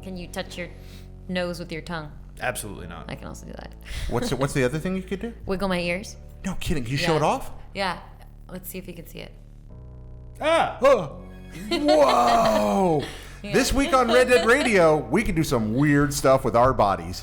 Can you touch your nose with your tongue? Absolutely not. I can also do that. What's the other thing you could do? Wiggle my ears. No kidding. Can you show it off? Yeah. Let's see if you can see it. Ah! Oh. Whoa! Yeah. This week on Red Dead Radio, we can do some weird stuff with our bodies.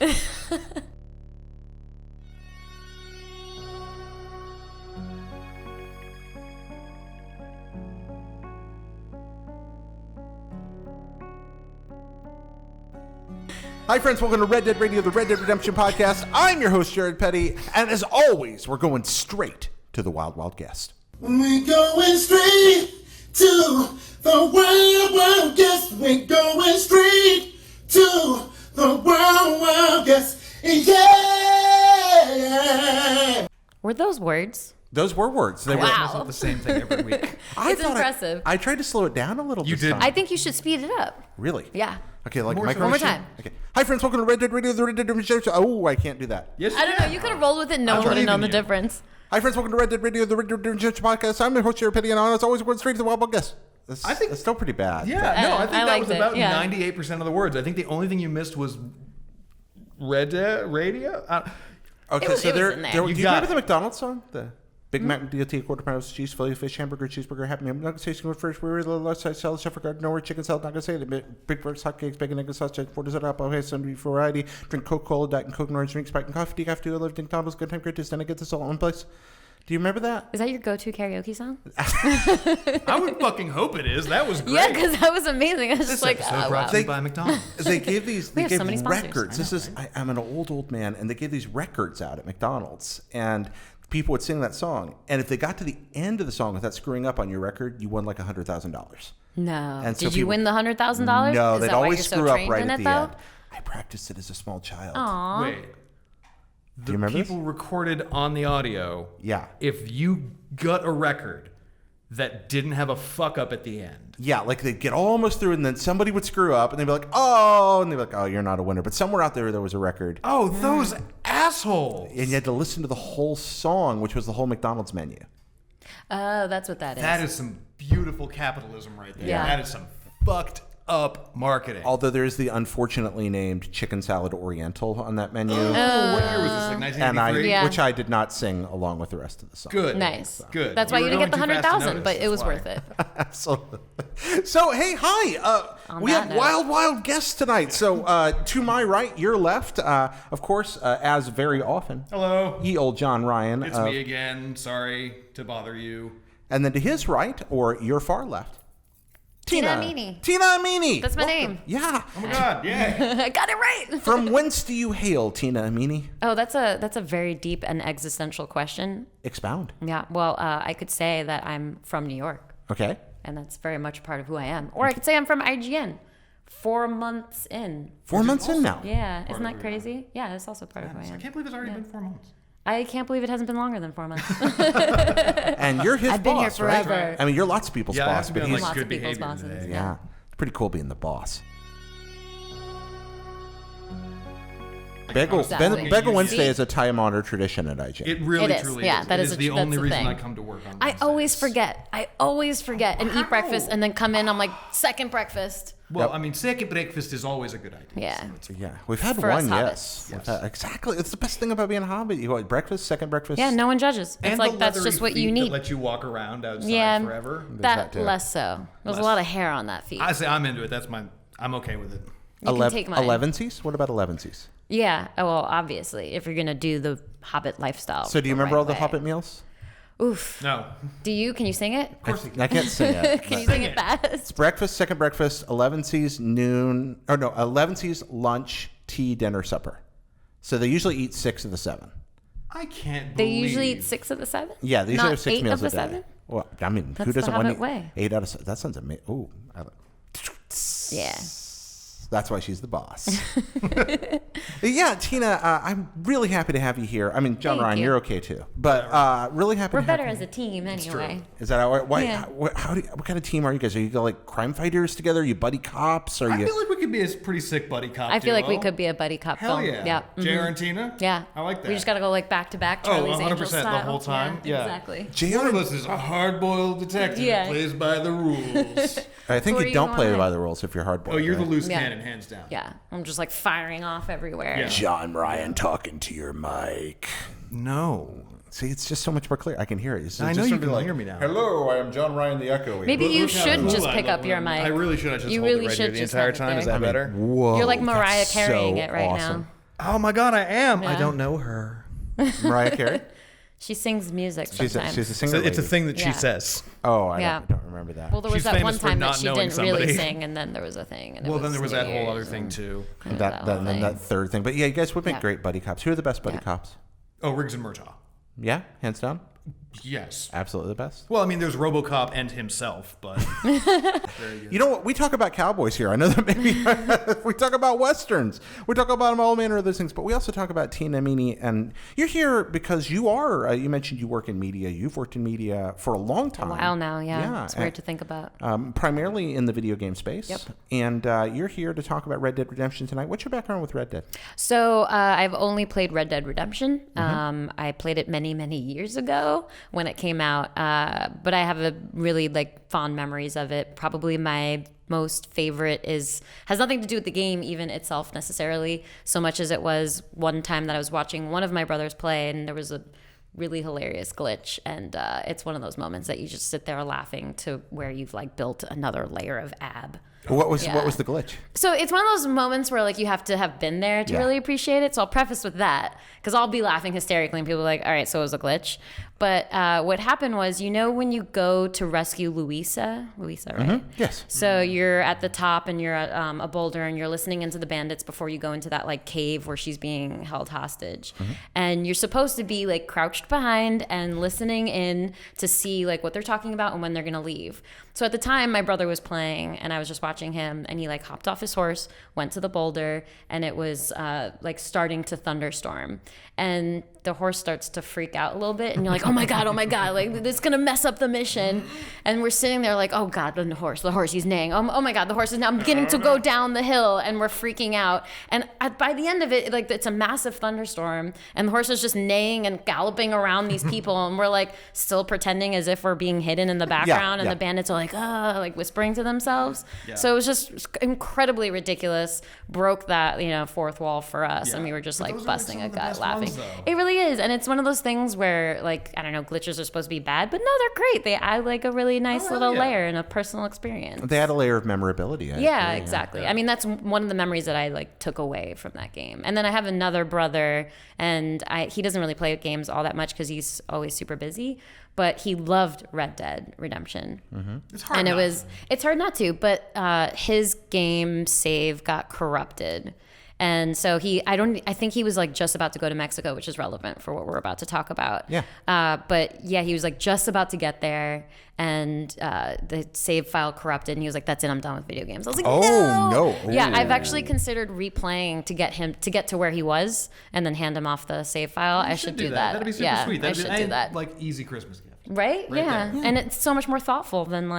Hi friends, welcome to Red Dead Radio, the Red Dead Redemption Podcast. I'm your host, Jared Petty, and as always, we're going straight to the Wild Wild Guest. We're going straight to the Wild Wild Guest. We're going straight to the Wild Wild Guest. Yeah! Were those words? Those were words. They Wow. It's not the same thing every week. It's impressive. I tried to slow it down a little. You this did. time. I think you should speed it up. Really? Yeah. Okay, like More micro. One more time. Okay. Hi friends, welcome to Red Dead Radio, the Red Dead Redemption. Oh, I can't do that. Yes, I don't know. You could have rolled with it. No one would have known the difference. Hi friends, welcome to Red Dead Radio, the Red Dead Redemption Podcast. I'm your host, Jared Petty, and as always, we're going straight to the Wild Wild Guest. I think that's still pretty bad. Yeah, no, I think I that was liked it, about yeah. 98% of the words. I think the only thing you missed was Red Dead Radio. Okay, It was- so it was there. in there. Do You you got remember it. the McDonald's song? The Big Mac, DLT, quarter pound of cheese, fillet fish, hamburger, cheeseburger, happy meal, nuggets, tasting good first, we're the left side salad, chef regard, nowhere, chicken salad, not gonna say it, big burgers, hotcakes, bacon, egg, sausage, 4 dessert, apple, hay, some variety, drink Coca-Cola, Diet and Coke, and orange drink, Sprite and coffee, decaf, do I live, McDonald's, good time, great taste, then I get this all in one place. Do you remember that? Is that your go-to karaoke song? I would fucking hope it is. That was great. Yeah, because that was amazing. I was This just like, episode oh, brought wow. to you by McDonald's. They gave these. They have gave so many sponsors. records. I know, This is. I'm an old man, and they gave these records out at McDonald's, and people would sing that song. And if they got to the end of the song without screwing up on your record, you won like $100,000. No. And so Did you people- win the $100,000? No, Is they'd that why always you're so screw up trained right in at it, the though? end. I practiced it as a small child. Aw. Wait. The you remember people recorded on the audio. Yeah. If you got a record that didn't have a fuck up at the end. Yeah, like they'd get almost through, and then somebody would screw up, and they'd be like, "Oh," and they'd be like, "Oh, you're not a winner." But somewhere out there was a record, Oh, those assholes. and you had to listen to the whole song, which was the whole McDonald's menu. Oh, that's what that is. That is some beautiful capitalism right there. Yeah. That is some fucked up marketing. Although there is the unfortunately named Chicken Salad Oriental on that menu. What year was this? Like And 1983? Yeah. which I did not sing along with the rest of the song. Good. Nice. Good. That's why you were didn't get the going too fast to 100,000, notice, but it was that's why. worth it. Absolutely. So, hey, hi. We that have note. wild guests tonight. So, to my right, your left, of course, as very often, Hello. ye old John Ryan. It's me again. Sorry to bother you. And then to his right, or your far left, Tina Amini. Tina Amini. That's my Welcome. name. Yeah. Oh my God. Yay. I got it right. From whence do you hail, Tina Amini? Oh, that's a very deep and existential question. Expound. Yeah. Well, I could say that I'm from New York, Okay. and that's very much part of who I am. Or I could say I'm from IGN. 4 months in. 4 months in now. Yeah. Isn't that crazy? Yeah, it's also part of who I I am. can't believe it's already been 4 months. I can't believe it hasn't been longer than 4 months. And you're his I've been here boss, right? forever. I mean, you're lots of people's Yeah, I have boss, to be but on he's... like Lots good of people's behavior bosses. today. Yeah. It's pretty cool being the boss. Bagel, Exactly. Bagel Wednesday is a time-honored tradition at IGN. It really It is. truly Yeah, is. that It is is a- the that's only the reason thing. I come to work on I Wednesdays. always forget and eat breakfast and then come in, I'm like, second breakfast. Well, I mean, second breakfast is always a good idea. Yeah. So it's Yeah, we've had For us one, hobbits. yes. We've had- exactly. It's the best thing about being a hobbit. You go at breakfast, second breakfast. Yeah, no one judges. It's and like the that's leathery just what feet you that need. let you walk around outside Yeah, forever. that too. less so. There's a Less. lot of hair on that feet. I say I'm into it. I'm okay with it. You can take mine. 11sies? What about 11sies? Yeah. Oh, well, obviously, if you're gonna do the Hobbit lifestyle. So do you the remember right all the way. Hobbit meals? Oof. No. Do you? Can you sing it? I can't sing it. Can you but- sing it fast? It's breakfast, second breakfast, 11sies, noon, or no, 11sies, lunch, tea, dinner, supper. So they usually eat 6 of the 7. I can't They believe. usually eat 6 of the 7. Yeah, they usually Not have 6 8 meals of the a day. 7? Well, I mean, That's who the doesn't want Hobbit to way. 8 out of 7? That sounds amazing. Ooh, Yeah. that's why she's the boss. Yeah, Tina, I'm really happy to have you here. I mean, John Thank Ryan, you. you're okay too. But really happy We're to have better you. as a team anyway. Is that how, why, Yeah. what kind of team are you guys? Are you like crime fighters together? Are you buddy cops? Are I you? feel like we could be a pretty sick buddy cop. I feel like we duo. could be a buddy cop Hell film. yeah. Yeah. JR mhm. and Tina? Yeah. I like that. We just got to go like back to back, Oh, Charlie's 100% Angels the style. whole time? Yeah. Exactly. JR One of us is a hard-boiled detective Yeah. who plays by the rules. I think Where you are don't going play next? by the rules if you're hard boiled. Oh, you're the right? loose Yeah. cannon, hands down. Yeah, I'm just like firing off everywhere. Yeah. John Ryan talking to your mic. No. See, it's just so much more clear. I can hear it. It's I just know you something can like, hear me now. Hello, I am John Ryan the Echo. Maybe you Look how should cool just I pick look up your when- mic. I really should. I just You hold really it right should here the just entire have it time. Is there. that better? Whoa, You're like Mariah that's carrying so it right awesome. Oh my God, I am. I Yeah. don't know her. Mariah Carey? She sings music sometimes. She's a singer. So it's a lady. thing that she Yeah. says. Oh, I Yeah. don't remember that. Well, there was She's that one famous for time that not she knowing didn't really somebody. sing, and then there was a thing. And Well, then there was that New whole other Year's, thing and too. there was that whole and then thing. that third thing. But yeah, you guys would make Yeah. great buddy cops. Who are the best buddy Yeah. cops? Oh, Riggs and Murtaugh. Yeah, hands down. Yes. Absolutely the best. Well, I mean, there's RoboCop and himself, but You know what? We talk about cowboys here. I know that maybe we talk about westerns. We talk about all manner of those things, but we also talk about Tina Amini. And you're here because you are. You mentioned you work in media. You've worked in media for a long time. A while now, yeah. Yeah, It's weird to think about. Primarily in the video game space. Yep. And you're here to talk about Red Dead Redemption tonight. What's your background with Red Dead? So I've only played Red Dead Redemption. Mm-hmm. I played it many, many years ago when it came out, but I have a really fond memories of it. Probably my most favorite has nothing to do with the game even itself necessarily, so much as it was one time that I was watching one of my brothers play, and there was a really hilarious glitch, and it's one of those moments that you just sit there laughing to where you've built another layer of ab. What was Yeah. the glitch? So it's one of those moments where you have to have been there to Yeah. really appreciate it. So I'll preface with that because I'll be laughing hysterically and people are like, all right, so it was a glitch. But what happened was, when you go to rescue Louisa, right? Yes. So you're at the top and you're at a boulder and you're listening into the bandits before you go into that cave where she's being held hostage. And you're supposed to be crouched behind and listening in to see what they're talking about and when they're going to leave. So at the time my brother was playing and I was just watching him, and he hopped off his horse, went to the boulder, and it was starting to thunderstorm. And the horse starts to freak out a little bit, and you're like, oh my God, this is gonna mess up the mission. And we're sitting there oh God, the horse, he's neighing. Oh my God, the horse is now beginning to go down the hill, and we're freaking out. And by the end of it, it's a massive thunderstorm, and the horse is just neighing and galloping around these people, and we're still pretending as if we're being hidden in the background, and the bandits are whispering to themselves. Yeah. So it was just incredibly ridiculous, broke that fourth wall for us, Yeah. and we were just But those are, busting some a of the gut best laughing. ones, though. It really is, and it's one of those things where I don't know, glitches are supposed to be bad, but no, they're great. They add a really nice Oh, little yeah. layer and a personal experience. They add a layer of memorability. I Yeah, agree, exactly. Yeah. I mean, that's one of the memories that I took away from that game. And then I have another brother, and he doesn't really play games all that much because he's always super busy, but he loved Red Dead Redemption. It's hard. And not to. it's hard not to, but his game save got corrupted. And so I think he was just about to go to Mexico, which is relevant for what we're about to talk about. Yeah. But yeah, he was just about to get there, and the save file corrupted, and he was like, "That's it, I'm done with video games." I was like, Oh, "No, no. Yeah, Ooh. I've actually considered replaying to get to where he was, and then hand him off the save file. I should do that. That'd be super yeah, sweet. I That'd should be, do that. Easy Christmas gift. Right? Right Yeah. there. And it's so much more thoughtful than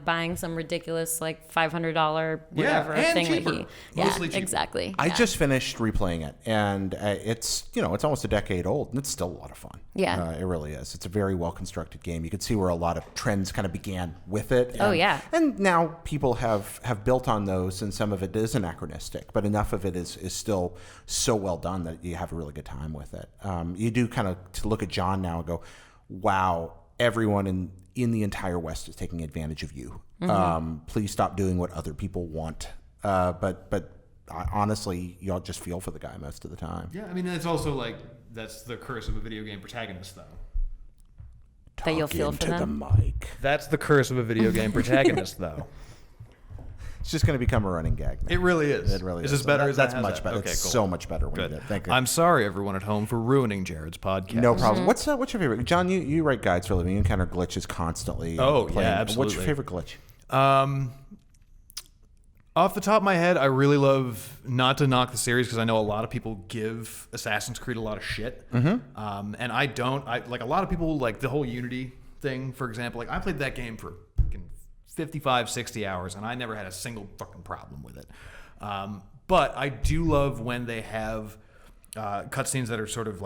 buying some ridiculous $500 whatever and thing cheaper. that he. Mostly Yeah, cheaper. exactly. I Yeah. just finished replaying it, and it's almost a decade old, and it's still a lot of fun. Yeah. It really is. It's a very well constructed game. You can see where a lot of trends kind of began with it. Oh, yeah. And now people have built on those, and some of it is anachronistic, but enough of it is still so well done that you have a really good time with it. You do kind of to look at John now and go, wow, everyone in the entire West is taking advantage of you. Please stop doing what other people want. But honestly, y'all just feel for the guy most of the time. Yeah, I mean, it's also that's the curse of a video game protagonist, though. That you'll Talk feel for into the them. mic. That's the curse of a video game protagonist, though. It's just going to become a running gag now. It really is. It really is. Is this better? That's How's much that? better. Okay, It's cool. so much better when Good. you do it. Thank you. I'm sorry, everyone at home, for ruining Jared's podcast. No problem. What's your favorite? John, you write guides for a living. You encounter glitches constantly. Oh, yeah, playing. absolutely. What's your favorite glitch? Off the top of my head, I really love, not to knock the series because I know a lot of people give Assassin's Creed a lot of shit. Mm-hmm. And I don't. A lot of people like the whole Unity thing, for example. I played that game for fucking 55, 60 hours, and I never had a single fucking problem with it. But I do love when they have cutscenes that are sort of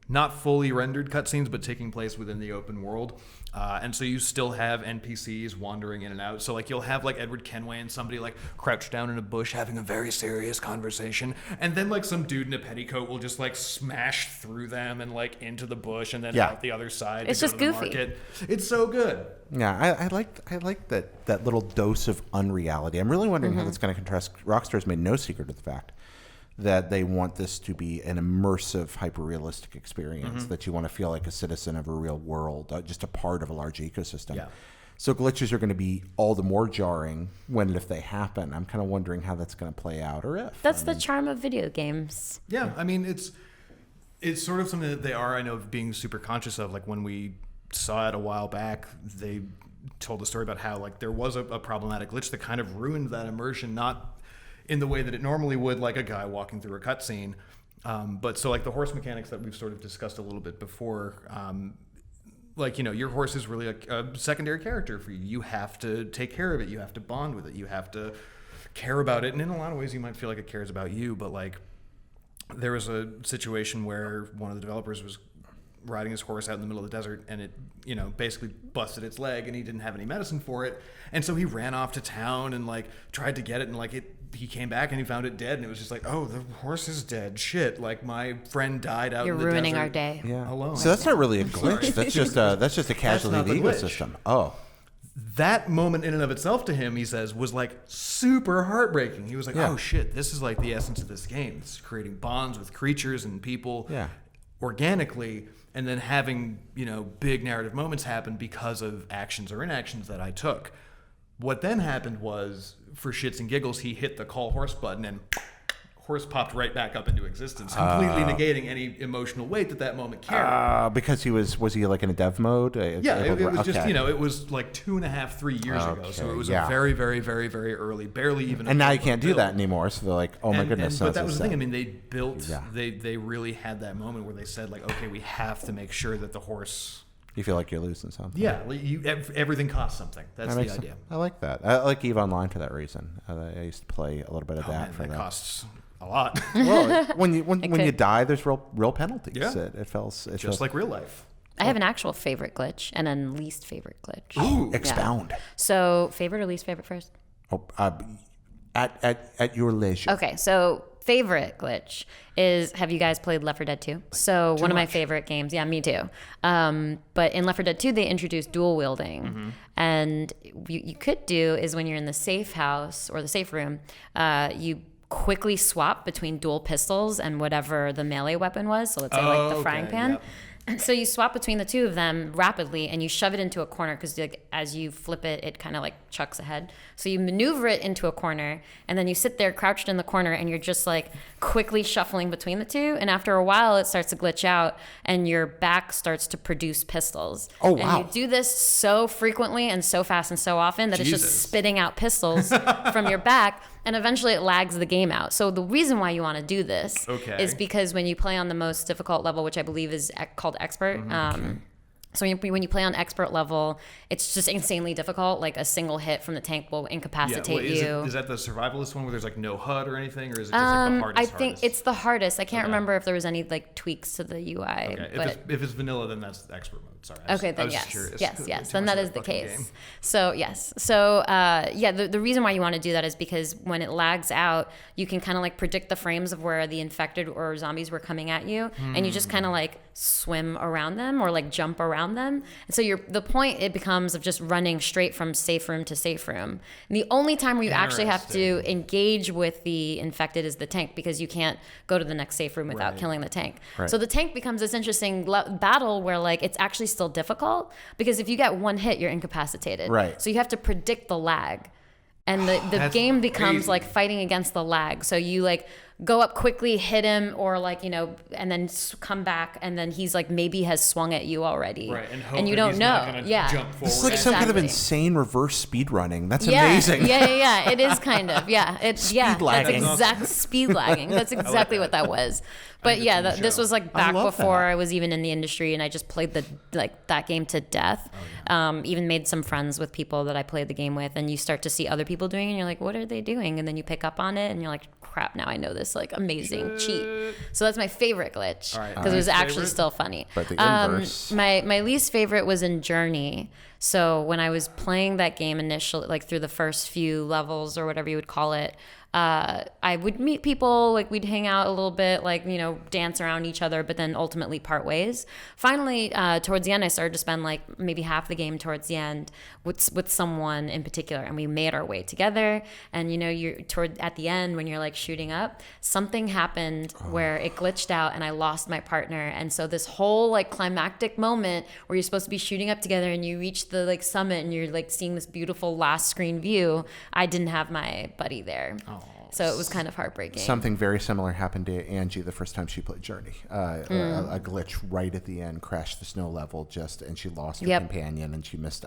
not fully rendered cutscenes, but taking place within the open world. And so you still have NPCs wandering in and out. So like you'll have like Edward Kenway and somebody like crouched down in a bush having a very serious conversation. And then like some dude in a petticoat will just like smash through them and like into the bush and then out the other side. It's just goofy. Market. It's so good. Yeah, I like that little dose of unreality. I'm really wondering how that's going to contrast. Rockstar's made no secret of the fact that they want this to be an immersive, hyper-realistic experience, that you want to feel like a citizen of a real world, just a part of a large ecosystem. Yeah. So glitches are going to be all the more jarring when and if they happen. I'm kind of wondering how that's going to play out, or if. That's the charm of video games. Yeah, I mean, it's sort of something that they are, I know, being super conscious of. Like when we saw it a while back, they told the story about how like there was a problematic glitch that kind of ruined that immersion, not in the way that it normally would, like a guy walking through a cutscene. But so like the horse mechanics that we've sort of discussed a little bit before, like, you know, your horse is really a secondary character for you. You have to take care of it. You have to bond with it. You have to care about it. And in a lot of ways you might feel like it cares about you, but like there was a situation where one of the developers was riding his horse out in the middle of the desert, and it, you know, basically busted its leg, and he didn't have any medicine for it. And so he ran off to town and like tried to get it, and like he came back and he found it dead, and it was just like, oh, the horse is dead. Shit, like my friend died out in the desert. You're ruining our day. Yeah. Alone. So that's not really a glitch. That's just a casualty of the not the glitch. ecosystem. Oh. That moment in and of itself to him, he says, was like super heartbreaking. He was like, oh shit, this is like the essence of this game. It's creating bonds with creatures and people organically, and then having, you know, big narrative moments happen because of actions or inactions that I took. What then happened was, for shits and giggles, he hit the call horse button and horse popped right back up into existence, completely negating any emotional weight that moment carried. Because was he like in a dev mode? Yeah, it was just, you know, it was like 2.5, 3 years ago. So it was a very, very, very, very early, barely even. And now you can't do that anymore. So they're like, oh my goodness. But that was the thing. I mean, they built, they really had that moment where they said like, okay, we have to make sure that the horse. You feel like you're losing something. Yeah, everything costs something. That's the idea. I like that. I like EVE Online for that reason. I used to play a little bit of that. That costs a lot. Well, when you die, there's real penalties. Yeah. It feels just like real life. I have an actual favorite glitch and a least favorite glitch. Ooh, expound. Yeah. So favorite or least favorite first? Oh, at your leisure. Okay, so favorite glitch is, have you guys played Left 4 Dead 2? So one of my favorite games. Yeah, me too. But in Left 4 Dead 2, they introduced dual wielding. And you could do is when you're in the safe house or the safe room, you quickly swap between dual pistols and whatever the melee weapon was. So let's say like the frying pan. Yep. So you swap between the two of them rapidly, and you shove it into a corner because like, as you flip it, it kind of like chucks ahead. So you maneuver it into a corner, and then you sit there crouched in the corner, and you're just like quickly shuffling between the two. And after a while, it starts to glitch out, and your back starts to produce pistols. Oh, wow. And you do this so frequently and so fast and so often that it's just spitting out pistols from your back. And eventually it lags the game out. So the reason why you want to do this is because when you play on the most difficult level, which I believe is called expert, so when you play on expert level, it's just insanely difficult. Like a single hit from the tank will incapacitate you. Is that the survivalist one where there's like no HUD or anything, or is it just like the hardest? I think it's the hardest. I can't remember if there was any like tweaks to the UI. Okay. But If it's vanilla, then that's expert mode. Sorry. Then yes. Then that is the case. Game. So yes. So the reason why you want to do that is because when it lags out, you can kind of like predict the frames of where the infected or zombies were coming at you, and you just kind of like swim around them or like jump around them. And so the point it becomes of just running straight from safe room to safe room. And the only time where you actually have to engage with the infected is the tank, because you can't go to the next safe room without killing the tank. Right. So the tank becomes this interesting battle where like it's actually still difficult, because if you get one hit, you're incapacitated. Right. So you have to predict the lag. And the game becomes like fighting against the lag. So you like go up quickly, hit him, or like, you know, and then come back, and then he's like maybe has swung at you already. Right, and you don't know. Jump forward. It's like some kind of insane reverse speed running. That's amazing. Yeah. It is kind of. Yeah. Lagging. That's exact speed lagging. That's exactly what that was. But yeah, this was like back before I was even in the industry, and I just played that game to death. Even made some friends with people that I played the game with, and you start to see other people doing it, and you're like, what are they doing? And then you pick up on it, and you're like, crap, now I know this this like amazing cheat. So that's my favorite glitch All right. because it was actually Favorite? still funny. But the inverse. My least favorite was in Journey. So when I was playing that game initially, like through the first few levels or whatever you would call it, I would meet people, like we'd hang out a little bit, like, you know, dance around each other, but then ultimately part ways. Finally, towards the end, I started to spend like maybe half the game towards the end with someone in particular, and we made our way together. And you know, you're at the end when you're like shooting up, something happened where it glitched out and I lost my partner. And so this whole like climactic moment where you're supposed to be shooting up together and you reach the like summit and you're like seeing this beautiful last screen view, I didn't have my buddy there. So it was kind of heartbreaking. Something very similar happened to Angie the first time she played Journey. A glitch right at the end crashed the snow level and she lost her companion and she missed.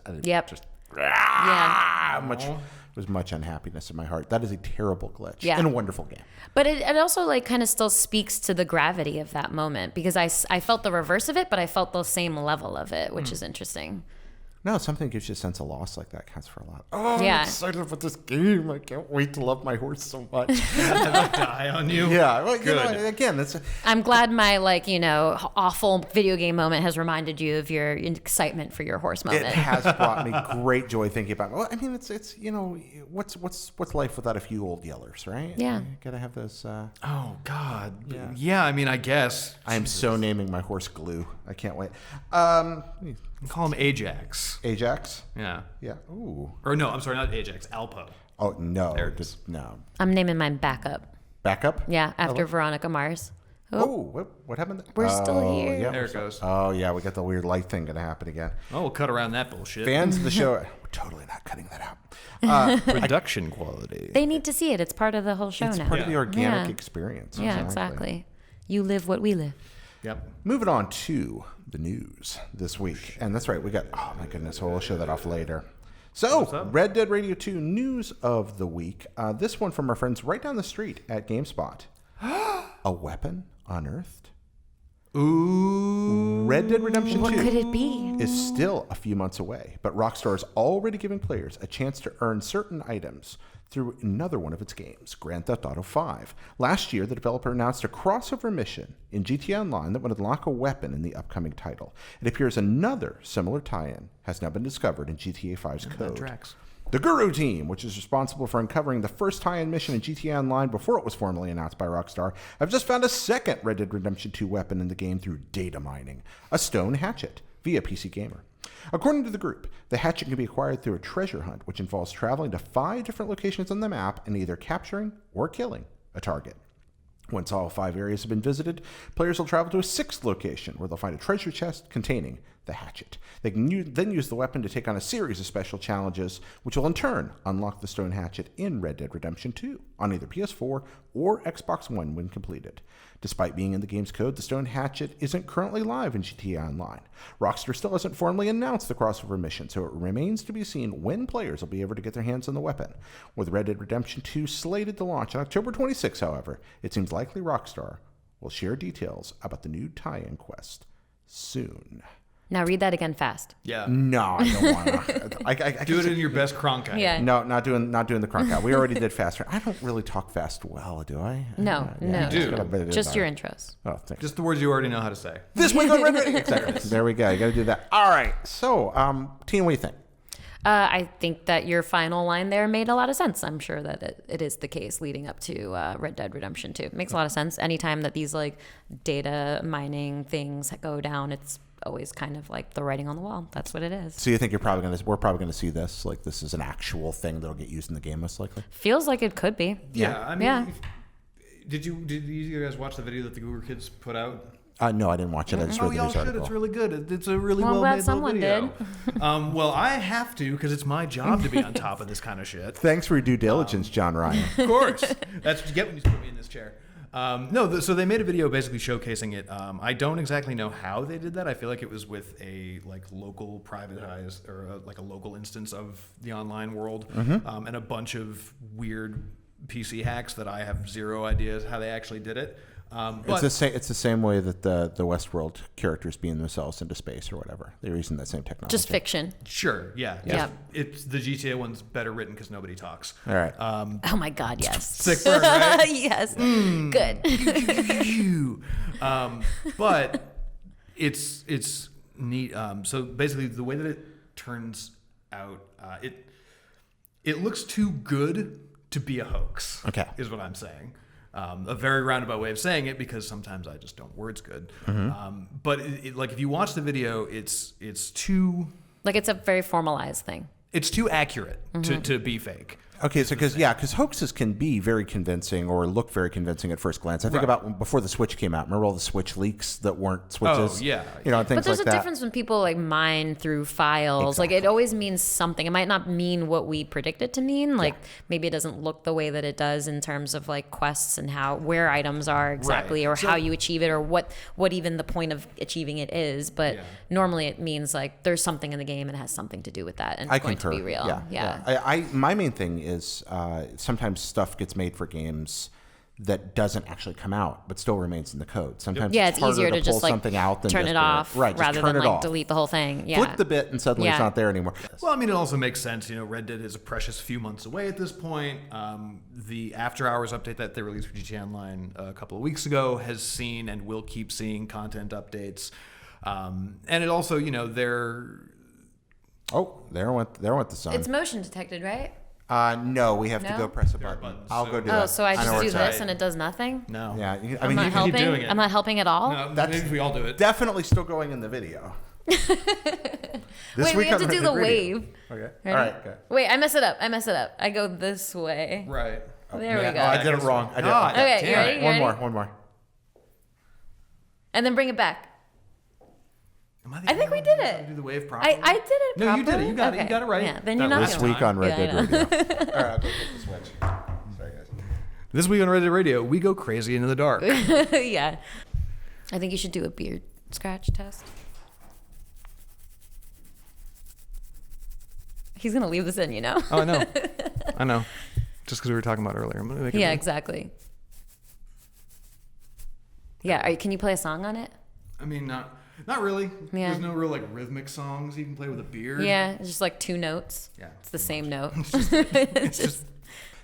Was much unhappiness in my heart. That is a terrible glitch in a wonderful game. But it also like kind of still speaks to the gravity of that moment because I felt the reverse of it, but I felt the same level of it, which is interesting. No, something gives you a sense of loss like that counts for a lot. Oh, Yeah. I'm excited about this game. I can't wait to love my horse so much. Die on you. Yeah, well, you Good. know, again, that's I'm glad my like, you know, awful video game moment has reminded you of your excitement for your horse moment. it has brought me great joy thinking about. Well, I mean, it's you know, what's life without a few old yellers, right? Yeah. You gotta have those. Oh God. Yeah. I mean, I guess. I am so naming my horse Glue. I can't wait. Call him Ajax. Ajax. Yeah. Yeah. Ooh. Or no, I'm sorry, not Ajax. Alpo. Oh no. There it is. No. I'm naming mine Backup. Backup. Yeah, after Veronica Mars. Oh, what happened? We're still here. Yeah, There it goes. Oh yeah, we got the weird light thing gonna happen again. Oh, we'll cut around that bullshit. Fans of the show, we're totally not cutting that out. Production quality. They need to see it. It's part of the whole show It's now. part of the organic Yeah. experience. Yeah, exactly. You live what we live. Yep. Moving on to the news this week. And that's right, we got, oh my goodness, we'll show that off later. So, Red Dead Radio 2 news of the week. This one from our friends right down the street at GameSpot. A weapon unearthed. Ooh. Red Dead Redemption What 2 could it be? is still a few months away, but Rockstar is already giving players a chance to earn certain items through another one of its games, Grand Theft Auto 5. Last year, the developer announced a crossover mission in GTA Online that would unlock a weapon in the upcoming title. It appears another similar tie-in has now been discovered in GTA 5's code. Drax. The Guru team, which is responsible for uncovering the first tie-in mission in GTA Online before it was formally announced by Rockstar, have just found a second Red Dead Redemption 2 weapon in the game through data mining, a Stone Hatchet, via PC Gamer. According to the group, the hatchet can be acquired through a treasure hunt, which involves traveling to 5 different locations on the map and either capturing or killing a target. Once all 5 areas have been visited, players will travel to a 6th location where they'll find a treasure chest containing the hatchet. They can then use the weapon to take on a series of special challenges, which will in turn unlock the Stone Hatchet in Red Dead Redemption 2 on either PS4 or Xbox One when completed. Despite being in the game's code, the Stone Hatchet isn't currently live in GTA Online. Rockstar still hasn't formally announced the crossover mission, so it remains to be seen when players will be able to get their hands on the weapon. With Red Dead Redemption 2 slated to launch on October 26, however, it seems likely Rockstar will share details about the new tie-in quest soon. Now read that again fast. Yeah. No, I don't want to. I Do it in your best Cronkite. Yeah. No, not doing the crunk out. We already did faster. I don't really talk fast well, do I? No, no. You do. Just your intros. Oh, thanks. Just the words you already know how to say. This week on Red Dead. Exactly. There we go. You got to do that. All right. So, Tina, what do you think? I think that your final line there made a lot of sense. I'm sure that it is the case leading up to Red Dead Redemption 2. It makes a lot of sense. Anytime that these like data mining things go down, it's always kind of like the writing on the wall. That's what it is. So you think we're probably going to see this? Like this is an actual thing that'll get used in the game most likely? Feels like it could be. Yeah. I mean, Yeah. Did you guys watch the video that the Google kids put out? No, I didn't watch it. I just read the y'all news should. article. It's really good. It's a really Well, I'm well glad made someone video. Well, I have to because it's my job to be on top of this kind of shit. Thanks for your due diligence, John Ryan. Of course. That's what you get when you put me in this chair. So they made a video basically showcasing it. I don't exactly know how they did that. I feel like it was with a like local privatized or like a local instance of the online world, and a bunch of weird PC hacks that I have zero idea how they actually did it. It's the same way that the Westworld characters beam themselves into space or whatever. They're using that same technology. Just fiction. Sure, yeah. Yeah. It's the GTA one's better written because nobody talks. All right. Oh my God, yes. Sick burn, right? Yes. Good. But it's neat. So basically, the way that it turns out, it looks too good to be a hoax. Okay. Is what I'm saying. A very roundabout way of saying it because sometimes I just don't words good. But like if you watch the video, it's too Like it's a very formalized thing. it's too accurate to be fake. Okay, so because hoaxes can be very convincing or look very convincing at first glance. I think about before the Switch came out. Remember all the Switch leaks that weren't switches? Oh, yeah. You know, and things But there's like a that. difference when people like mine through files. Exactly. Like it always means something. It might not mean what we predict it to mean. Like maybe it doesn't look the way that it does in terms of like quests and where items are exactly, Right. or So- how you achieve it, or what even the point of achieving it is. But normally it means like there's something in the game and it has something to do with that, and it's I going concur. to be real. Yeah. My main thing is sometimes stuff gets made for games that doesn't actually come out, but still remains in the code. Sometimes It's harder easier to pull just like something out than turn just it off, right, just rather turn than it like off. delete the whole thing. Yeah. Flip the bit and suddenly it's Yeah. not there anymore. Well, I mean, it also makes sense. You know, Red Dead is a precious few months away at this point. The After Hours update that they released for GTA Online a couple of weeks ago has seen and will keep seeing content updates. And it also, you know, Oh, there went the sun. It's motion detected, right? No, we have to No? go press a There are button. buttons, I'll so- go do Oh, that. so I know just where do it's this at. and it does nothing? no. Yeah, I I'm mean, not you helping. doing it. I'm not helping at all. No, That's- maybe if we all do it. definitely still going in the video. This Wait, we week have to on do Red the Dead Radio. wave. Okay. Ready? All right. Okay. Wait, I mess it up. I go this way. Right. There we go. Oh, I did it wrong. I did. Ah, Okay, you damn ready? it. You One ready? more. One more. And then bring it back. Am the I think only we did one it. that do the wave properly? I did it No, you did it. properly. You got it. You Okay. got it right. Yeah, then you're not This the only week on Red Yeah, I Dead know. Radio. All right, I'll go take the switch. Sorry, guys. This week on Red Dead Radio, we go crazy into the dark. Yeah. I think you should do a beard scratch test. He's going to leave this in, you know? Oh, I know. I know. Just because we were talking about it earlier. I'm gonna make it Yeah, real. exactly. Yeah, can you play a song on it? I mean, not really. Yeah. There's no real like rhythmic songs you can play with a beard. Yeah, it's just like 2 notes. Yeah. It's the same note. It's just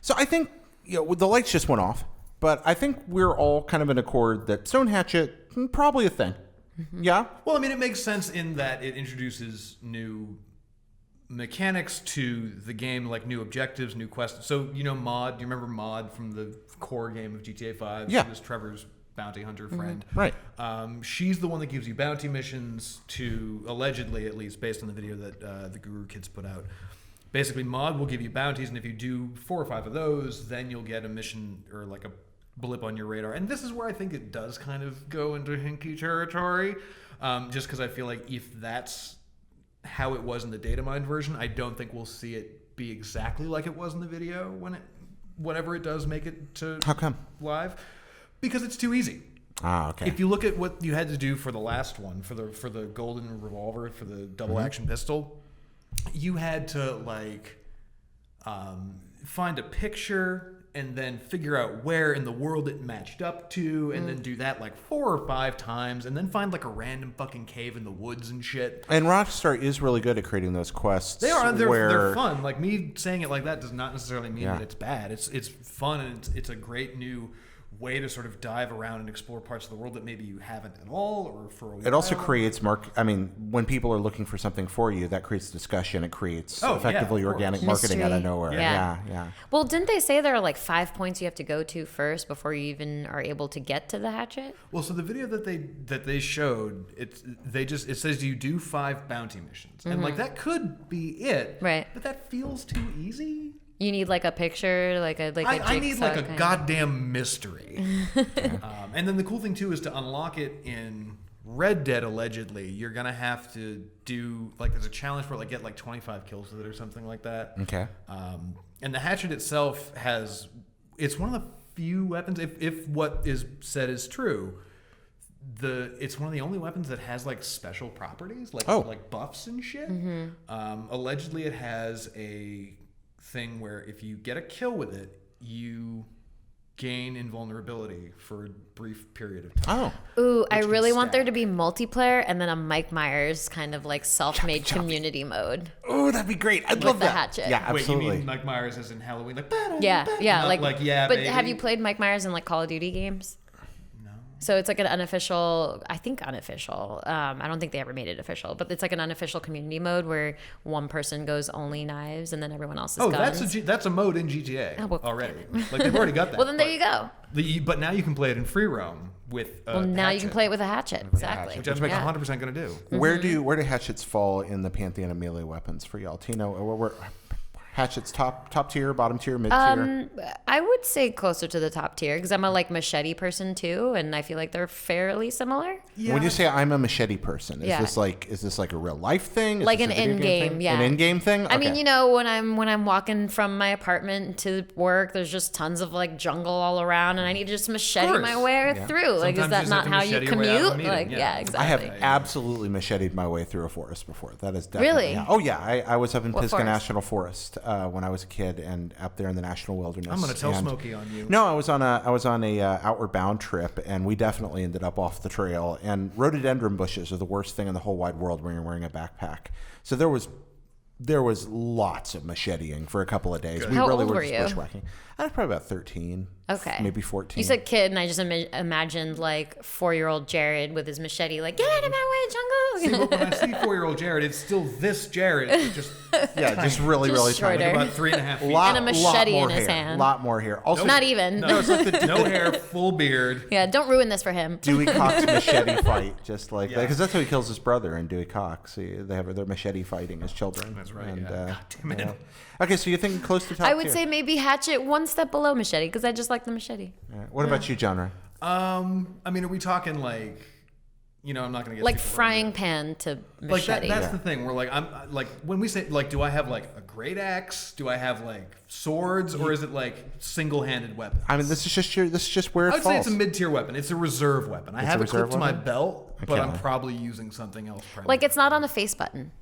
So I think the lights just went off, but I think we're all kind of in accord that Stone Hatchet probably a thing. Yeah. well, I mean, it makes sense in that it introduces new mechanics to the game, like new objectives, new quests. So you know, Maud. Do you remember Maud from the core game of GTA 5? Yeah. She was Trevor's bounty hunter friend. Right. She's the one that gives you bounty missions to, allegedly at least, based on the video that the Guru Kids put out. Basically, Maud will give you bounties, and if you do 4 or 5 of those, then you'll get a mission or like a blip on your radar. And this is where I think it does kind of go into hinky territory, just because I feel like if that's how it was in the data mined version, I don't think we'll see it be exactly like it was in the video whenever it does make it to How come? live. Because it's too easy. Ah, okay. If you look at what you had to do for the last one, for the golden revolver, for the double action pistol, you had to like find a picture and then figure out where in the world it matched up to, and then do that like 4 or 5 times, and then find like a random fucking cave in the woods and shit. And Rockstar is really good at creating those quests. They're fun. Like, me saying it like that does not necessarily mean Yeah. that it's bad. It's fun, and it's a great new way to sort of dive around and explore parts of the world that maybe you haven't at all, or for a while. It also creates when people are looking for something for you, that creates discussion. It creates Oh, yeah, effectively of course. organic marketing out of Mystery. nowhere. Yeah. Yeah. Well, didn't they say there are like 5 points you have to go to first before you even are able to get to the hatchet? Well, so the video that they showed, it says you do 5 bounty missions, and like that could be it, Right. But that feels too easy. You need like a picture, like a I need jigsaw like a kind of- goddamn mystery. And then the cool thing too is to unlock it in Red Dead. Allegedly, you're gonna have to do like there's a challenge for get like 25 kills with it or something like that. Okay. And the hatchet itself it's one of the few weapons, if what is said is true, it's one of the only weapons that has like special properties, like buffs and shit. Allegedly, it has a thing where if you get a kill with it, you gain invulnerability for a brief period of time. Oh. Ooh, I can really want there stack. to be multiplayer and then a Mike Myers kind of like self-made community mode. Oh, that'd be great. I'd With love the that. hatchet. Yeah, Wait, you absolutely. mean Mike Myers as in Halloween? Like, Yeah, yeah, Not like, yeah, But baby. have you played Mike Myers in like Call of Duty games? So it's like an unofficial, I think unofficial. I don't think they ever made it official, but it's like an unofficial community mode where one person goes only knives and then everyone else is guns. that's a mode in GTA Oh, well, already. Like they've already got that. Well, then there you go. But now you can play it in free roam with. Well, now you can play it with a hatchet. Exactly. which I'm Yeah. 100% going to do. Where do hatchets fall in the pantheon of melee weapons for y'all? Tino, where hatchets top tier, bottom tier, mid tier? I would say closer to the top tier because I'm a like machete person too, and I feel like they're fairly similar. When you say I'm a machete person, is Yeah. this like a real life thing? Is Like this an a video game in-game, thing? yeah. An in-game thing? I mean, Okay. you know, when I'm walking from my apartment to work, there's just tons of like jungle all around, and I need to just machete course. my way through. Like, is Sometimes that you just not have to how you machete your way out of a commute? meeting, Like, yeah. yeah, I exactly. have absolutely macheted my way through a forest before. That is definitely. Really? Yeah. Oh yeah, I was up in What Pisgah forest? National Forest when I was a kid, and up there in the national wilderness. I'm going to tell and- Smokey on you. No, I was on a outward bound trip, and we definitely ended up off the trail. And rhododendron bushes are the worst thing in the whole wide world when you're wearing a backpack. So there was lots of macheteing for a couple of days. We How really old were were just you? bushwhacking. I was probably about 13. Okay. Maybe 14. You said kid, and I just imagined like 4-year-old Jared with his machete, like, get out of my way, See, jungle. but when I see 4-year-old Jared, it's still this Jared. It's just yeah, just really, Just really shorter. tiny. about 3.5 feet. Lot, And a machete lot more in his hair. hand. Lot more hair. Also, Not even. No, no hair, full beard. Yeah, don't ruin this for him. Dewey Cox machete fight, just like that, Yeah. because that's how he kills his brother in Dewey Cox. They have their machete fighting as children. That's right, And, yeah. God damn it. yeah. Okay, so you're thinking close to top I would tier. say maybe hatchet one step below machete because I just like the machete. All right. What about you, genre? I mean, are we talking like, I'm not gonna get Like super frying into pan to it. Like machete. that's the thing. We're like, I'm like when we say like, do I have like a great axe? Do I have like swords, or is it like single-handed weapons? I mean, this is just where it I would falls. say it's a mid-tier weapon. It's a reserve weapon. I It's have a it clipped reserve to my weapon? belt, but Okay. I'm probably using something else. Like it's not on a face button.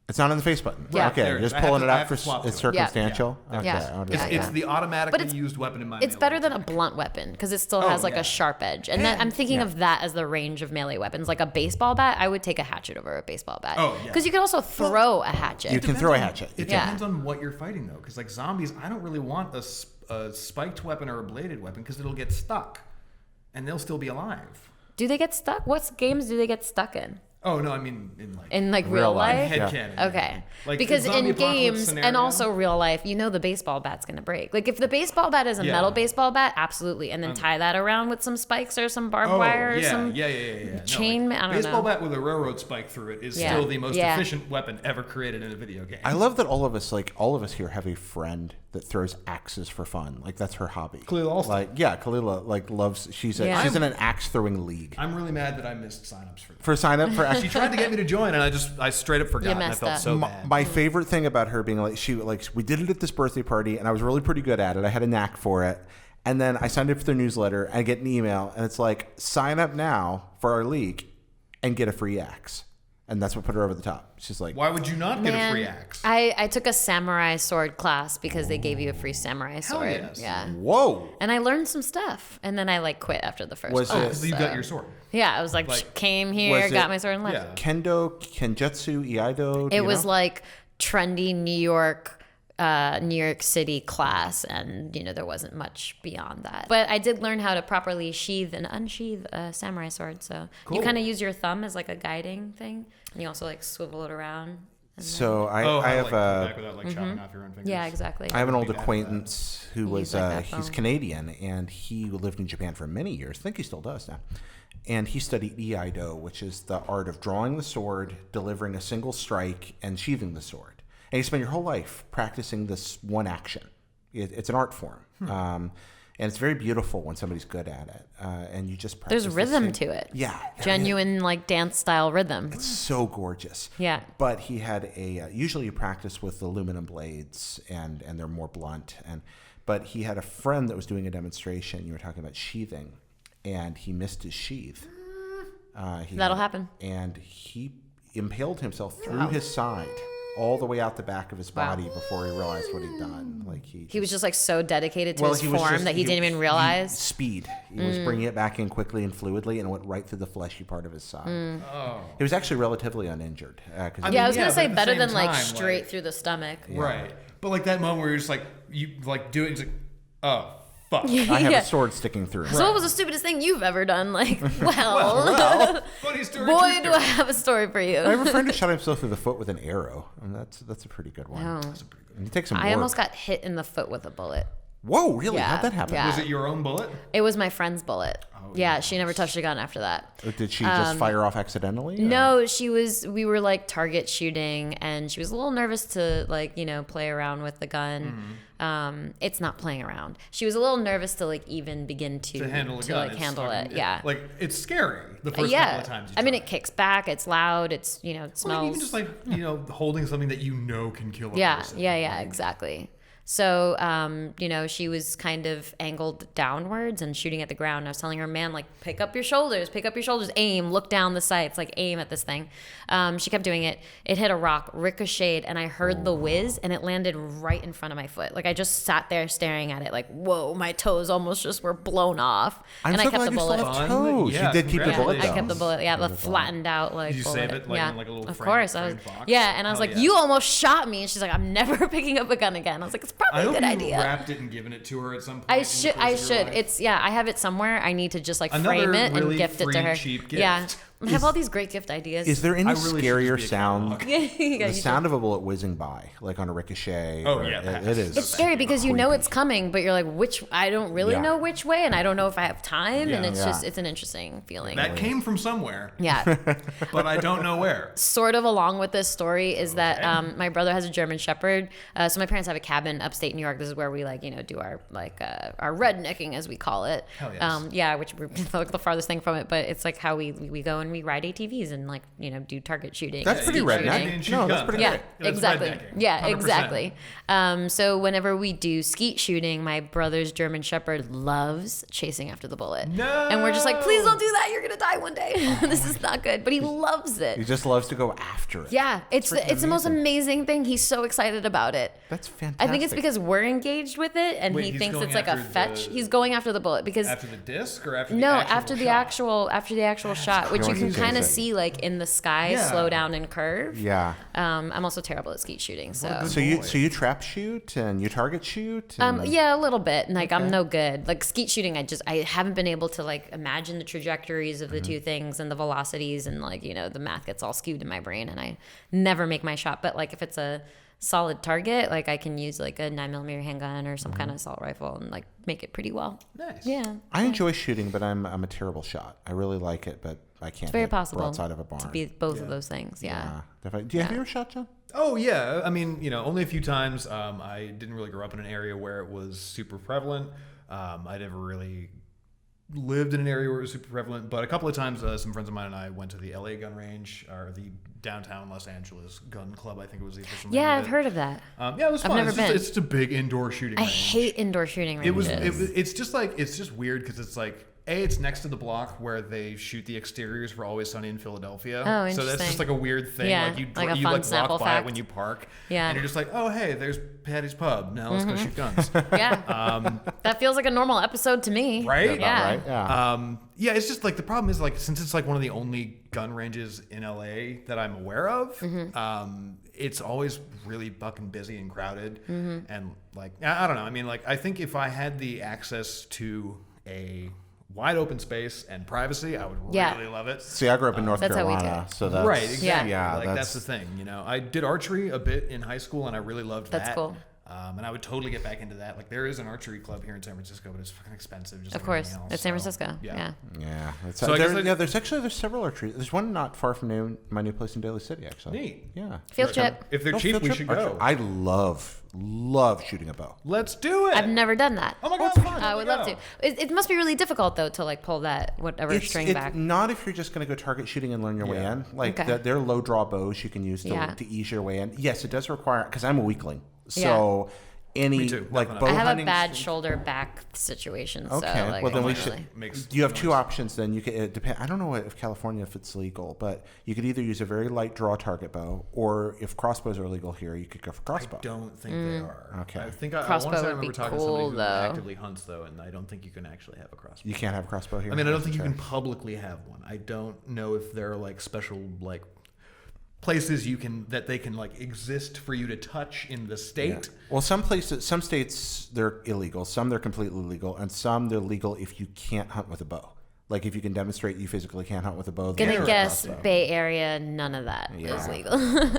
It's not on the face button. Yeah. Okay, There it is. just I have pulling to- it I out have for to swap it's to it. circumstantial. Yeah. Okay, Yeah. I It's, understand. it's the automatically But it's- used weapon in my. It's melee better than a weapon. blunt weapon because it still Oh, has like yeah. a sharp edge. And that, I'm thinking of that as the range of melee weapons. Like a baseball bat, I would take a hatchet over a baseball bat. Oh, yeah. Because you can also throw a hatchet. You can throw a hatchet. It Yeah. depends on what you're fighting though, because like zombies, I don't really want a spiked weapon or a bladed weapon because it'll get stuck, and they'll still be alive. Do they get stuck? What games do they get stuck in? Oh no, I mean In like Real real life. life? headcanon. Okay. Like because the zombie in apocalypse games scenario. and also real life, the baseball bat's going to break. Like if the baseball bat is a Yeah. metal baseball bat, absolutely. And then tie that around with some spikes or some barbed Oh, wire or yeah, some yeah. chain. No, I don't baseball know. bat with a railroad spike through it is Yeah. still the most Yeah. efficient weapon ever created in a video game. I love that all of us here have a friend that throws axes for fun. Like that's her hobby. Khalil Alston. Like yeah, Khalila like loves. She's Yeah. she's in an axe throwing league. I'm really mad that I missed signups for that. For sign up for axe. She tried to get me to join, and I straight up forgot. And I messed felt up. so bad. My favorite thing about her being we did it at this birthday party, and I was really pretty good at it. I had a knack for it. And then I signed up for their newsletter, and I get an email, and it's like, sign up now for our league and get a free axe. And that's what put her over the top. She's like, Why would you not get a Man, free axe? I took a samurai sword class because they gave you a free samurai sword. yes. Yeah. whoa. And I learned some stuff. And then I quit after the first Was class. it- Because you got your sword. Yeah, I was like, came here, was got it- my sword and left. Yeah. Kendo, Kenjutsu, Iaido. do It you was know? like trendy New York City class, and there wasn't much beyond that. But I did learn how to properly sheathe and unsheathe a samurai sword. So Cool. you kind of use your thumb as like a guiding thing, and you also like swivel it around. So I Oh, have like, a. back without like chopping off your own fingers. Yeah, exactly. I have an old Be bad for acquaintance who was He's like that he's phone. Canadian, and he lived in Japan for many years. I think he still does now. And he studied Iaido, which is the art of drawing the sword, delivering a single strike, and sheathing the sword. And you spend your whole life practicing this one action. It's an art form, and it's very beautiful when somebody's good at it. And you just practice. There's the rhythm same- to it. Yeah, there Genuine like dance style rhythm. is. So gorgeous. Yeah. But he had a usually you practice with aluminum blades and they're more blunt but he had a friend that was doing a demonstration. You were talking about sheathing, and he missed his sheath. That'll happen. And he impaled himself through his side all the way out the back of his body before he realized what he'd done. Like He was just like so dedicated to his form that he didn't even realize. Speed. He was bringing it back in quickly and fluidly, and it went right through the fleshy part of his side. Oh. He was actually relatively uninjured. I was gonna say but at the better same than like time, straight like- through the stomach. Right. But like that moment where you're just like, you like do it, and it's like, oh, fuck. I have Yeah. a sword sticking through him. So what was the stupidest thing you've ever done? Like, well, Funny story. boy, true do I story. have a story for you. I have a friend who shot himself through the foot with an arrow, and that's a pretty good one. Oh. And it takes some work. I almost got hit in the foot with a bullet. Whoa, really? Yeah, How'd that happen? yeah. Was it your own bullet? It was my friend's bullet. Yeah, she never touched a gun after that. Did she just fire off accidentally? or- No, we were like target shooting, and she was a little nervous to like, play around with the gun. It's not playing around. She was a little nervous to like even begin to Handle a to gun. like It's handle fucking- it. Yeah. Like it's scary the first couple Yeah. of times. I mean, it kicks back. It's loud. It's, it smells. Well, even just like holding something that can kill a Yeah, person. yeah, exactly. So, she was kind of angled downwards and shooting at the ground. I was telling her, man, like, pick up your shoulders, aim, look down the sights, like, aim at this thing. She kept doing it. It hit a rock, ricocheted, and I heard the whiz, and it landed right in front of my foot. Like, I just sat there staring at it, like, whoa, my toes almost just were blown off. I'm and so I kept glad the you bullet. still have Fun. toes. Yeah, You did keep the Yeah, bullet I down. kept the bullet. Yeah, the flattened out like. Did you bullet. save it, like, in, like, a little Of frame- course, I was. framed box? Yeah, and I was Hell like, yeah. "You almost shot me," and she's like, "I'm never picking up a gun again." I was like, "It's probably I a hope good you idea." wrapped it and given it to her at some point. I in the should. course I of your should. life. It's I have it somewhere. I need to just like Another frame it really and gift it to free, her. cheap Yeah, gift. I have all these great gift ideas. Is there any I really should scarier just be a sound? catalog. Yeah, The you sound of a bullet whizzing by, like on a ricochet. Oh, or- yeah, it is. It's scary because you know creepy. it's coming, but you're like, I don't really Yeah. know which way, and I don't know if I have time, and Yeah. it's Yeah. just, it's an interesting feeling. That came from somewhere, Yeah. but I don't know where. Sort of along with this story is that my brother has a German Shepherd. So my parents have a cabin upstate New York. This is where we do our our rednecking, as we call it. Hell yes. Which we're the farthest thing from it, but it's like how we go and we ride ATVs and do target shooting. That's and pretty skeet redneck. shooting. And shoot No, that's guns. pretty Yeah, great. That's exactly. rednecking. Yeah, 100%. exactly. So whenever we do skeet shooting, my brother's German Shepherd loves chasing after the bullet. No. And we're just like, please don't do that. You're gonna die one day. This is not good. But he loves it. He just loves to go after it. Yeah, it's freaking the most amazing thing. He's so excited about it. That's fantastic. I think it's because we're engaged with it, and Wait, he he's thinks going it's like a after fetch. the- He's going after the bullet because After the disc or after the no, actual after the actual shot, which you crazy. can kind of see like in the sky, Yeah. slow down and curve. Yeah. I'm also terrible at skeet shooting, so. So you trap shoot and you target shoot. And Yeah, a little bit. Like I'm no good. Like skeet shooting, I haven't been able to like imagine the trajectories of the two things and the velocities, and like the math gets all skewed in my brain, and I never make my shot. But like if it's a solid target, like I can use like a 9mm handgun or some kind of assault rifle and like make it pretty well. Nice. Yeah, I enjoy shooting, but I'm a terrible shot. I really like it, but I can't. it's very hit possible outside of a barn. to be both of those things. Yeah. Definitely. Do you have you ever shot, John? Oh yeah, I mean, only a few times. I didn't really grow up in an area where it was super prevalent. I never really lived in an area where it was super prevalent, but a couple of times, some friends of mine and I went to the LA gun range or the downtown Los Angeles gun club. I think it was the official name. Yeah, of I've it. heard of that. Yeah, it was I've fun. never It's been. Just, it's just a big indoor shooting I range. hate indoor shooting ranges. It's just weird because it's like. It's next to the block where they shoot the exteriors for Always Sunny in Philadelphia. Oh, So that's interesting. just like a weird thing. Yeah, Like you like a you fun like Snapple walk by it fact. when you park. Yeah. And you're just like, oh hey, there's Patty's Pub. Now let's go shoot guns. Yeah. That feels like a normal episode to me. Right? Yeah. Right? Yeah. Yeah, it's just like the problem is like since it's like one of the only gun ranges in LA that I'm aware of, it's always really fucking busy and crowded, and like I don't know. I mean, like I think if I had the access to a wide open space and privacy, I would Yeah. really love it. See, I grew up in North That's how we do Carolina, it. so that's Right, exactly. Yeah, like that's the thing. I did archery a bit in high school, and I really loved that. That's cool. And I would totally get back into that. Like there is an archery club here in San Francisco, but it's fucking expensive. Just Of like course. everything else, It's San so, Francisco. Yeah. Yeah, it's, So I guess there's several archery. There's one not far from my new place in Daly City, actually. Neat. Yeah. Field trip. If they're Oh, cheap, field we trip should archery. go. I love shooting a bow. Let's do it. I've never done that. Oh my god, it's fun. I would love to. It must be really difficult though to like pull that whatever string back. Not if you're just going to go target shooting and learn your way Yeah. in. Like Okay. they're low draw bows you can use to Yeah. ease your way in. Yes, it does require because I'm a weakling, so any Me too. like Nothing bow I have hunting. a bad shoulder back situation. Okay, So, like, well then I we can't should. really- You have two options. Then you can. It depend. I don't know if California if it's legal, but you could either use a very light draw target bow, or if crossbows are legal here, you could go for crossbow. I don't think they are. Okay. I think I Crossbow want to say I would be remember talking cool, to somebody who though. actively hunts though, and I don't think you can actually have a crossbow. You can't have a crossbow here. I mean, I don't think you Okay. can publicly have one. I don't know if there are like special like places you can that they can like exist for you to touch in the state. Well, some states they're illegal. Some they're completely legal, and some they're legal if you can't hunt with a bow. Like if you can demonstrate you physically can't hunt with a bow. then Gonna you're a guess crossbow. Bay Area, none of that is legal.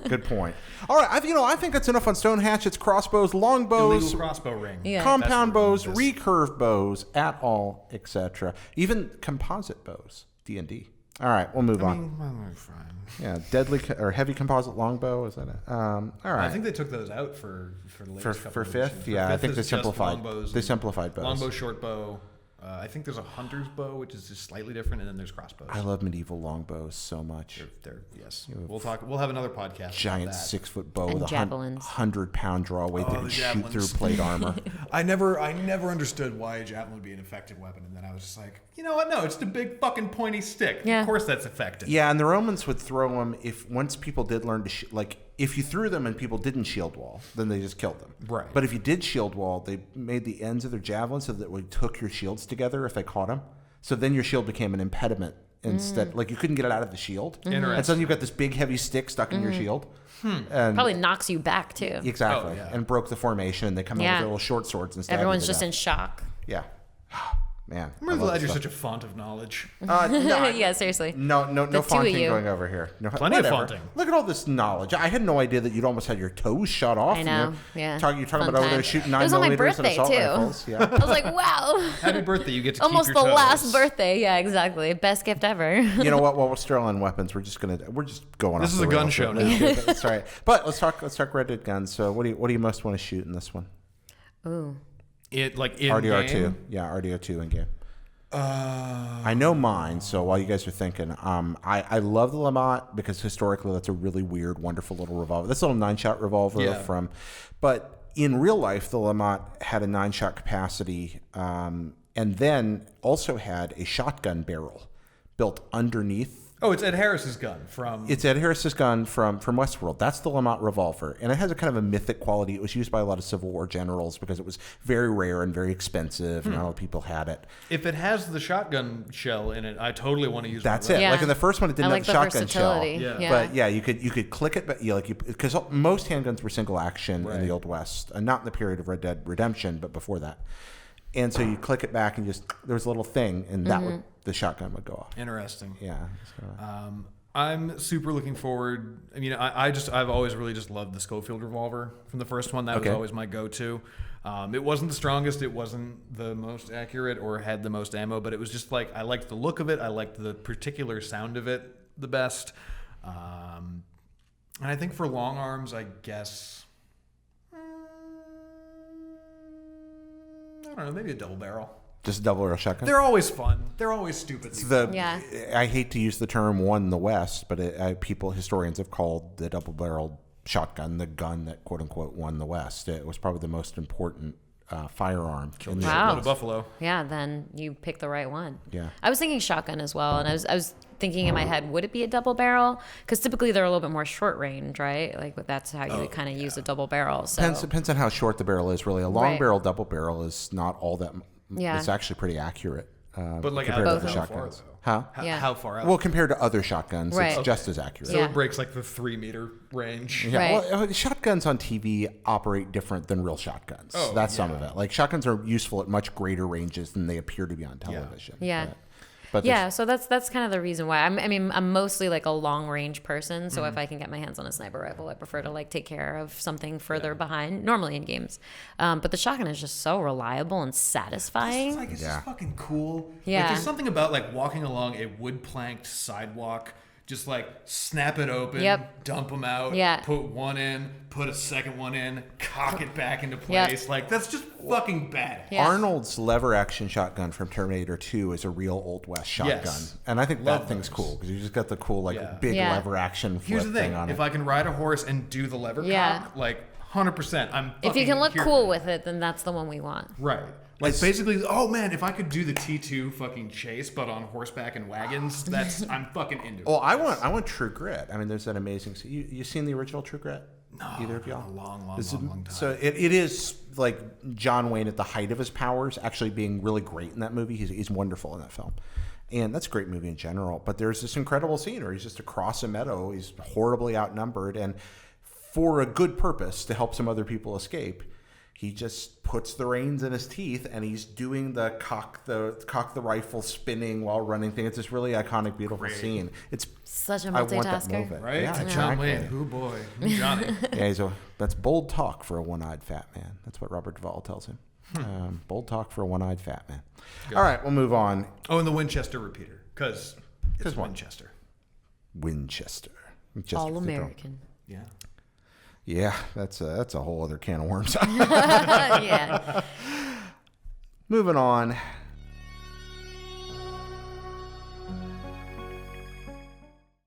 Good point. All right, I think that's enough on stone hatchets, crossbows, longbows, Illegal crossbow ring. Yeah. compound That's what we're bows, doing with recurve bows, at all, etc. Even composite bows, D&D. All right, we'll move on. Fine. Yeah, deadly or heavy composite longbow, is that it? All right. I think they took those out for the latest couple for of fifth, editions. yeah, I fifth think is they just simplified. longbows They and simplified bows. Longbow, short bow. I think there's a hunter's bow, which is just slightly different, and then there's crossbows. I love medieval longbows so much. They're yes. We'll have another podcast. Giant about that. 6-foot bow And with a javelins. 100-pound draw weight that Oh, can the shoot javelins. through plate armor. I never understood why a javelin would be an effective weapon, and then I was just like, you know what? No, it's the big fucking pointy stick. Yeah. Of course, that's effective. Yeah, and the Romans would throw them once people did learn to like if you threw them and people didn't shield wall, then they just killed them. Right. But if you did shield wall, they made the ends of their javelins so that would hook your shields together if they caught them. So then your shield became an impediment instead. Like you couldn't get it out of the shield. Interesting. And so you've got this big heavy stick stuck in your shield. And Probably knocks you back too. exactly. Oh, yeah. And broke the formation. And they come out with Yeah. their little short swords and stab you Everyone's to just death. in shock. Yeah. Man. I'm really glad you're such a font of knowledge. Yeah, seriously. No The two of faunting you. going over here. No, Plenty of whatever. faunting. Look at all this knowledge. I had no idea that you'd almost had your toes shut off. I know, You're yeah. talking Fun about over there time. shooting It was on my 9mm and birthday, assault too. rifles. Yeah. I was like, wow. Happy birthday! You get to Almost keep the your toes. last birthday. Yeah, exactly. Best gift ever. You know what? While we're still on weapons, we're just going This off is the a gun rails show here. now. That's right. But let's talk Red Dead guns. So what do you most want to shoot in this one? Ooh. It like in RDR2. game? Yeah, RDR2 in game. I know mine, so while you guys are thinking, I love the Lamont because historically that's a really weird, wonderful little revolver. That's a little 9-shot revolver Yeah. but in real life, the Lamont had a 9-shot capacity, and then also had a shotgun barrel built underneath. Oh, it's Ed Harris's gun from. It's Ed Harris's gun from Westworld. That's the Lamont revolver, and it has a kind of a mythic quality. It was used by a lot of Civil War generals because it was very rare and very expensive, and not a lot of people had it. If it has the shotgun shell in it, I totally want to use. That's one of it. Yeah. Like in the first one, it didn't I like have the the shotgun shell. versatility. Yeah. But yeah, you could click it, but because most handguns were single action in Right. the Old West, and not in the period of Red Dead Redemption, but before that. And so you click it back, and just there was a little thing, and that would the shotgun would go off. Interesting. Yeah. I'm super looking forward. I mean, I've always really just loved the Schofield revolver from the first one. That was Okay. always my go-to. It wasn't the strongest. It wasn't the most accurate or had the most ammo, but it was just like I liked the look of it. I liked the particular sound of it the best. And I think for long arms, I guess. I don't know, maybe a double barrel. Just a double barrel shotgun. They're always fun. They're always stupid. Yeah. I hate to use the term "won in the West," but historians have called the double-barreled shotgun the gun that "quote unquote" won the West. It was probably the most important firearm. In the Wow. Shitload of buffalo. Yeah, then you picked the right one. Yeah. I was thinking shotgun as well, and I was thinking in my head, would it be a double barrel? Because typically they're a little bit more short range, right? Like that's how you would kind of use a double barrel. So Depends on how short the barrel is. Really, a long Right. barrel, double barrel is not all that. Yeah. It's actually pretty accurate. But like compared out to how other far, shotguns. though? Huh? Yeah. How far out? Well, compared to other shotguns, Right. it's just as accurate. So Yeah. it breaks like the 3-meter range. Yeah, Right. well, shotguns on TV operate different than real shotguns. Oh, That's some yeah. of it. Like shotguns are useful at much greater ranges than they appear to be on television. Yeah. But yeah, so that's kind of the reason why. I'm mostly like a long range person, so Mm-hmm. if I can get my hands on a sniper rifle, I prefer to like take care of something further behind. Normally in games, but the shotgun is just so reliable and satisfying. It's like it's Yeah. just fucking cool. Yeah. Like, there's something about like walking along a wood planked sidewalk, just like snap it open, Yep. dump them out, Yeah. put one in, put a second one in, cock it back into Yep. place. Like that's just fucking badass. Yeah. Arnold's lever action shotgun from Terminator 2 is a real Old West shotgun. Yes. And I think Love that thing's those. cool because you just got the cool, like, Yeah. big Yeah. lever action flip Here's the thing: on if it. I can ride a horse and do the lever Yeah. cock, like 100%. I'm If you can look here cool for with it, then that's the one we want. Right. Like basically, oh man, if I could do the T2 fucking chase, but on horseback and wagons, I'm fucking into it. Oh, I want True Grit. I mean, there's that amazing. You seen the original True Grit? No, either of y'all? A long time. So it is like John Wayne at the height of his powers, actually being really great in that movie. He's wonderful in that film. And that's a great movie in general. But there's this incredible scene where he's just across a meadow. He's horribly outnumbered. And for a good purpose, to help some other people escape, he just puts the reins in his teeth and he's doing the cock the rifle spinning while running thing. It's this really iconic, beautiful scene. It's such a I want that multitasker. movement. Right? Yeah, John exactly. Wayne. Who boy? Johnny. Yeah, that's bold talk for a one-eyed fat man. That's what Robert Duvall tells him. Bold talk for a one-eyed fat man. Good. All right, we'll move on. Oh, and the Winchester repeater, because it's Winchester. Winchester. All American. Yeah. Yeah, that's a whole other can of worms. Yeah. Moving on.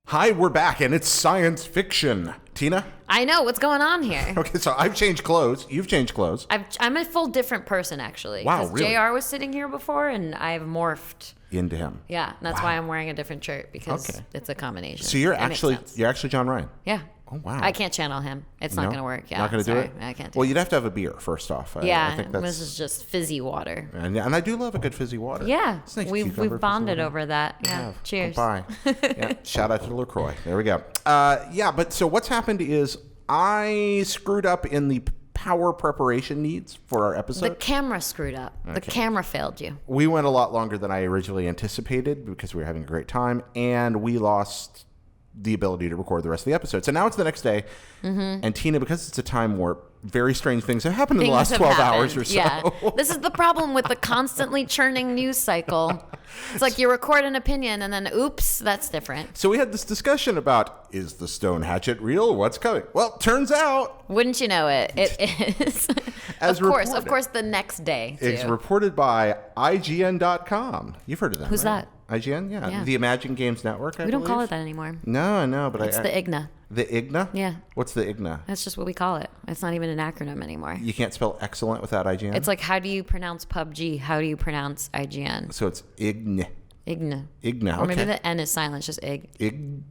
Hi, we're back, and it's science fiction. Tina? I know. What's going on here? Okay, so I've changed clothes. You've changed clothes. I'm a full different person, actually. Wow, Because really? JR was sitting here before, and I've morphed. Into him. Yeah, that's why I'm wearing a different shirt, because Okay. it's a combination. So you're It makes actually sense. John Ryan. Yeah. Oh, wow. I can't channel him. It's not No? going to work. Yeah. Not going to do sorry. it? I can't do Well, it. you'd have to have a beer, first off. Yeah, I think that's... this is just fizzy water. And I do love a good fizzy water. Yeah, It's nice we've cucumber fizzy bonded water. over that. Yeah, cheers. Bye. Yeah, shout out to LaCroix. There we go. Yeah, but so what's happened is I screwed up in the power preparation needs for our episode. The camera screwed up. The camera failed you. We went a lot longer than I originally anticipated because we were having a great time, and we lost the ability to record the rest of the episode. So now it's the next day, and Tina, because it's a time warp, very strange things have happened in the last 12 hours or so. Yeah. This is the problem with the constantly churning news cycle. It's like you record an opinion and then, oops, that's different. So we had this discussion about, is the Stone Hatchet real? What's coming? Well, turns out... Wouldn't you know it? It is. As of course, the next day, too. It's reported by IGN.com. You've heard of them, Who's right? that? IGN? Yeah. Yeah. The Imagine Games Network, I We don't call believe. it that anymore. No, I know, but It's the IGNA. The IGNA? Yeah. What's the IGNA? That's just what we call it. It's not even an acronym anymore. You can't spell excellent without IGN? It's like, how do you pronounce PUBG? How do you pronounce IGN? So it's IGN. IGNA. IGNA, Or maybe okay. the N is silent. It's just IG.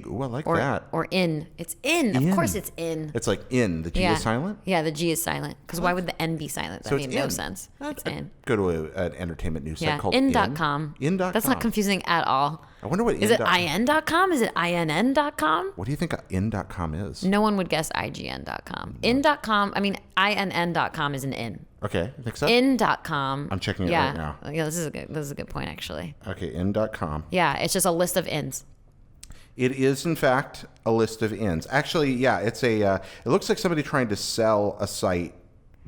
Ooh, I like Or, that. or in. It's in. Of course it's in. It's like in. The G Yeah. is silent? Yeah, the G is silent. Because why would the N be silent? That So it's made no in. sense. It's in. Go to an entertainment news site Yeah, called in.com. In.com. That's not confusing at all. I wonder what Is it in.com in.com? Is it inn.com? What do you think in.com is? No one would guess ign.com. In.com, I mean, inn.com is an in. Okay, I think so. In.com. I'm checking it yeah. right now. Yeah, this is a good point, actually. Okay, in.com. Yeah, it's just a list of ins. It is, in fact, a list of ins. Actually, yeah, it's a. It looks like somebody trying to sell a site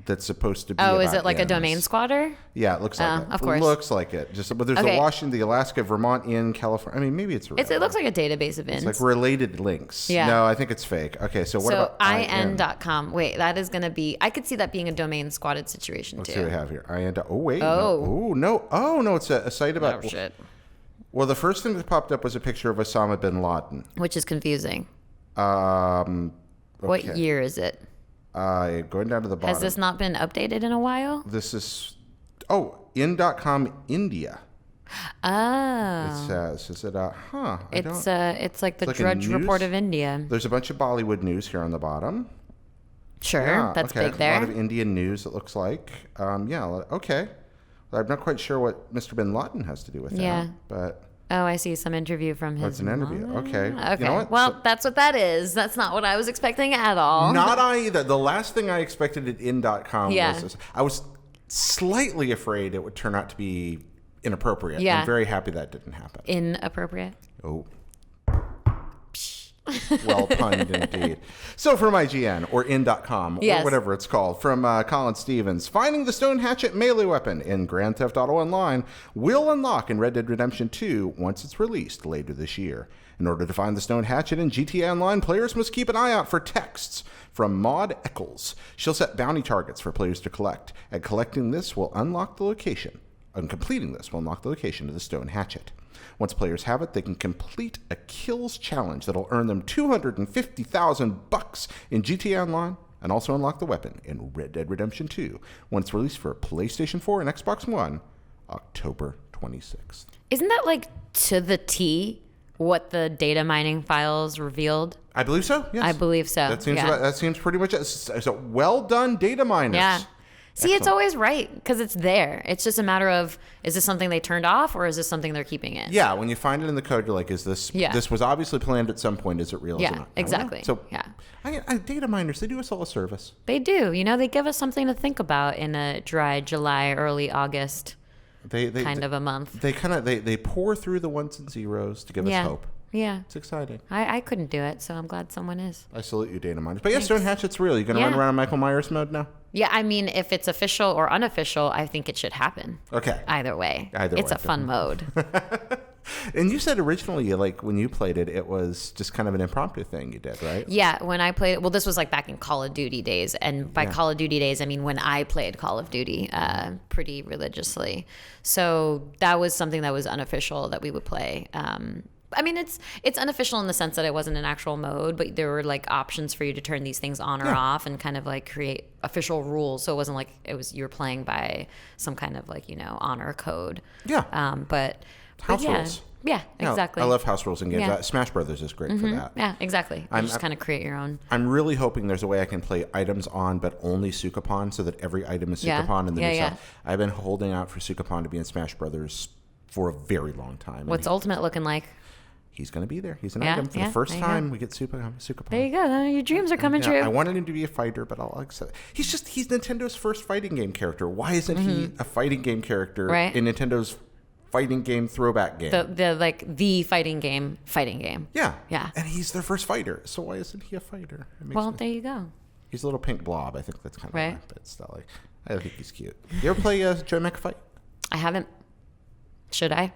that's supposed to be. Oh, is about it like a ins. domain squatter? Yeah, it looks like it. Of course. Looks like it. But there's Okay. the Washington, the Alaska, Vermont, in California. I mean, maybe it's real. It looks like a database of ins. It's like related links. Yeah. No, I think it's fake. Okay, so what So about in.com. Wait, that is going to be, I could see that being a domain squatted situation Let's too. see what we have here. Oh, wait. Oh. No. Oh, no. Oh, no, it's a site about. Oh, shit. Well, the first thing that popped up was a picture of Osama bin Laden. Which is confusing. Okay. What year is it? Going down to the bottom. Has this not been updated in a while? This is, in.com India. Oh. It says, is it, It's like the like a Drudge Report news? of India. There's a bunch of Bollywood news here on the bottom. Sure, Yeah, that's okay. big there. A lot of Indian news, it looks like. Okay. I'm not quite sure what Mr. bin Laden has to do with that. Yeah. But Oh, I see some interview from his. it's an interview. mom. Okay. Okay. You know what? Well, that's what that is. That's not what I was expecting at all. Not I either. The last thing I expected at in.com Yeah. was this. I was slightly afraid it would turn out to be inappropriate. Yeah. I'm very happy that didn't happen. Inappropriate. Oh. Well punned indeed. So from IGN or in.com Yes. or whatever it's called, from Colin Stevens, finding the Stone Hatchet melee weapon in Grand Theft Auto Online will unlock in Red Dead Redemption 2 once it's released later this year. In order to find the Stone Hatchet in GTA Online, players must keep an eye out for texts from Maud Eccles. She'll set bounty targets for players to collect, and collecting this will unlock the location. And completing this will unlock the location of the Stone Hatchet. Once players have it, they can complete a kills challenge that'll earn them $250,000 in GTA Online and also unlock the weapon in Red Dead Redemption 2 when it's released for PlayStation 4 and Xbox One, October 26th. Isn't that like to the T what the data mining files revealed? I believe so. Yes, I believe so. That seems pretty much it. So well done, data miners. Yeah. See, Excellent. it's always right because it's there. It's just a matter of, is this something they turned off or is this something they're keeping in? Yeah, when you find it in the code, you're like, is this, this was obviously planned at some point. Is it real? Yeah, is it not? exactly. So yeah. Data miners, they do us all a service. They do. You know, they give us something to think about in a dry July, early August kind of a month. They pour through the ones and zeros to give us hope. Yeah. It's exciting. I couldn't do it, so I'm glad someone is. I salute you, data miners. But yeah, Stone Hatchet's real. You going to run around in Michael Myers mode now? Yeah, I mean, if it's official or unofficial, I think it should happen. Okay. Either way. It's a fun mode. And you said originally, like, when you played it, it was just kind of an impromptu thing you did, right? Yeah, when I played it, well, this was like back in Call of Duty days. And by Call of Duty days, I mean when I played Call of Duty pretty religiously. So that was something that was unofficial that we would play. I mean, it's unofficial in the sense that it wasn't an actual mode, but there were like options for you to turn these things on or off and kind of like create official rules. So it wasn't like you were playing by some kind of like, honor code. Yeah. But house rules. Yeah, exactly. I love house rules in games. Yeah. Smash Brothers is great for that. Yeah, exactly. You just kind of create your own. I'm really hoping there's a way I can play items on, but only Sukapon, so that every item is Sukapon and the new stuff. I've been holding out for Sukapon to be in Smash Brothers for a very long time. What's Ultimate looking like? He's going to be there. He's an item. For the first time, we get Sukapon. There you go. Your dreams are coming true. I wanted him to be a fighter, but I'll accept. He's Nintendo's first fighting game character. Why isn't he a fighting game character in Nintendo's fighting game throwback game? The fighting game. Yeah. Yeah. And he's their first fighter. So why isn't he a fighter? There you go. He's a little pink blob. I think that's kind of right. But still, like, I think he's cute. You ever play Joy Mech Fight? I haven't. Should I?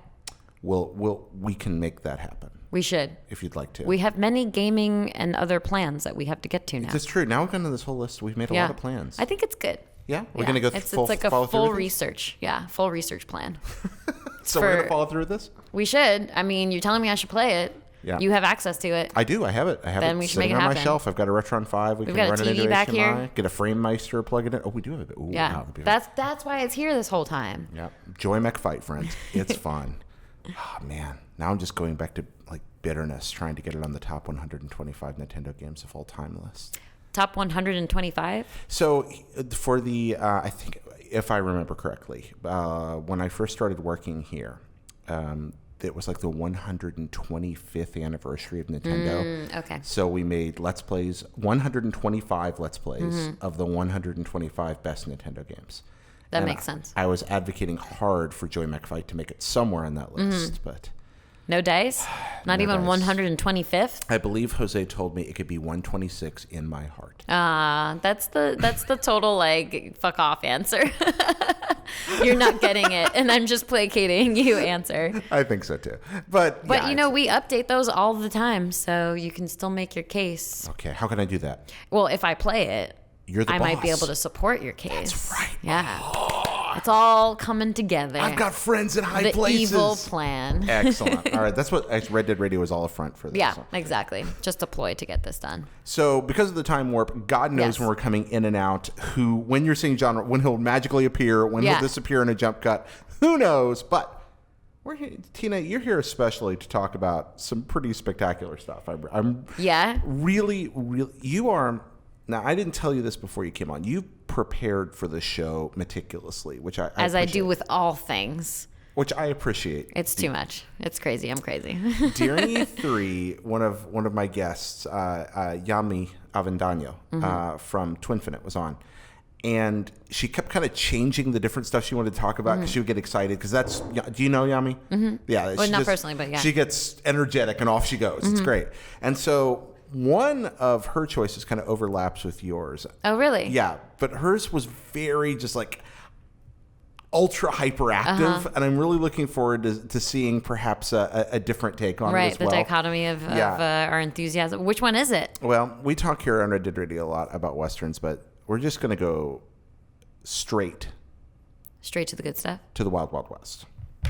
We can make that happen. We should. If you'd like to. We have many gaming and other plans that we have to get to now. It's true. Now we've gone to this whole list. We've made a lot of plans. I think it's good. Yeah? We're going to go full. It's like a full research. Yeah, full research plan. So we're going to follow through with this? We should. I mean, you're telling me I should play it. Yeah. You have access to it. I do. I have it. Then we should make it on happen. my shelf. I've got a Retron 5. We've got a TV back here. Get a FrameMeister, plug it in. Oh, we do have it. Ooh, yeah. Wow, that's why it's here this whole time. Yeah. Joy Mech Fight, friends. It's fun. Oh, man. Now I'm just going back to like bitterness, trying to get it on the top 125 Nintendo games of all time list. Top 125? So for the, I think, if I remember correctly, when I first started working here, it was like the 125th anniversary of Nintendo. Okay. So we made Let's Plays, 125 Let's Plays of the 125 best Nintendo games. That makes sense. I was advocating hard for Joy Mech Fight to make it somewhere on that list, but... No dice? Not no even dice. 125th? I believe Jose told me it could be 126 in my heart. That's the total like fuck off answer. You're not getting it, and I'm just placating you answer. I think so too. But yeah, we update those all the time, so you can still make your case. Okay, how can I do that? Well, if I play it, I might be able to support your case. That's right. Yeah. It's all coming together. I've got friends in high places. The evil plan. Excellent. All right, that's what Red Dead Radio is all a front for this. Yeah, exactly. Just a ploy to get this done. So because of the time warp, God knows when we're coming in and out, when you're seeing genre, when he'll magically appear, when he'll disappear in a jump cut, who knows? But we're here, Tina, you're here especially to talk about some pretty spectacular stuff. I'm really, you are... Now, I didn't tell you this before you came on. You prepared for the show meticulously, which I as I do with all things. Which I appreciate. It's too much. It's crazy. I'm crazy. During E3, one of my guests, Yami Avendano from Twinfinite was on. And she kept kind of changing the different stuff she wanted to talk about because she would get excited. Because that's, do you know Yami? Mm-hmm. Yeah. Well, not personally, but yeah. She gets energetic and off she goes. It's great. And so... one of her choices kind of overlaps with yours. Oh, really? Yeah, but hers was very just like ultra hyperactive, and I'm really looking forward to seeing perhaps a different take on it as well. Right, the dichotomy of our enthusiasm. Which one is it? Well, we talk here on Red Dead Radio a lot about Westerns, but we're just going to go straight to the good stuff? To the Wild Wild West.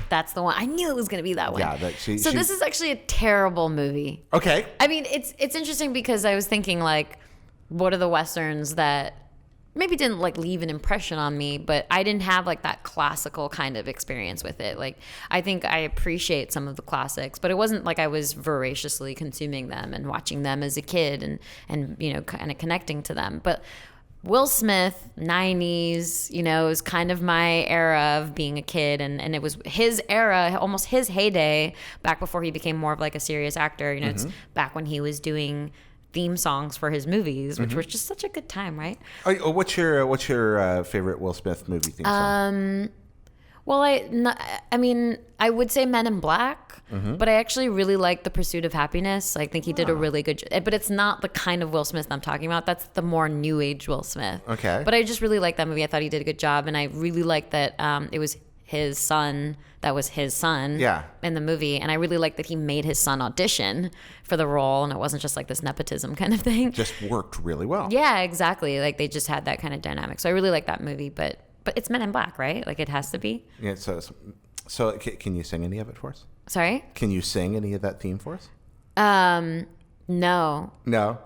That's the one. I knew it was going to be that one. Yeah. So this is actually a terrible movie. Okay. I mean, it's interesting because I was thinking like, what are the Westerns that maybe didn't like leave an impression on me, but I didn't have like that classical kind of experience with it. Like, I think I appreciate some of the classics, but it wasn't like I was voraciously consuming them and watching them as a kid and you know, kind of connecting to them. But Will Smith, 90s, you know, is kind of my era of being a kid. And it was his era, almost his heyday, back before he became more of like a serious actor. You know, it's back when he was doing theme songs for his movies, which was just such a good time, right? Oh, what's your favorite Will Smith movie theme song? Well, I mean, I would say Men in Black, but I actually really like The Pursuit of Happiness. I think he did a really good job. But it's not the kind of Will Smith I'm talking about. That's the more new age Will Smith. Okay. But I just really like that movie. I thought he did a good job. And I really liked that it was his son that was his son in the movie. And I really liked that he made his son audition for the role. And it wasn't just like this nepotism kind of thing. Just worked really well. Yeah, exactly. Like they just had that kind of dynamic. So I really like that movie. But it's Men in Black, right? Like it has to be. Yeah. So can you sing any of it for us? Sorry? Can you sing any of that theme for us? No. No.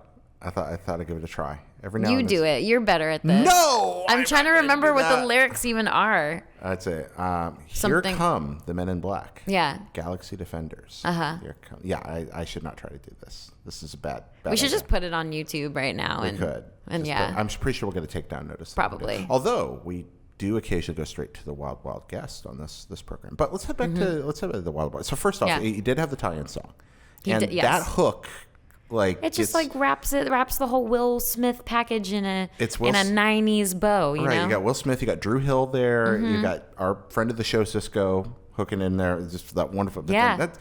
I thought I'd give it a try. Every now You and do then. it. You're better at this. No! I'm trying to remember what that. the lyrics even are. That's it. Here Something- come the Men in Black. Yeah. Galaxy Defenders. Here come. Yeah, I should not try to do this. This is a bad We should idea. just put it on YouTube right now. We could. And Just yeah. I'm pretty sure we'll get a takedown notice. Probably. Although we do occasionally go straight to the Wild Wild guest on this program. But let's head back to the Wild Wild. So first off, Yeah. you did have the tie-in song. He and did, yes. that hook, like It just like wraps the whole Will Smith package in a It's Will 90s bow, you right, know? you got Will Smith, you got Drew Hill there, you got our friend of the show, Cisco, hooking in there. Just that wonderful. But Yeah. then that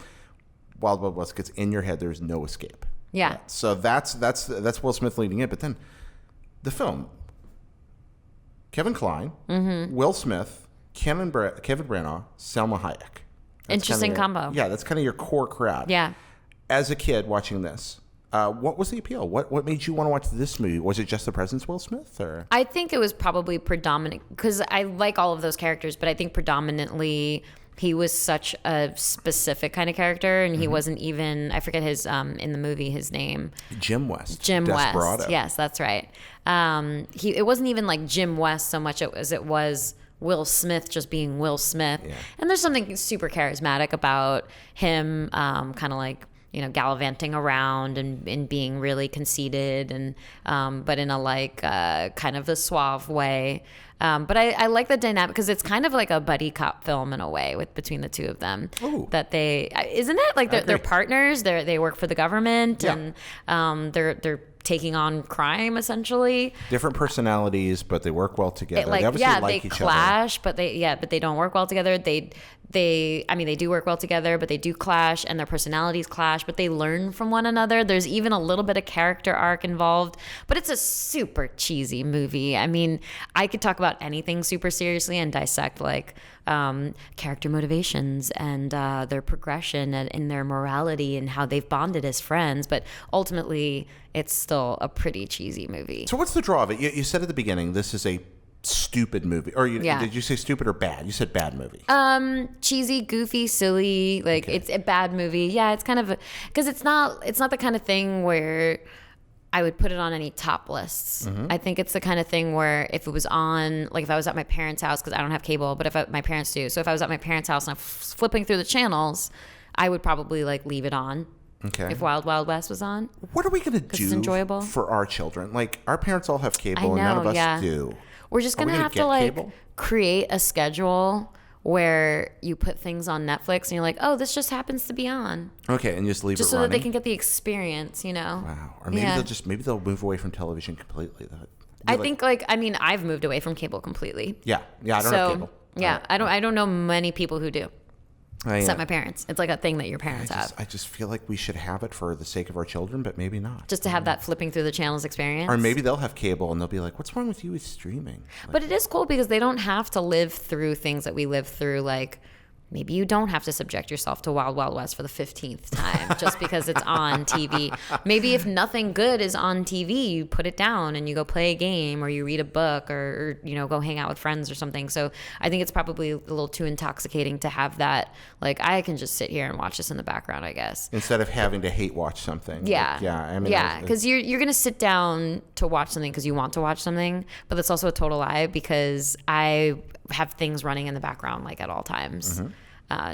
Wild Wild West gets in your head. There's no escape. Yeah. So that's Will Smith leading it. But then the film, Kevin Kline, Will Smith, Kevin Branagh, Selma Hayek. That's Interesting kinda combo. Yeah, that's kind of your core crowd. Yeah. As a kid watching this, what was the appeal? What made you want to watch this movie? Was it just the presence of Will Smith, or? I think it was probably predominant because I like all of those characters, but I think predominantly he was such a specific kind of character, and he wasn't even, I forget his in the movie his name. Jim West. Jim Desperado. West. Yes, that's right. It wasn't even like Jim West so much as it was Will Smith just being Will Smith. Yeah. And there's something super charismatic about him, kind of like, you know, gallivanting around and being really conceited and but in a like kind of a suave way. But I like the dynamic because it's kind of like a buddy cop film in a way between the two of them. Ooh. That isn't it like they're partners? They work for the government Yeah. and they're taking on crime essentially. Different personalities, but they work well together. Like they obviously like they each clash, but they don't work well together. They do work well together, but they do clash and their personalities clash, but they learn from one another. There's even a little bit of character arc involved, but it's a super cheesy movie. I mean, I could talk about anything super seriously and dissect like character motivations and their progression and in their morality and how they've bonded as friends, but ultimately it's still a pretty cheesy movie. So what's the draw of it? You said at the beginning this is a stupid movie, or did you say stupid or bad? You said bad movie. Cheesy, goofy, silly, like it's a bad movie. Yeah, it's kind of because it's not the kind of thing where I would put it on any top lists. I think it's the kind of thing where if it was on, like if I was at my parents' house, because I don't have cable, but my parents do. So if I was at my parents' house and I'm flipping through the channels, I would probably like leave it on. Okay. If Wild Wild West was on. What are we going to do it's enjoyable. for our children? Like our parents all have cable, I know, and none of us yeah. do. We're just going to have to get like cable? create a schedule where you put things on Netflix and you're like, oh, this just happens to be on. Okay, and just leave Just it so running. that they can get the experience, you know? Wow. Or maybe Yeah. they'll move away from television completely. I think I've moved away from cable completely. Yeah. I don't have cable. Yeah, I don't know many people who do. I, Except my parents. It's like a thing that your parents have. I just feel like we should have it for the sake of our children, but maybe not. Just to have that flipping through the channels experience. Or maybe they'll have cable and they'll be like, "What's wrong with you with streaming?" Like, But it is cool because they don't have to live through things that we live through, like maybe you don't have to subject yourself to Wild Wild West for the 15th time just because it's on TV. Maybe if nothing good is on TV, you put it down and you go play a game or you read a book or go hang out with friends or something. So I think it's probably a little too intoxicating to have that. Like, I can just sit here and watch this in the background, I guess. Instead of having to hate watch something. Yeah. Like, because you're going to sit down to watch something because you want to watch something, but that's also a total lie because I have things running in the background like at all times,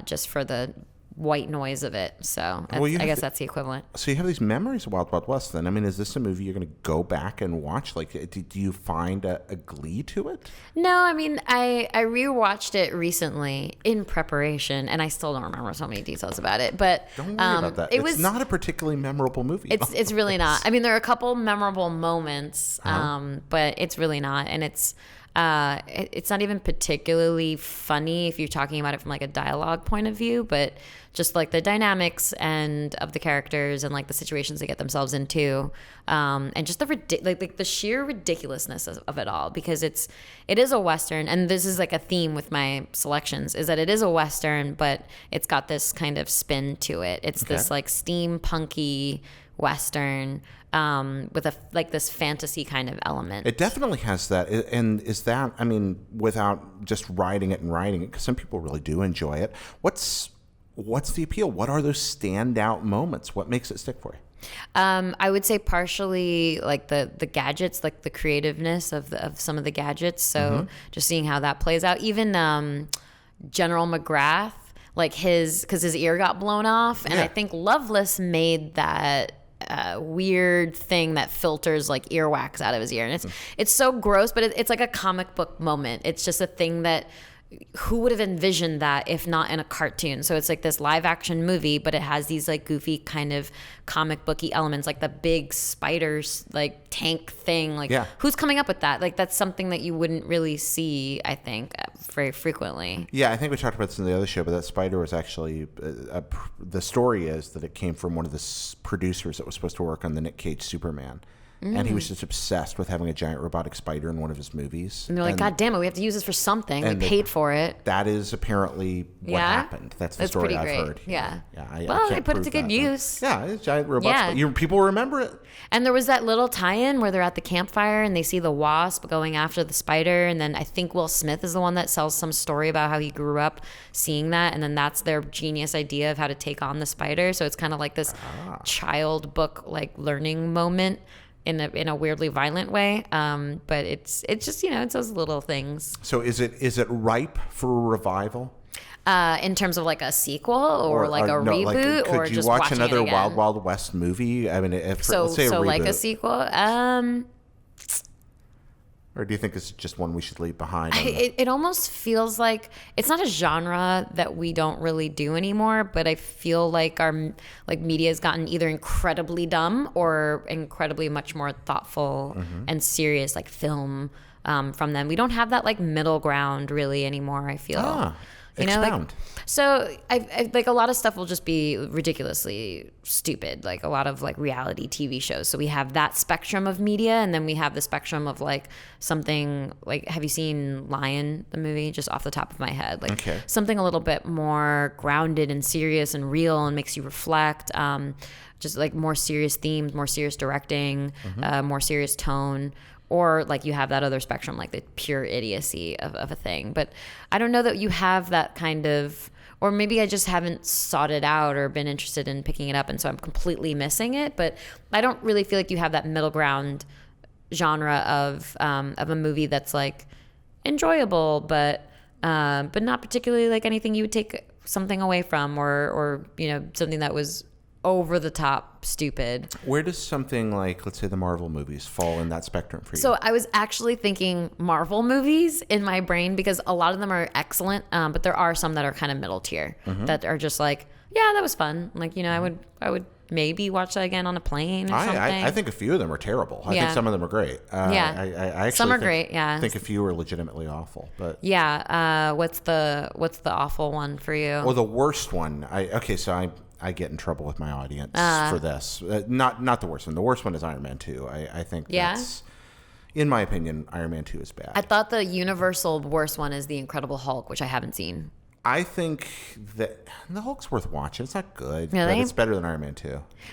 just for the white noise of it. So I guess that's the equivalent. So you have these memories of Wild Wild West then. I mean, is this a movie you're going to go back and watch? Like, do you find a glee to it? No, I mean, I rewatched it recently in preparation, and I still don't remember so many details about it. But don't worry about that. It's not a particularly memorable movie. It's really not. I mean, there are a couple memorable moments, but it's really not. And it's not even particularly funny if you're talking about it from like a dialogue point of view, but just like the dynamics and of the characters and like the situations they get themselves into, and just the sheer ridiculousness of it all, because it is a Western, and this is like a theme with my selections, is that it is a Western, but it's got this kind of spin to it. It's this like steampunky Western, with this fantasy kind of element. It definitely has that. And is that, I mean, without just writing it, because some people really do enjoy it, what's the appeal? What are those standout moments? What makes it stick for you? I would say partially like the gadgets, like the creativeness of some of the gadgets. So just seeing how that plays out. Even General McGrath, like because his ear got blown off, and I think Loveless made that weird thing that filters like earwax out of his ear, and it's so gross, but it's like a comic book moment. It's just a thing that who would have envisioned that if not in a cartoon? So it's like this live action movie, but it has these like goofy kind of comic booky elements, like the big spiders like tank thing. Like who's coming up with that? Like that's something that you wouldn't really see, I think, very frequently. Yeah, I think we talked about this in the other show, but that spider was actually the story is that it came from one of the producers that was supposed to work on the Nick Cage Superman. And he was just obsessed with having a giant robotic spider in one of his movies. And they're like, God damn it, we have to use this for something. We paid for it. That is apparently what happened. That's the story I've heard. Yeah. I they put it to good use. Yeah, it's a giant robot spider. People remember it. And there was that little tie-in where they're at the campfire and they see the wasp going after the spider. And then I think Will Smith is the one that sells some story about how he grew up seeing that. And then that's their genius idea of how to take on the spider. So it's kind of like this child book like learning moment in a weirdly violent way, but it's just it's those little things. So is it ripe for a revival? In terms of like a sequel or like a reboot, or just watch watching another it again? Wild Wild West movie? I mean, let's say a reboot. Like a sequel. Or do you think it's just one we should leave behind? It almost feels like it's not a genre that we don't really do anymore, but I feel like our media has gotten either incredibly dumb or incredibly much more thoughtful and serious, like film from them. We don't have that like middle ground really anymore, I feel. Expound. So I like a lot of stuff will just be ridiculously stupid, like a lot of like reality TV shows. So we have that spectrum of media, and then we have the spectrum of like something like, have you seen Lion, the movie, just off the top of my head? Like something a little bit more grounded and serious and real and makes you reflect. Just like more serious themes, more serious directing, more serious tone. Or like you have that other spectrum, like the pure idiocy of a thing. But I don't know that you have that kind of, or maybe I just haven't sought it out or been interested in picking it up, and so I'm completely missing it. But I don't really feel like you have that middle ground genre of a movie that's like enjoyable, but not particularly like anything you would take something away from, or something that was over the top stupid. Where does something like, let's say, the Marvel movies fall in that spectrum for you? So I was actually thinking Marvel movies in my brain, because a lot of them are excellent, but there are some that are kind of middle tier that are just like, yeah, that was fun. Like, I would maybe watch that again on a plane or something. I think a few of them are terrible. I think some of them are great. I actually some are great. Yeah, I think a few are legitimately awful. But what's the awful one for you? Well, the worst one. I get in trouble with my audience for this. Not the worst one. The worst one is Iron Man 2. I think that's, in my opinion, Iron Man 2 is bad. I thought the universal worst one is The Incredible Hulk, which I haven't seen. I think that the Hulk's worth watching. It's not good, Really? but it's better than Iron Man 2.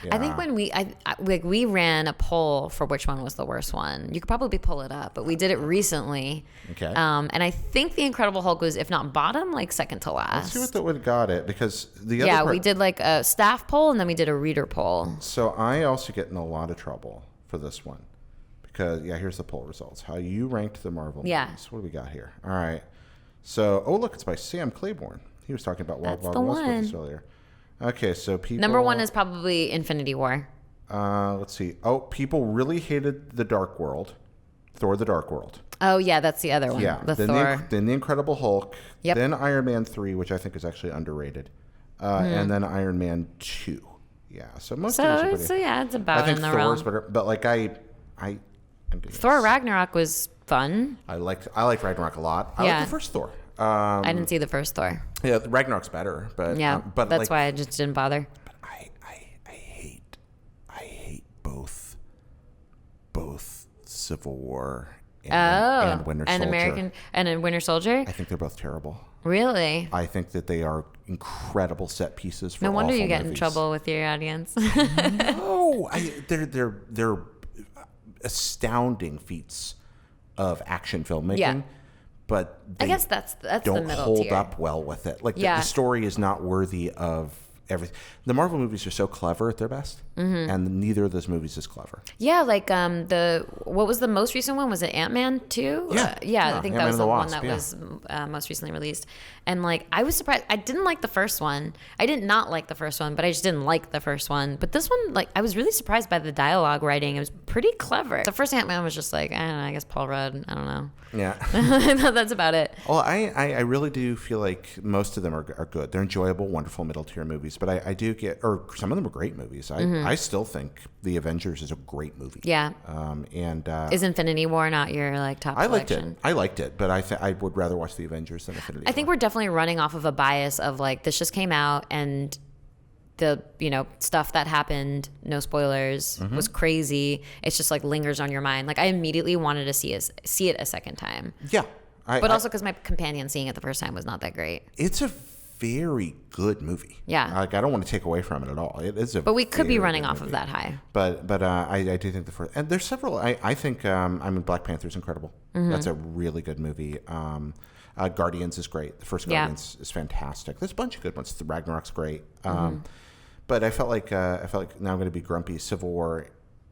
Yeah. I think when we ran a poll for which one was the worst one. You could probably pull it up, but we did it recently. Okay. And I think the Incredible Hulk was, if not bottom, like second to last. Let's see what got it, because the other Yeah, part, we did like a staff poll and then we did a reader poll. So I also get in a lot of trouble for this one because here's the poll results. How you ranked the Marvel movies. What do we got here? All right. So look, it's by Sam Claiborne. He was talking about Wild Wild West with us earlier. Okay, so people. Number one is probably Infinity War. Let's see. Oh, people really hated the Dark World, Thor: The Dark World. Oh yeah, that's the other one. Yeah. The then Thor. then the Incredible Hulk. Yep. Then Iron Man 3, which I think is actually underrated, and then Iron Man 2. Yeah. So most of those are pretty. So yeah, it's about I think in the Thor's realm. better, but like I'm Thor Ragnarok was fun. I liked Ragnarok a lot. I Yeah. liked the first Thor. I didn't see the first Thor. Yeah, Ragnarok's better, but Yeah, but that's like, why I just didn't bother. But I hate both Civil War and Winter Soldier. And Winter Soldier. I think they're both terrible. Really? I think that they are incredible set pieces for No wonder awful you get in movies. trouble with your audience. No, they're astounding feats of action filmmaking. Yeah. But I they guess that's the don't middle hold tier. up well with it. Like Yeah. the story is not worthy of everything. The Marvel movies are so clever at their best, and neither of those movies is clever. Yeah, like what was the most recent one? Was it Ant-Man 2? Yeah. I think Ant-Man that was and the the one Wasp, that yeah. was most recently released. And like I was surprised. I didn't like the first one. I did not like the first one, but I just didn't like the first one. But this one, like I was really surprised by the dialogue writing. It was pretty clever. The first Ant-Man was just like, I don't know, I guess Paul Rudd. I don't know. Yeah. That's about it. Well, I really do feel like most of them are good. They're enjoyable, wonderful middle tier movies. But I do get, or some of them are great movies. I still think The Avengers is a great movie. Yeah. Is Infinity War not your like top selection? I liked it, but I would rather watch The Avengers than Infinity War. I think we're definitely running off of a bias of like this just came out and the stuff that happened, no spoilers, was crazy. It's just like lingers on your mind. Like I immediately wanted to see it a second time. Yeah. But also because my companion seeing it the first time was not that great. It's a very good movie. Yeah. Like I don't want to take away from it at all. It is a. But we could be very running good off of movie. that high. But I do think the first, and there's several. I think Black Panther's incredible. That's a really good movie. Guardians is great. The first Guardians is fantastic. There's a bunch of good ones. The Ragnarok's great. But I felt like now I'm going to be grumpy. Civil War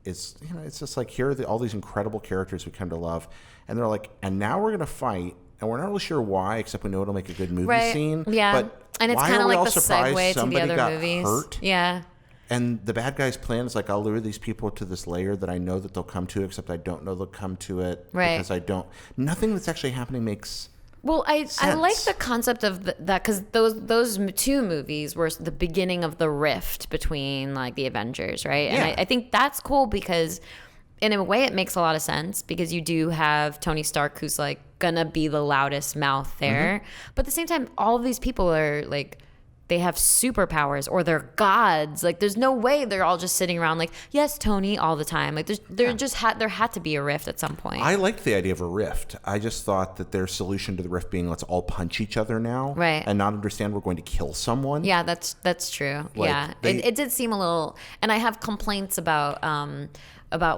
is it's just like here are all these incredible characters we come to love, and they're like, and now we're going to fight. And we're not really sure why, except we know it'll make a good movie scene. Yeah. But and it's kind of like the segue to the other movies. Hurt? Yeah. And the bad guy's plan is like, I'll lure these people to this layer that I know that they'll come to, except I don't know they'll come to it. Right. Because I don't. Nothing that's actually happening makes. Well, I like sense. the concept of that because those two movies were the beginning of the rift between like the Avengers, right? Yeah. And I think that's cool because in a way it makes a lot of sense because you do have Tony Stark who's like gonna be the loudest mouth there, but at the same time all of these people are like they have superpowers or they're gods. Like there's no way they're all just sitting around like, yes, Tony, all the time. Like there had to be a rift at some point. I liked the idea of a rift. I just thought that their solution to the rift being let's all punch each other now, Right. and not understand we're going to kill someone. Yeah, that's true. Like, yeah, they- it did seem a little, and I have complaints about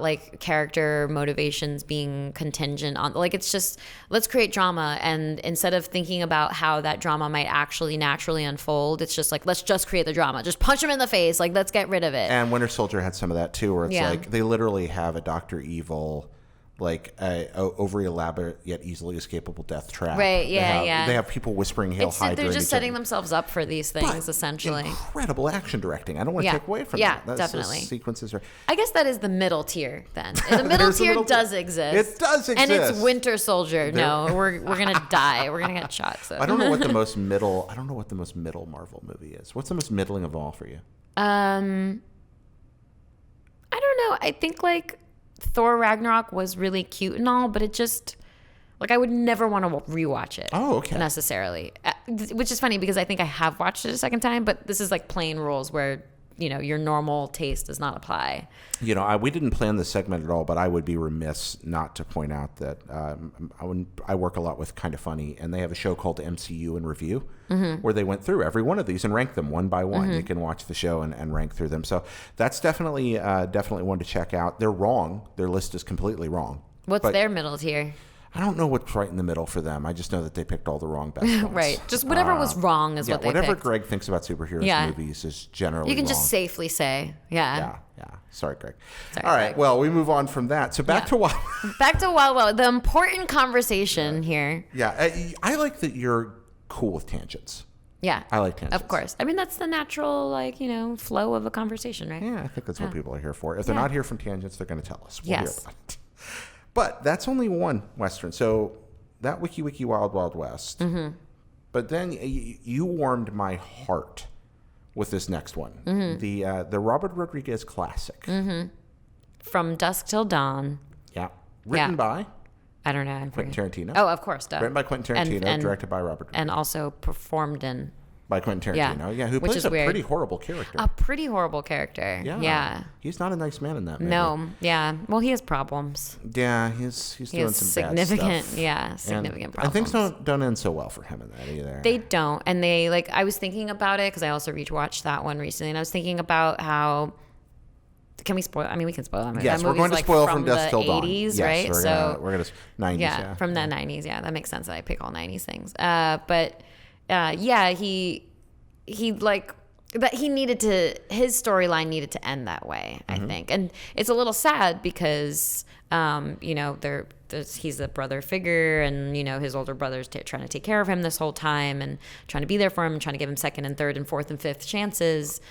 like character motivations being contingent on like it's just let's create drama, and instead of thinking about how that drama might actually naturally unfold, it's just like let's just create the drama, just punch him in the face, like let's get rid of it. And Winter Soldier had some of that too, where it's Yeah. like they literally have a Dr. Evil, like a overly elaborate yet easily escapable death trap. Right, yeah. They have people whispering "Hail Hydra." They're at just each setting other. themselves up for these things, But essentially. Incredible action directing. I don't want to Yeah. take away from Yeah, that. Those definitely. sequences are. I guess that is the middle tier then. The middle There's a tier middle tier. does exist. It does And it's exist. Winter Soldier. No, we're gonna die. We're gonna get shot. So I don't know what the most middle. I don't know what the most middle Marvel movie is. What's the most middling of all for you? I don't know. I think like Thor Ragnarok was really cute and all, but it just like I would never want to rewatch it. Oh, okay. Necessarily, which is funny because I think I have watched it a second time, but this is like plain rules where your normal taste does not apply. We didn't plan this segment at all, but I would be remiss not to point out that I work a lot with Kind of Funny, and they have a show called MCU in Review, where they went through every one of these and ranked them one by one. You can watch the show and rank through them. So that's definitely one to check out. They're wrong. Their list is completely wrong. What's their middle tier? I don't know what's right in the middle for them. I just know that they picked all the wrong best ones. Right. Just whatever was wrong is what they whatever picked. Greg thinks about superheroes movies is generally You can wrong. just safely say, yeah. Sorry, Greg. Sorry, all right. Greg. Well, we move on from that. So back to Wild. Back to Wild Wild. The important conversation here. Yeah. I like that you're cool with tangents. Yeah. I like tangents. Of course. I mean, that's the natural, flow of a conversation, right? Yeah, I think that's what people are here for. If they're not here from tangents, they're going to tell us. We'll Yes. hear about it. But that's only one Western. So that Wiki Wiki Wild Wild West. Mm-hmm. But then you warmed my heart with this next one. Mm-hmm. The Robert Rodriguez classic. Mm-hmm. From Dusk Till Dawn. Yeah. Written by? I don't know. Quentin Tarantino. Oh, of course. Duh. Written by Quentin Tarantino, and directed by Robert Rodriguez. And also performed in. By Quentin Tarantino. Yeah, who which plays is a weird. pretty horrible character. A pretty horrible character. Yeah. He's not a nice man in that movie. No. Yeah. Well, he has problems. Yeah, he's He doing has some significant, bad stuff. significant And problems. things don't end so well for him in that either. They don't. And I was thinking about it because I also rewatched that one recently, and I was thinking about how. Can we spoil? I mean, we can spoil them. Yes, that we're going to movie's, spoil from from Dusk Till Dawn. 80s, Yes, right? we're gonna 90s. Yeah, from the 90s. Yeah, that makes sense that I pick all 90s things. But he needed to. His storyline needed to end that way, I think, and it's a little sad because he's a brother figure, and his older brother's trying to take care of him this whole time and trying to be there for him and trying to give him second and third and fourth and fifth chances,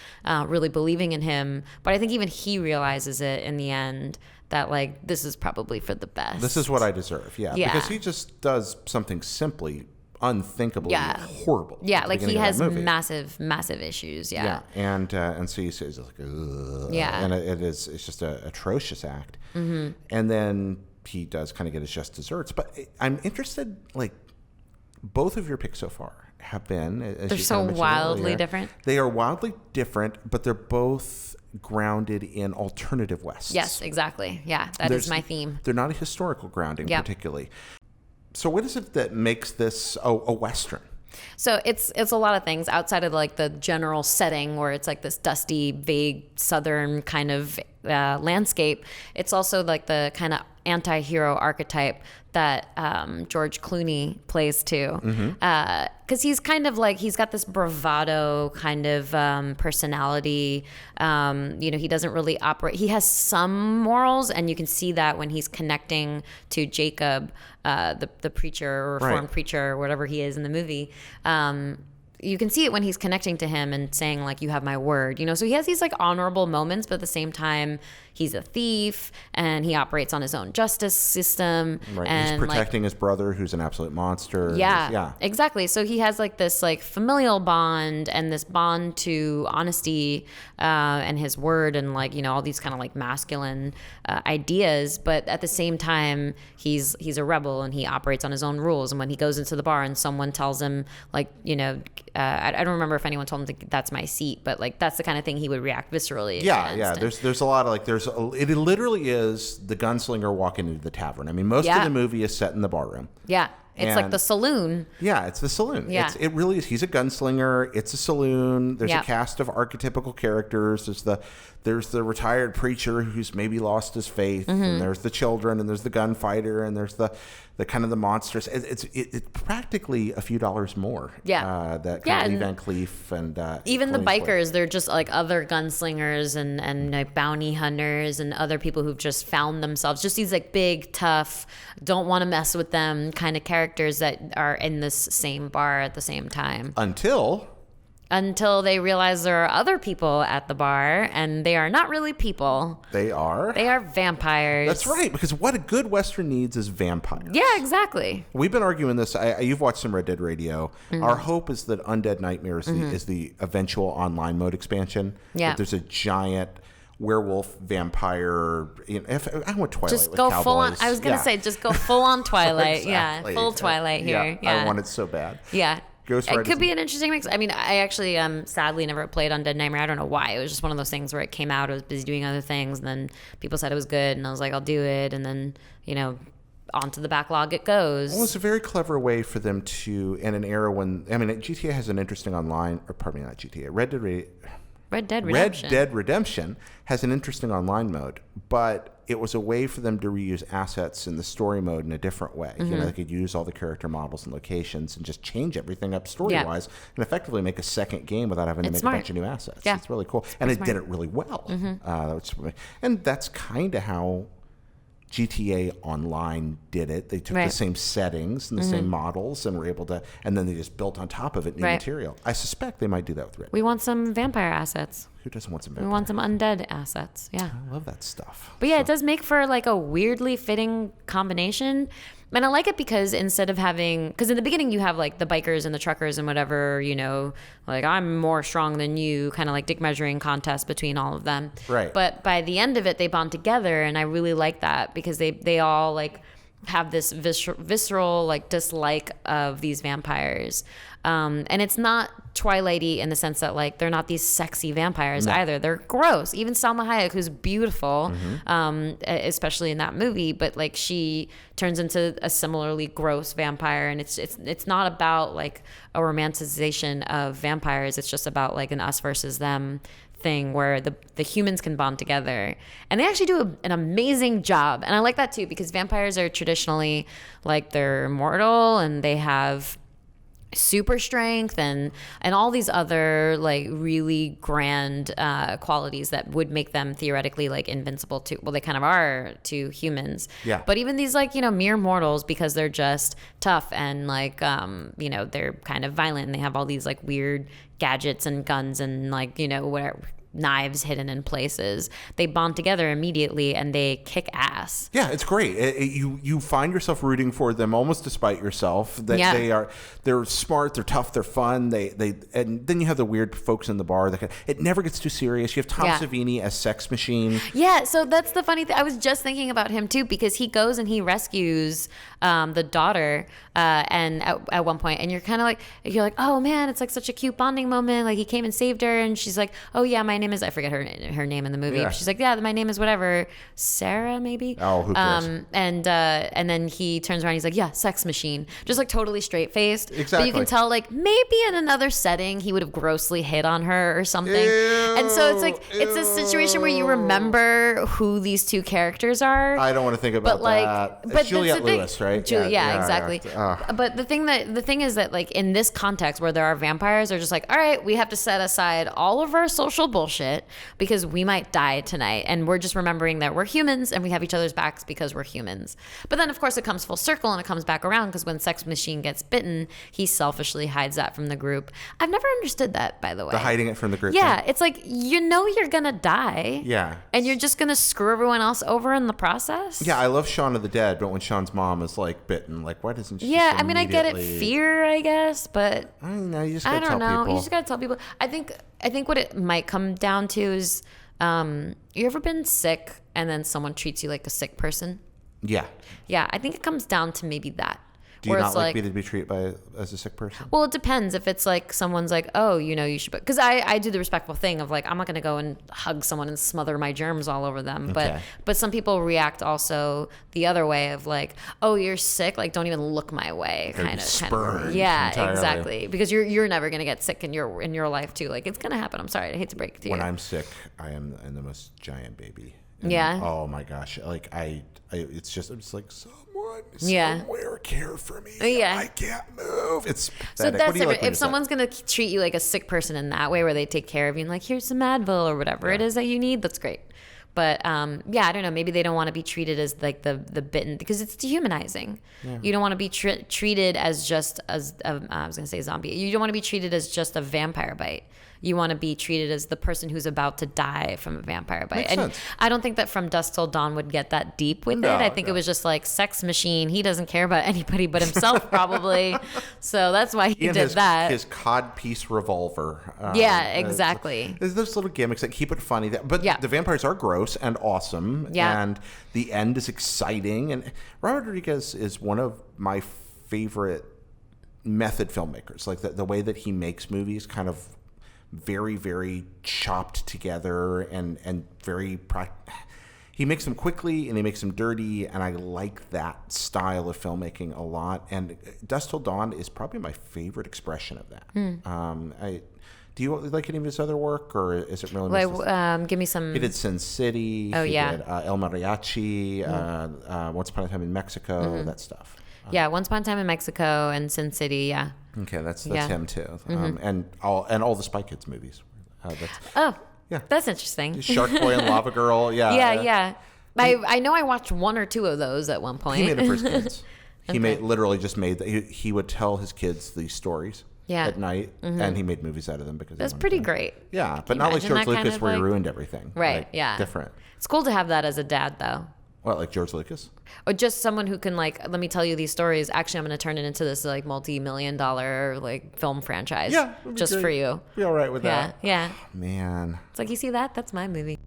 really believing in him. But I think even he realizes it in the end that this is probably for the best. This is what I deserve. Yeah, because he just does something simply unthinkably horrible. Yeah, at the he beginning of has that movie. massive issues. Yeah. And so he says ugh. Yeah. And it's just an atrocious act. Mm-hmm. And then he does kind of get his just desserts. But I'm interested, both of your picks so far have been, as They're you so kind of mentioned wildly earlier, different. They are wildly different, but they're both grounded in alternative Wests. Yes, exactly. Yeah, that is my theme. They're not a historical grounding particularly. So what is it that makes this a Western? So it's a lot of things outside of the general setting where it's this dusty, vague Southern kind of landscape. It's also the kind of anti-hero archetype that George Clooney plays too. Because he's kind of he's got this bravado kind of personality. He doesn't really operate. He has some morals, and you can see that when he's connecting to Jacob, the preacher or reformed preacher or whatever he is in the movie. You can see it when he's connecting to him and saying you have my word, so he has these honorable moments, but at the same time he's a thief and he operates on his own justice system. Right. And he's protecting his brother who's an absolute monster. Yeah, exactly. So he has this familial bond and this bond to honesty and his word and all these kind of masculine ideas, but at the same time he's a rebel and he operates on his own rules. And when he goes into the bar and someone tells him I don't remember if anyone told him that's my seat, but that's the kind of thing he would react viscerally. Yeah. There's a lot of it literally is the gunslinger walking into the tavern. I mean, most of the movie is set in the barroom. Yeah. It's the saloon. Yeah, it's the saloon. Yeah. It really is. He's a gunslinger. It's a saloon. There's Yeah. a cast of archetypical characters. There's the retired preacher who's maybe lost his faith, and there's the children, and there's the gunfighter, and there's the kind of the monsters. It's practically a few dollars more. Yeah. That Yeah, Lee and Van Cleef and even the Clooney's play. bikers, they're just other gunslingers and bounty hunters and other people who've just found themselves, just these big, tough, don't want to mess with them kind of characters that are in this same bar at the same time. Until they realize there are other people at the bar, and they are not really people. They are vampires. That's right, because what a good Western needs is vampires. Yeah, exactly. We've been arguing this. You've watched some Red Dead Radio. Our hope is that Undead Nightmare is the eventual online mode expansion. Yeah. That there's a giant werewolf vampire. I want Twilight Just with go cowboys. full on. I was gonna say, just go full on Twilight. Exactly. Yeah, full Twilight here. Yeah. I want it so bad. Yeah. Ghost It Rider. could be an interesting mix. I mean, I actually sadly never played Undead Nightmare. I don't know why. It was just one of those things where it came out. I was busy doing other things, and then people said it was good, and I was like, I'll do it, and then onto the backlog it goes. Well, it's a very clever way for them to, in an era when, I mean, GTA has an interesting online, or pardon me, not GTA, Red Dead Redemption has an interesting online mode, but it was a way for them to reuse assets in the story mode in a different way. Mm-hmm. They could use all the character models and locations and just change everything up story-wise and effectively make a second game without having to make a bunch of new assets. Yeah. It's really cool. And it did it really well. Mm-hmm. And that's kind of how GTA Online did it. They took the same settings and the same models and were able to, and then they just built on top of it new material. I suspect they might do that with Red. We want some vampire assets. Who doesn't want some We vampire? want some undead assets. Yeah. I love that stuff. But yeah, it does make for like a weirdly fitting combination. And I like it because instead of having, because in the beginning you have like the bikers and the truckers and whatever, like I'm more strong than you, kind of like dick measuring contest between all of them. Right. But by the end of it, they bond together. And I really like that because they all like have this visceral like dislike of these vampires. And it's not Twilighty in the sense that like they're not these sexy vampires either. They're gross. Even Salma Hayek, who's beautiful, especially in that movie, but like she turns into a similarly gross vampire. And it's not about like a romanticization of vampires. It's just about like an us versus them thing where the humans can bond together, and they actually do an amazing job. And I like that too because vampires are traditionally like they're immortal and they have super strength and all these other like really grand qualities that would make them theoretically like invincible to, well, they kind of are to humans. Yeah. But even these like mere mortals, because they're just tough and like they're kind of violent and they have all these like weird gadgets and guns and like whatever, knives hidden in places, they bond together immediately and they kick ass. Yeah, it's great. You find yourself rooting for them almost despite yourself. They're smart, they're tough, they're fun. And then you have the weird folks in the bar it never gets too serious. You have Tom Savini as Sex Machine. Yeah, so that's the funny thing. I was just thinking about him too because he goes and he rescues the daughter and at one point, and you're like, oh man, it's like such a cute bonding moment. Like he came and saved her, and she's like, oh yeah, my name is, I forget her name in the movie. Yeah. She's like, yeah, my name is whatever, Sarah maybe. Oh, who cares? And then he turns around, he's like, yeah, Sex Machine, just like totally straight faced. Exactly. But you can tell like maybe in another setting he would have grossly hit on her or something. And so it's like it's a situation where you remember who these two characters are. I don't want to think about that. It's Juliette Lewis, right? Yeah, exactly. But the thing is that like in this context where there are vampires, they're just like, all right, we have to set aside all of our social bullshit because we might die tonight, and we're just remembering that we're humans and we have each other's backs because we're humans. But then of course it comes full circle and it comes back around because when Sex Machine gets bitten, he selfishly hides that from the group. I've never understood that, by the way. The hiding it from the group. Yeah, thing. it's like you're gonna die. Yeah. And you're just gonna screw everyone else over in the process. Yeah, I love Shaun of the Dead, but when Shaun's mom is like bitten, like why doesn't she? Yeah, just I mean, I get it, immediately- fear, I guess, but I don't know. You just I gotta don't tell know. people. You just gotta tell people. I think what it might come down to is, you ever been sick and then someone treats you like a sick person? Yeah. Yeah, I think it comes down to maybe that. Do you where not it's like me to be treated as a sick person? Well, it depends. If it's like someone's like, oh, you should, because I do the respectful thing of like, I'm not going to go and hug someone and smother my germs all over them. Okay. But some people react also the other way of like, oh, you're sick, like don't even look my way, kind of. spurned Yeah, entirely. Exactly. Because you're never going to get sick in your life too. Like it's going to happen. I'm sorry. I hate to break it to you. When I'm sick, I am the most giant baby. And, Yeah. Oh my gosh! Like I'm just like someone Yeah. somewhere care for me. Yeah. I can't move. It's So pathetic. that's What do you different. like me If to say? someone's gonna treat you like a sick person in that way, where they take care of you and like, here's some Advil or whatever it is that you need, that's great. But yeah, I don't know. Maybe they don't want to be treated as like the bitten, because it's dehumanizing. Yeah. You don't want to be treated as just as I was gonna say zombie. You don't want to be treated as just a vampire bite. You want to be treated as the person who's about to die from a vampire bite. Makes and sense. I don't think that From Dusk Till Dawn would get that deep with No, it. I think it was just like Sex Machine. He doesn't care about anybody but himself, probably. So that's why he And did that. His codpiece revolver. Yeah, exactly. There's those little gimmicks that keep it funny. But Yeah. the vampires are gross and awesome. Yeah. And the end is exciting. And Robert Rodriguez is one of my favorite method filmmakers, like the way that he makes movies, kind of very, very chopped together and very he makes them quickly and he makes them dirty, and I like that style of filmmaking a lot. And Dusk Till Dawn is probably my favorite expression of that. Do you like any of his other work, or is it really? Give me some. He did Sin City. Oh, he yeah. did El Mariachi. Once Upon a Time in Mexico. That stuff. Yeah, Once Upon a Time in Mexico and Sin City. Yeah. Okay, that's him too. And all the Spy Kids movies. Yeah. That's interesting. Shark Boy and Lava Girl. Yeah. Yeah. I know I watched one or two of those at one point. He made it for his kids. He made he would tell his kids these stories. At night, and he made movies out of them because that's pretty great. Yeah, but not like George Lucas, where he ruined everything. Right? Like, yeah. Different. It's cool to have that as a dad, though. What, like George Lucas? Or just someone who can let me tell you these stories. Actually, I'm going to turn it into this multi-million-dollar film franchise. Yeah, just great. for you. Be all right with that. Yeah. Oh, man, it's like, you see that? That's my movie.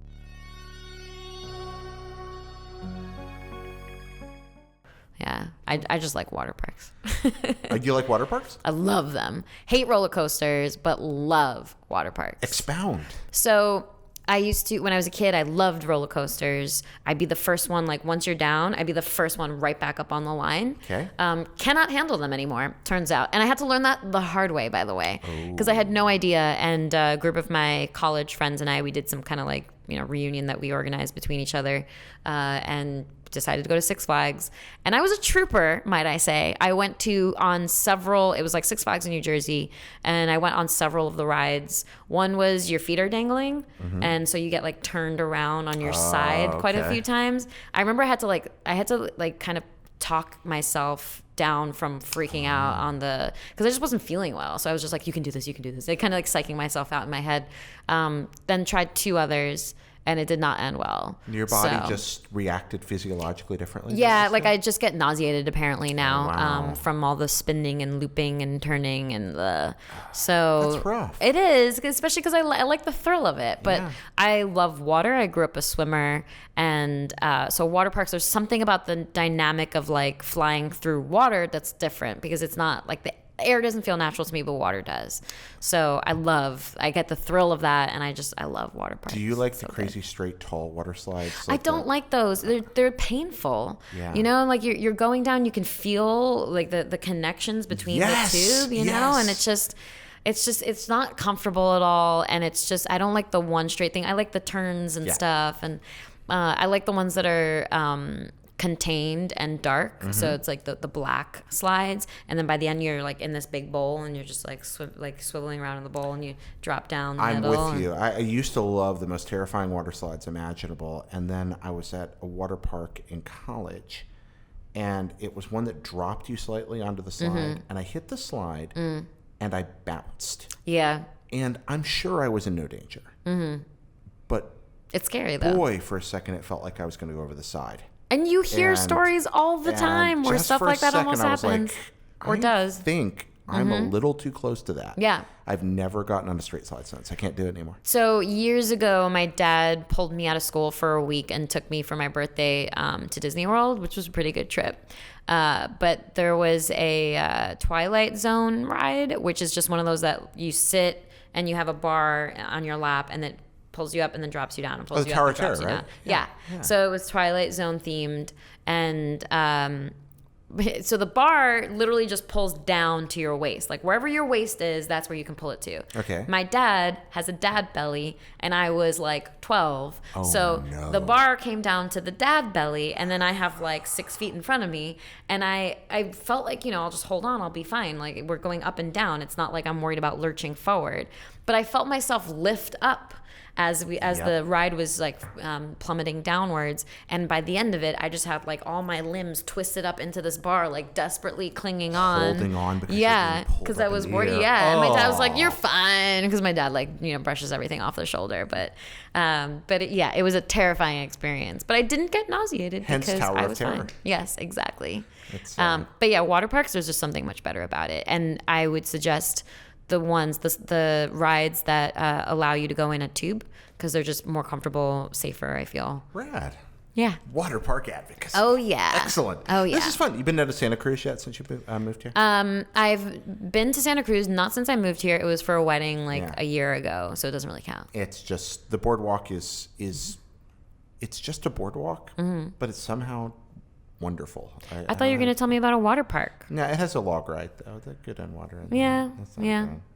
Yeah, I just like water parks. Do you like water parks? I love them. Hate roller coasters, but love water parks. Expound. So I used to, when I was a kid, I loved roller coasters. I'd be the first one, once you're down, I'd be the first one right back up on the line. Okay. Cannot handle them anymore, turns out. And I had to learn that the hard way, by the way, because I had no idea. And a group of my college friends and I, we did some kind of reunion that we organized between each other, and decided to go to Six Flags. And I was a trooper, might I say. I went on several, it was like Six Flags in New Jersey, and I went on several of the rides. One was your feet are dangling, and so you get turned around on your side quite a few times. I remember I had to kind of talk myself down from freaking out on because I just wasn't feeling well. So I was just like, you can do this. It kind of psyching myself out in my head. Then tried two others, and it did not end well. Your body just reacted physiologically differently? Yeah, I just get nauseated apparently now. Wow. From all the spinning and looping and turning and so that's rough. It is, especially because I like the thrill of it. But I love water. I grew up a swimmer, and so water parks, there's something about the dynamic of flying through water that's different, because it's not like the air doesn't feel natural to me, but water does. So I get the thrill of that, and I love water parks. Do you like the crazy straight tall water slides? I don't like those. They're painful. Yeah. You're going down, you can feel the connections between the tube, know, and it's not comfortable at all, and it's just, I don't like the one straight thing. I like the turns and stuff, and I like the ones that are contained and dark, so it's the black slides, and then by the end you're in this big bowl, and you're just swiveling around in the bowl, and you drop down the I'm middle. with you. I used to love the most terrifying water slides imaginable, and then I was at a water park in college, and it was one that dropped you slightly onto the slide, and I hit the slide and I bounced. Yeah, and I'm sure I was in no danger, but it's scary though. Boy, for a second it felt like I was going to go over the side. And you hear stories all the time where stuff like that almost happens, or does. I think I'm a little too close to that. Yeah. I've never gotten on a straight slide since. I can't do it anymore. So years ago, my dad pulled me out of school for a week and took me for my birthday to Disney World, which was a pretty good trip. But there was a Twilight Zone ride, which is just one of those that you sit and you have a bar on your lap, and it pulls you up and then drops you down, and pulls you up and drops you down. Yeah. So it was Twilight Zone themed, and so the bar literally just pulls down to your waist. Wherever your waist is, that's where you can pull it to. Okay. My dad has a dad belly, and I was 12. Oh, so no. the bar came down to the dad belly, and then I have 6 feet in front of me, and I felt I'll just hold on, I'll be fine. We're going up and down. It's not like I'm worried about lurching forward. But I felt myself lift up as the ride was plummeting downwards, and by the end of it, I just had all my limbs twisted up into this bar, desperately clinging on, holding on because because I was worried. And my dad was like, "You're fine," because my dad brushes everything off the shoulder. But it was a terrifying experience. But I didn't get nauseated because I was fine. Yes, exactly. But yeah, water parks, there's just something much better about it, and I would suggest the rides that allow you to go in a tube, because they're just more comfortable, safer, I feel. Rad. Yeah. Water park advocacy. Oh, yeah. Excellent. Oh, yeah. This is fun. You been to Santa Cruz yet since you moved here? I've been to Santa Cruz, not since I moved here. It was for a wedding a year ago, so it doesn't really count. It's just, the boardwalk is it's just a boardwalk, but it's somehow wonderful. I thought you were going to tell me about a water park. No, it has a log ride, though. They're good on water. Yeah.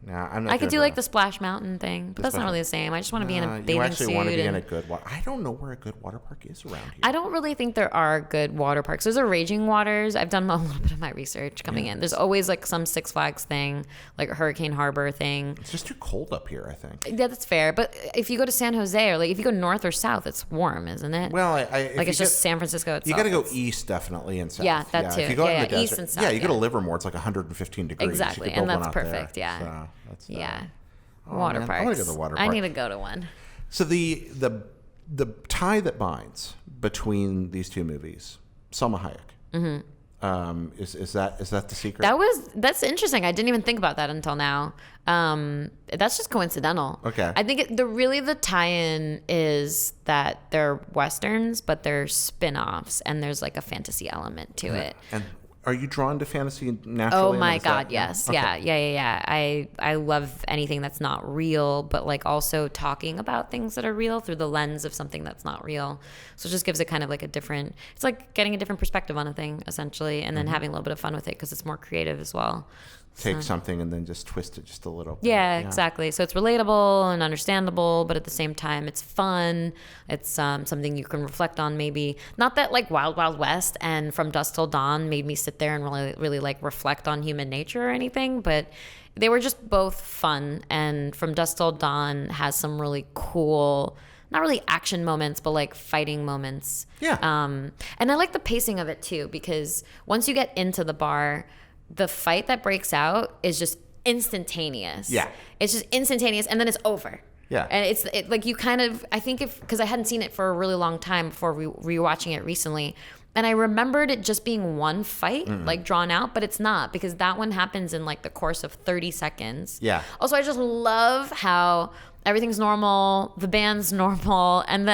Nah, I'm not I could good do at like that. the Splash Mountain thing, but that's not really the same. I just want to be in a bathing You actually suit. want to be in a good water. I don't know where a good water park is around here. I don't really think there are good water parks. There's a Raging Waters. I've done a little bit of my research coming in. There's always like some Six Flags thing, like a Hurricane Harbor thing. It's just too cold up here, I think. Yeah, that's fair. But if you go to San Jose or like if you go north or south, it's warm, isn't it? Well, like it's just San Francisco itself. You got to go east, definitely, and south. Yeah, that too. If you go out in the east desert, and south. Yeah, you go to Livermore, it's like 115 degrees. Exactly, You could and build that's one out perfect. there. Yeah, So that's, yeah. oh, Water man, parks. I want to go to the water park. I need to go to one. So the tie that binds between these two movies, Salma Hayek. Is that the secret? That's interesting. I didn't even think about that until now. That's just coincidental. Okay. I think the tie-in is that they're westerns, but they're spin-offs, and there's like a fantasy element to it. And are you drawn to fantasy naturally? Oh my God, yes. Okay. Yeah. I love anything that's not real, but like also talking about things that are real through the lens of something that's not real. So it just gives it kind of like it's like getting a different perspective on a thing essentially, and then having a little bit of fun with it because it's more creative as well. Take something and then just twist it just a little bit. Yeah, exactly. So it's relatable and understandable, but at the same time, it's fun. It's something you can reflect on maybe. Not that like Wild Wild West and From Dusk Till Dawn made me sit there and really like reflect on human nature or anything, but they were just both fun. And From Dusk Till Dawn has some really cool, not really action moments, but like fighting moments. Yeah. And I like the pacing of it too, because once you get into the bar, the fight that breaks out is just instantaneous. Yeah. It's just instantaneous, and then it's over. Yeah. And it's like you kind of, I think because I hadn't seen it for a really long time before rewatching it recently, and I remembered it just being one fight, like drawn out, but it's not, because that one happens in like the course of 30 seconds. Yeah. Also, I just love how everything's normal, the band's normal, and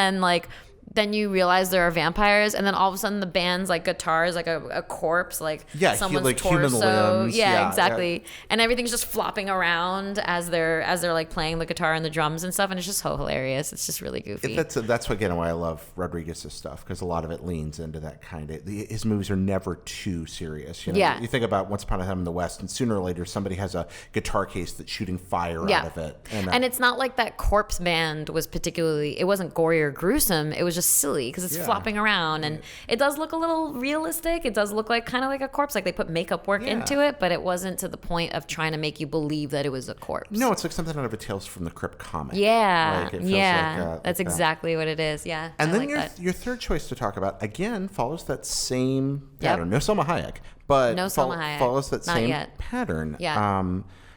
then you realize there are vampires, and then all of a sudden the band's like guitars, like a corpse, like someone's like torso. human limbs. Yeah, exactly. And everything's just flopping around as they're like playing the guitar and the drums and stuff, and it's just so hilarious. It's just really goofy. That's again why I love Rodriguez's stuff, because a lot of it leans into that kind of. His movies are never too serious. You know? Yeah. You think about Once Upon a Time in the West, and sooner or later somebody has a guitar case that's shooting fire out of it. And it's not like that corpse band was particularly. It wasn't gory or gruesome. It was just silly because it's flopping around, and it does look a little realistic. It does look like kind of like a corpse, like they put makeup work into it, but it wasn't to the point of trying to make you believe that it was a corpse. No, it's like something out of a Tales from the Crypt comic. Yeah, Like, it feels that's exactly what it is. Yeah, and I then like your third choice to talk about again follows that same pattern. No Salma Hayek, but No Salma Hayek. follows that Not same yet. pattern. Yeah.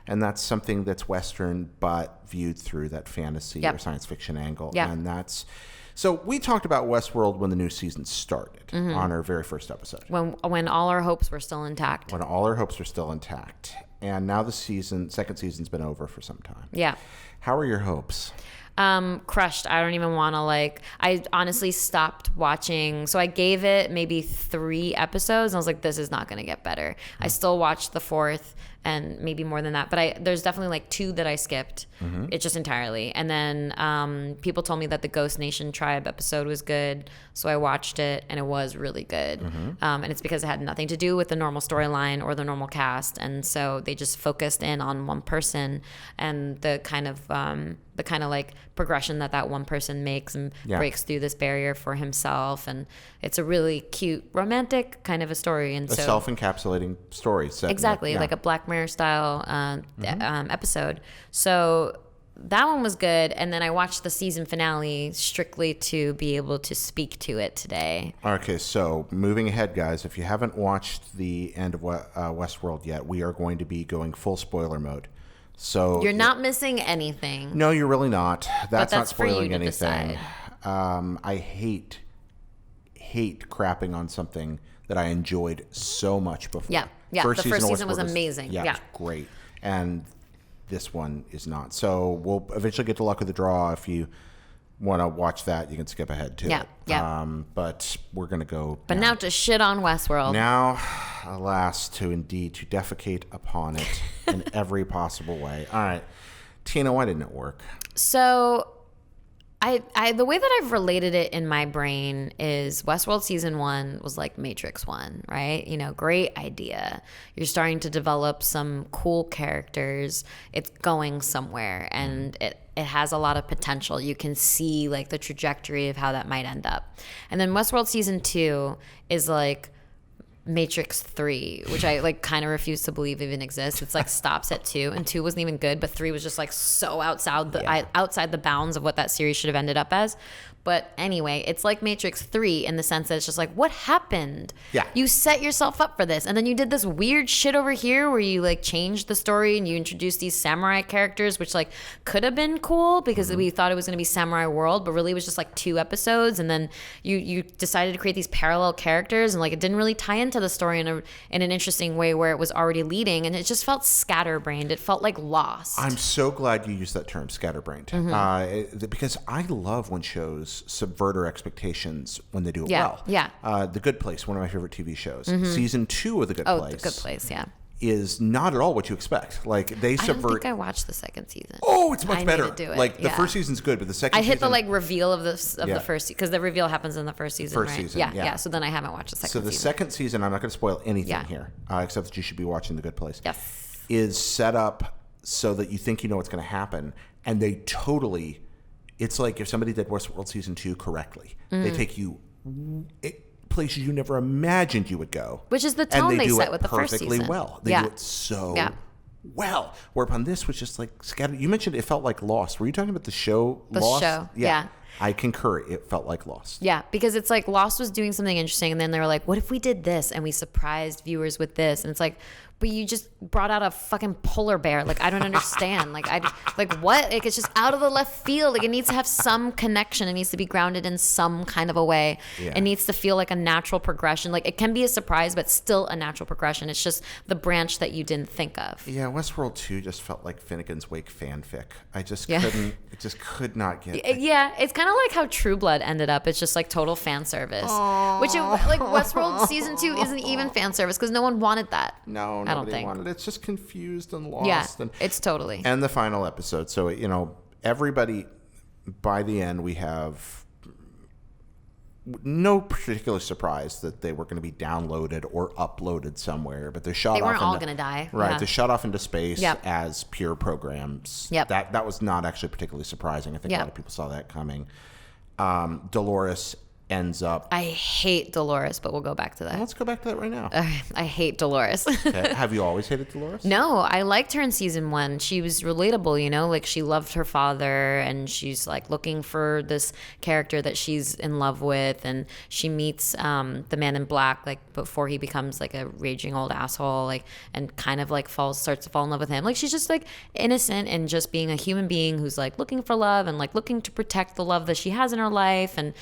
And that's something that's Western, but viewed through that fantasy or science fiction angle. Yeah. And that's. So we talked about Westworld when the new season started on our very first episode. when all our hopes were still intact. When all our hopes were still intact. And now the second season's been over for some time. Yeah. How are your hopes? Crushed. I don't even want to I honestly stopped watching. So I gave it maybe 3 episodes and I was like, this is not going to get better. I still watched the 4th and maybe more than that, but there's definitely 2 that I skipped. It just entirely. And then people told me that the Ghost Nation Tribe episode was good, so I watched it and it was really good. And it's because it had nothing to do with the normal storyline or the normal cast, and so they just focused in on one person and the kind of progression that one person makes and breaks through this barrier for himself. And it's a really cute romantic kind of a story, and a self-encapsulating story set exactly like a Black Mirror style episode. So that one was good, and then I watched the season finale strictly to be able to speak to it today. Okay, so moving ahead, guys, if you haven't watched the end of Westworld yet, we are going to be going full spoiler mode. So you're not missing anything. No, you're really not. That's not for you spoiling to anything. I hate crapping on something that I enjoyed so much before. Yeah. The first season was amazing. It was great. And this one is not. So we'll eventually get to luck of the draw if you want to watch that, you can skip ahead to it. Yeah. But we're going to go. But now to shit on Westworld. Now, alas, to defecate upon it in every possible way. All right. Tina, why didn't it work? So the way that I've related it in my brain is Westworld season 1 was like Matrix 1, right? You know, great idea. You're starting to develop some cool characters. It's going somewhere and it has a lot of potential. You can see like the trajectory of how that might end up. And then Westworld season 2 is like Matrix 3, which I like kind of refuse to believe even exists. It's like stops at 2, and 2 wasn't even good, but 3 was just like so outside the bounds of what that series should have ended up as. But anyway, it's like Matrix 3 in the sense that it's just like, what happened? Yeah. You set yourself up for this, and then you did this weird shit over here where you like changed the story and you introduced these samurai characters, which like could have been cool because we thought it was going to be Samurai World, but really it was just like 2 episodes, and then you decided to create these parallel characters, and like it didn't really tie into the story in an interesting way where it was already leading, and it just felt scatterbrained. It felt like lost. I'm so glad you used that term, scatterbrained, because I love when shows subvert our expectations when they do it well. Yeah. The Good Place, one of my favorite TV shows. Season 2 of The Good Place. The Good Place, yeah. Is not at all what you expect. Like they subvert. I don't think I watched the second season. Oh, it's much better. Need to do it. Like the first season's good, but the second. I hit season, the like reveal of the first because the reveal happens in the first season. First right? season, yeah. So then I haven't watched the second. So the season. second season, I'm not going to spoil anything here, except that you should be watching The Good Place. Yes. Is set up so that you think you know what's going to happen, and they totally. It's like if somebody did Westworld season 2 correctly, they take you places you never imagined you would go, which is the tone they set with the first perfectly season. Well, they do it so well. Whereupon this was just like scattered. You mentioned it felt like Lost. Were you talking about the show? The Lost? show, yeah. I concur. It felt like Lost. Yeah, because it's like Lost was doing something interesting, and then they were like, "What if we did this and we surprised viewers with this?" And it's like, but you just brought out a fucking polar bear. Like I don't understand. Like what? Like it's just out of the left field. Like it needs to have some connection. It needs to be grounded in some kind of a way. Yeah. It needs to feel like a natural progression. Like it can be a surprise, but still a natural progression. It's just the branch that you didn't think of. Yeah, Westworld 2 just felt like Finnegan's Wake fanfic. I just couldn't. It just could not get. Yeah, it's kind of like how True Blood ended up. It's just like total fan service. Which like Westworld season 2 isn't even fan service because no one wanted that. No, I don't think. Wanted it. It's just confused and lost. Yeah, and, it's totally. And the final episode. So, everybody, by the end, we have no particular surprise that they were going to be downloaded or uploaded somewhere, but they're shot off. They weren't all going to die. Right. Yeah. They're shot off into space Yep. as pure programs. Yep. That was not actually particularly surprising. I think a lot of people saw that coming. Dolores ends up. I hate Dolores, but we'll go back to that. Let's go back to that right now. I hate Dolores. Okay. Have you always hated Dolores? No, I liked her in season 1. She was relatable, like she loved her father and she's like looking for this character that she's in love with, and she meets the man in black like before he becomes like a raging old asshole, like, and kind of like starts to fall in love with him. Like she's just like innocent and just being a human being who's like looking for love and like looking to protect the love that she has in her life, and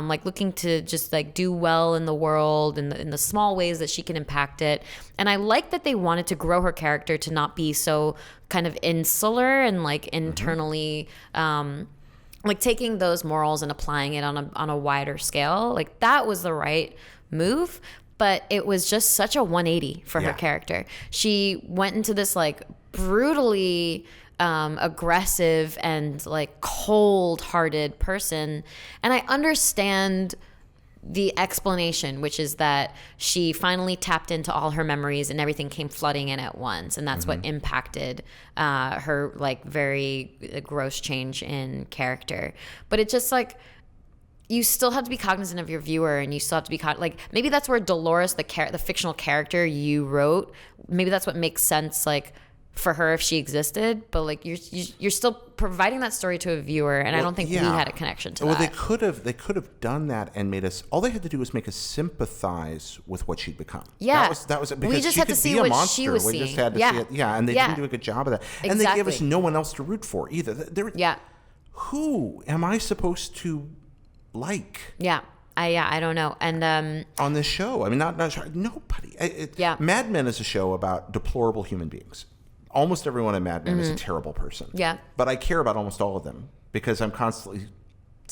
like looking to just like do well in the world and in the small ways that she can impact it. And I like that they wanted to grow her character to not be so kind of insular and like internally like taking those morals and applying it on a wider scale. Like that was the right move, but it was just such a 180 for her character. She went into this like brutally aggressive and like cold-hearted person, and I understand the explanation, which is that she finally tapped into all her memories and everything came flooding in at once, and that's what impacted her like very gross change in character. But it just like, you still have to be cognizant of your viewer, and you still have to be like, maybe that's where Dolores, the fictional character you wrote, maybe that's what makes sense like for her if she existed, but like you're still providing that story to a viewer, and I don't think we had a connection to that. Well, they could have done that and made us. All they had to do was make us sympathize with what she'd become. Yeah, that was because we just she had could to see be a what monster. she was we seeing. just had to see it. Yeah, and they didn't do a good job of that. And they gave us no one else to root for either. Who am I supposed to like? I don't know. And on this show, I mean, not nobody. Mad Men is a show about deplorable human beings. Almost everyone in Mad Men is a terrible person. Yeah. But I care about almost all of them because I'm constantly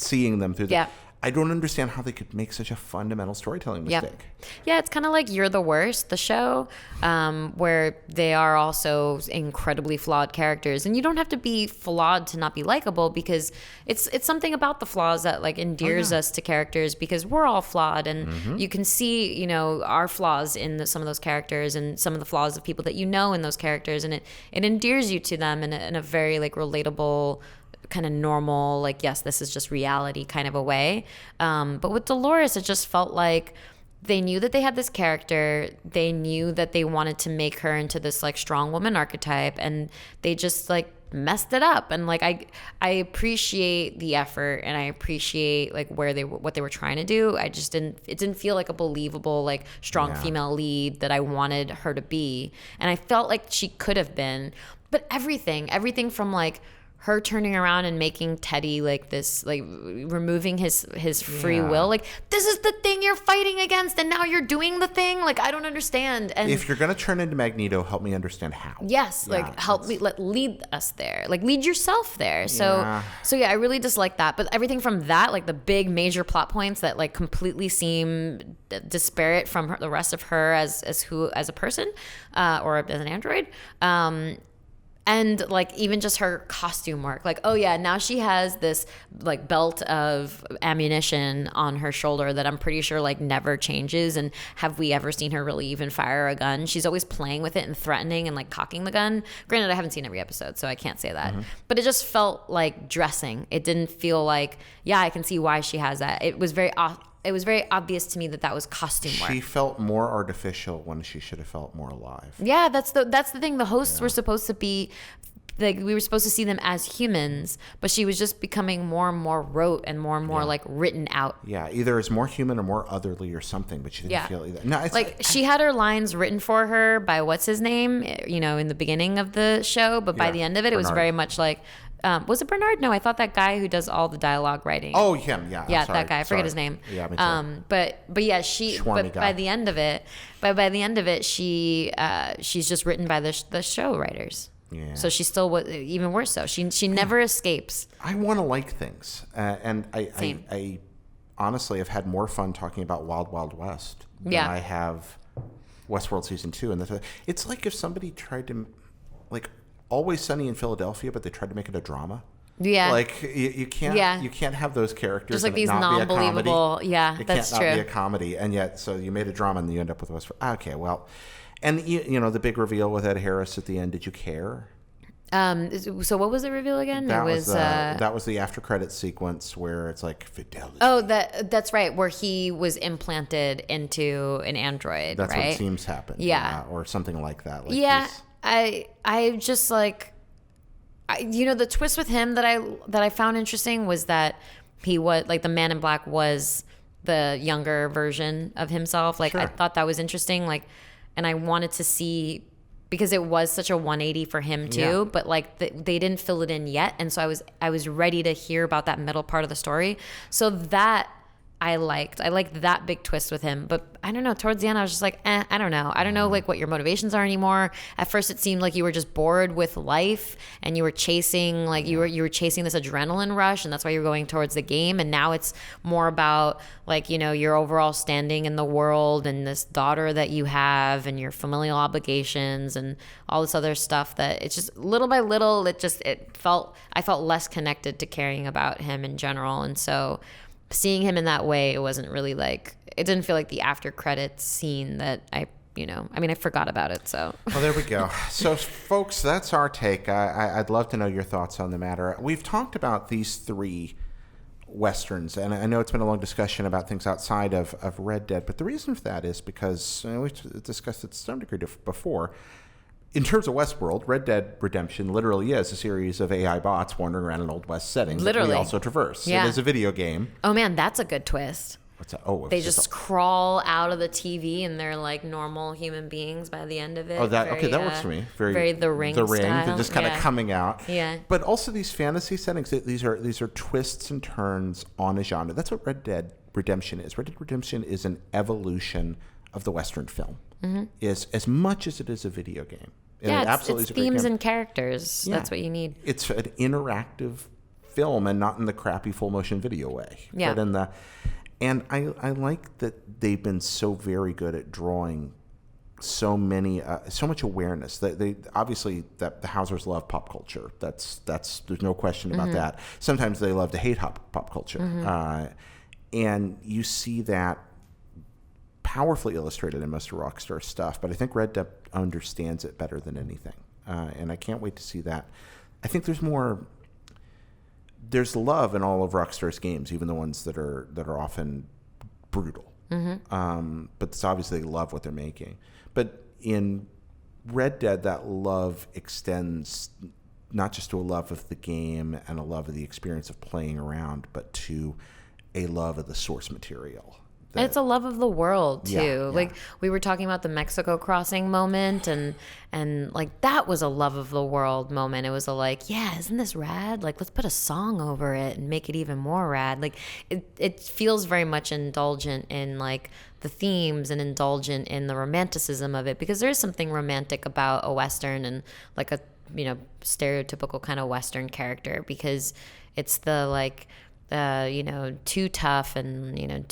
seeing them through the... Yeah. I don't understand how they could make such a fundamental storytelling mistake. Yeah, it's kind of like You're the Worst, the show, where they are also incredibly flawed characters. And you don't have to be flawed to not be likable, because it's something about the flaws that like endears us to characters, because we're all flawed. And you can see, you know, our flaws in some of those characters and some of the flaws of people that you know in those characters. And it endears you to them in a very like relatable, kind of normal, like, yes, this is just reality kind of a way. But with Dolores, it just felt like they knew that they had this character. They knew that they wanted to make her into this like strong woman archetype, and they just like messed it up. And like I appreciate the effort, and I appreciate like what they were trying to do. It didn't feel like a believable like strong female lead that I wanted her to be. And I felt like she could have been. But everything from like her turning around and making Teddy like this, like removing his free will. Like, this is the thing you're fighting against, and now you're doing the thing. Like, I don't understand. And if you're going to turn into Magneto, help me understand how. Yes, like help me, lead us there. Like, lead yourself there. So yeah, I really dislike that. But everything from that, like the big major plot points that like completely seem disparate from the rest of her as a person or as an android. And like even just her costume work, like, oh yeah, now she has this like belt of ammunition on her shoulder that I'm pretty sure like never changes. And have we ever seen her really even fire a gun? She's always playing with it and threatening and like cocking the gun. Granted, I haven't seen every episode, so I can't say that. But it just felt like dressing. It didn't feel like, yeah, I can see why she has that. It was very obvious to me that was costume work. She felt more artificial when she should have felt more alive. Yeah, that's the thing. The hosts were supposed to be, like, we were supposed to see them as humans, but she was just becoming more and more rote and more like written out. Yeah, either as more human or more otherly or something, but she didn't feel either. No, it's like she had her lines written for her by what's his name, you know, in the beginning of the show, but by the end of it, it was very much like. Was it Bernard? No, I thought that guy who does all the dialogue writing. Oh, him, yeah. Yeah, that guy. I forget his name. Yeah, me too. But yeah, by the end of it, she's just written by the show writers. Yeah. So she still was even worse. So she never escapes. I want to like things, and I honestly have had more fun talking about Wild Wild West than I have Westworld season 2. And it's like if somebody tried to like. Always Sunny in Philadelphia, but they tried to make it a drama. Yeah, like you can't have those characters. Just like these non-believable. Yeah, that's true. It can't not be a comedy, and yet so you made a drama and you end up with Westworld. Okay, well, and you know the big reveal with Ed Harris at the end. Did you care? So what was the reveal again? That was the after credits sequence where it's like fidelity. Oh, that's right, where he was implanted into an android. That's right? what seems happened. Yeah, or something like that. Like yeah. I just like, you know, the twist with him that I found interesting was that he was like the Man in Black was the younger version of himself. Like I thought that was interesting. Like, and I wanted to see because it was such a 180 for him too. But like they didn't fill it in yet, and so I was ready to hear about that middle part of the story. So that. I liked that big twist with him, but I don't know, towards the end I was just like, I don't know like what your motivations are anymore. At first it seemed like you were just bored with life and you were chasing like you were chasing this adrenaline rush, and that's why you're going towards the game. And now it's more about like, you know, your overall standing in the world and this daughter that you have and your familial obligations and all this other stuff that it's just little by little I felt less connected to caring about him in general. And so seeing him in that way, it wasn't really like, it didn't feel like the after credits scene that I forgot about it. So well, there we go. So folks, that's our take. I'd love to know your thoughts on the matter. We've talked about these 3 Westerns, and I know it's been a long discussion about things outside of Red Dead, but the reason for that is because we've discussed it to some degree before. In terms of Westworld, Red Dead Redemption literally is a series of AI bots wandering around an Old West setting that we also traverse. Yeah. It is a video game. Oh, man, that's a good twist. What's that? Oh, they just crawl out of the TV and they're like normal human beings by the end of it. Oh, that works for me. Very The Ring style. They're just kind of coming out. Yeah. But also these fantasy settings, these are twists and turns on a genre. That's what Red Dead Redemption is. Red Dead Redemption is an evolution of the Western film. Is as much as it is a video game. Yeah, it's themes and characters. Yeah. That's what you need. It's an interactive film, and not in the crappy full motion video way. Yeah. But and I like that they've been so very good at drawing so much awareness. They obviously that the Housers love pop culture. That's there's no question about that. Sometimes they love to hate pop culture, and you see that powerfully illustrated in most of Rockstar stuff. But I think Red Dead understands it better than anything, and I can't wait to see that. I think there's love in all of Rockstar's games, even the ones that are often brutal. But it's obviously they love what they're making. But in Red Dead, that love extends not just to a love of the game and a love of the experience of playing around, but to a love of the source material. And it's a love of the world too. Yeah. Like we were talking about the Mexico crossing moment, and like that was a love of the world moment. It was yeah, isn't this rad? Like let's put a song over it and make it even more rad. Like it feels very much indulgent in like the themes and indulgent in the romanticism of it, because there is something romantic about a Western and like a stereotypical kind of Western character, because it's the too tough and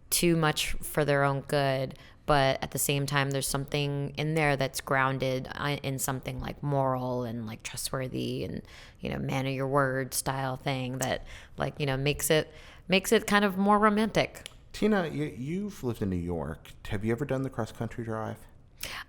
too much for their own good, but at the same time there's something in there that's grounded in something like moral and like trustworthy and man of your word style thing that makes it kind of more romantic. Tina, you've lived in New York. Have you ever done the cross country drive?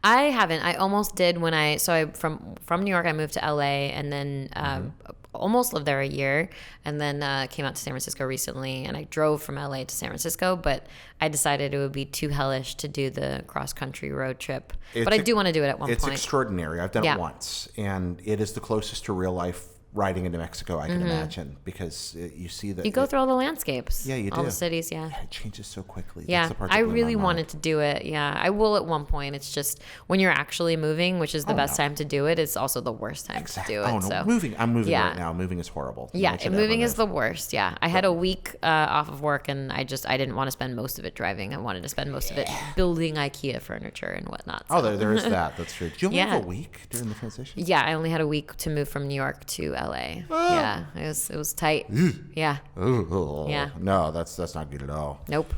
I haven't. I almost did from New York I moved to LA, and then almost lived there a year, and then came out to San Francisco recently, and I drove from LA to San Francisco, but I decided it would be too hellish to do the cross country road trip. But I do want to do it at one point. It's extraordinary. I've done it once, and it is the closest to real life riding into Mexico I can imagine, because you see that you go through all the landscapes. Yeah, you do. All the cities, Yeah, it changes so quickly. Yeah, That's the part that I blew my really mind. wanted to do it. Yeah, I will at one point. It's just when you're actually moving, which is the best time to do it, it's also the worst time to do it. Oh no, so. I'm moving right now. Moving is horrible. Yeah, moving is the worst. Yeah, I had a week off of work, and I didn't want to spend most of it driving. I wanted to spend most of it building IKEA furniture and whatnot. So. Oh, there is that. That's true. Did you only have a week during the transition? Yeah, I only had a week to move from New York to LA. Yeah, it was tight. Yeah. Ooh, Yeah. No, that's not good at all. Nope.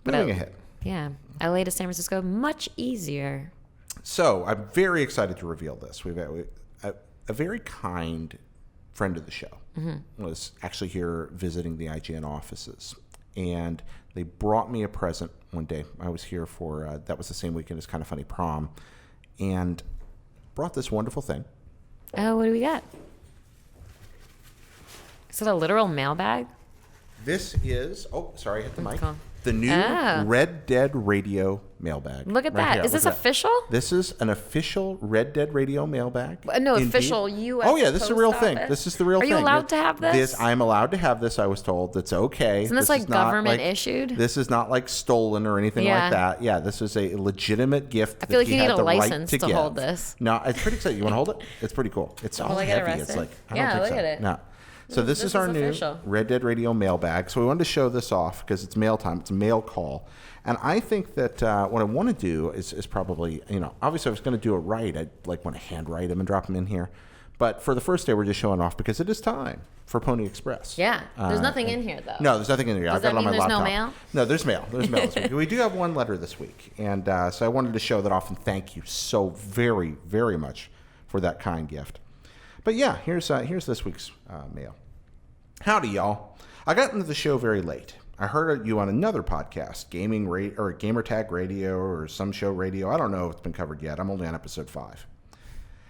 Moving ahead. Yeah, LA to San Francisco, much easier. So I'm very excited to reveal this. We've a very kind friend of the show was actually here visiting the IGN offices, and they brought me a present one day. I was here for that was the same weekend as Kind of Funny Prom, and brought this wonderful thing. Oh, what do we got? Is it a literal mailbag? This is sorry, I hit the mic. Cool. The new Red Dead Radio mailbag. Look at that. Is this official? This is an official Red Dead Radio mailbag. No, Indeed. official U.S. Oh yeah, this is a real thing. Office. This is the real thing. Are you allowed to have this? I'm allowed to have this. I was told that's okay. Isn't this like government issued? This is not like stolen or anything like that. Yeah, this is a legitimate gift. I feel like you need a license to give. hold this. No, it's pretty exciting. You want to hold it? It's pretty cool. It's all I get heavy. arrested? It's like I don't think look so. at it. No. So this is our new official. Red Dead Radio mailbag. So we wanted to show this off because it's mail time. It's a mail call. And I think that what I want to do is probably, obviously I was going to do it right. I'd like want to handwrite them and drop them in here. But for the first day, we're just showing off because it is time for Pony Express. Yeah. There's nothing in here, though. No, there's nothing in here. Does I've got that it on my mean there's no laptop. mail? No, there's mail. There's mail this week. We do have one letter this week. And so I wanted to show that off and thank you so very, very much for that kind gift. But yeah, here's this week's mail. Howdy, y'all. I got into the show very late. I heard you on another podcast, or Gamertag Radio or some show radio. I don't know if it's been covered yet. I'm only on episode 5.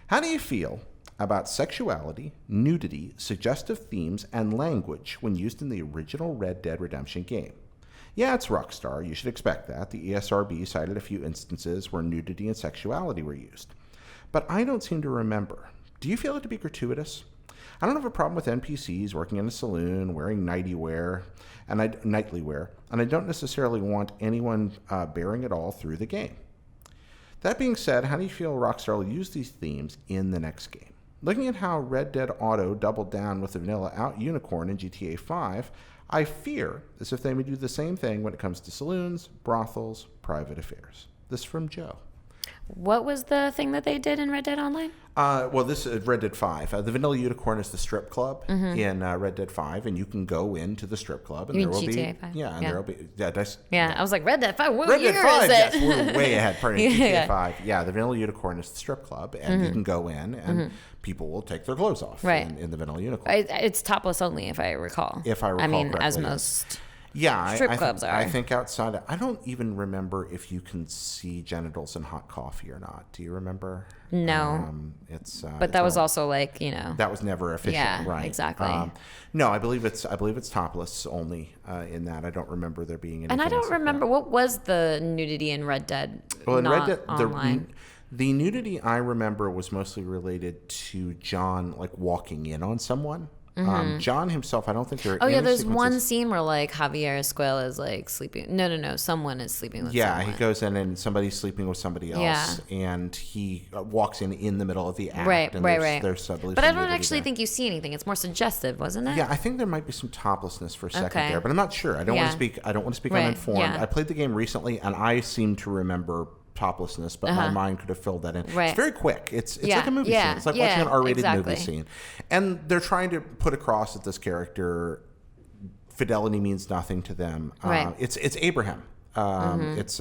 How do you feel about sexuality, nudity, suggestive themes, and language when used in the original Red Dead Redemption game? Yeah, it's Rockstar. You should expect that. The ESRB cited a few instances where nudity and sexuality were used. But I don't seem to remember. Do you feel it to be gratuitous? I don't have a problem with NPCs working in a saloon, wearing nightly wear, and I don't necessarily want anyone bearing it all through the game. That being said, how do you feel Rockstar will use these themes in the next game? Looking at how Red Dead Auto doubled down with the vanilla out unicorn in GTA 5, I fear as if they would do the same thing when it comes to saloons, brothels, private affairs. This from Joe. What was the thing that they did in Red Dead Online? Well, this is Red Dead 5. The Vanilla Unicorn is the strip club in Red Dead 5, and you can go into the strip club, and You there mean will GTA be 5? yeah, and Yeah. there will be that's Yeah, I was like, Red Dead 5, what Red year Dead 5. is Yes, it? we're way ahead. Pardon me, Yeah. GTA 5. Yeah, the Vanilla Unicorn is the strip club, and you can go in, and people will take their clothes off Right. in the Vanilla Unicorn. It's topless only, if I recall. If I recall I mean, as correctly, yes. most. Yeah, Strip I clubs are. I think outside, I don't even remember if you can see genitals in hot coffee or not. Do you remember? No. It's. But it's that was all- also like, That was never official, Yeah, right? exactly. No, I believe it's topless only in that. I don't remember there being anything. And I else don't like that. remember, what was the nudity in Red Dead? Well, in not Red Dead, online. the nudity I remember was mostly related to John like walking in on someone. John himself, I don't think there. Are Oh yeah, any there's sequences. one scene where like Javier Escuela is like sleeping. No, someone is sleeping with Yeah, someone. he goes in and somebody's sleeping with somebody else, and he walks in the middle of the act. Right, and right. There's, I believe, But I some don't nudity actually there. think you see anything. It's more suggestive, wasn't it? Yeah, I think there might be some toplessness for a second Okay. there, but I'm not sure. I don't want Yeah. to speak. I don't want to speak Right, uninformed. yeah. I played the game recently, and I seem to remember toplessness, but my mind could have filled that in. Right. It's very quick. It's Yeah, like a movie yeah, scene. It's like yeah, watching an R-rated movie exactly. scene, and they're trying to put across that this character fidelity means nothing to them. Right. It's Abraham. It's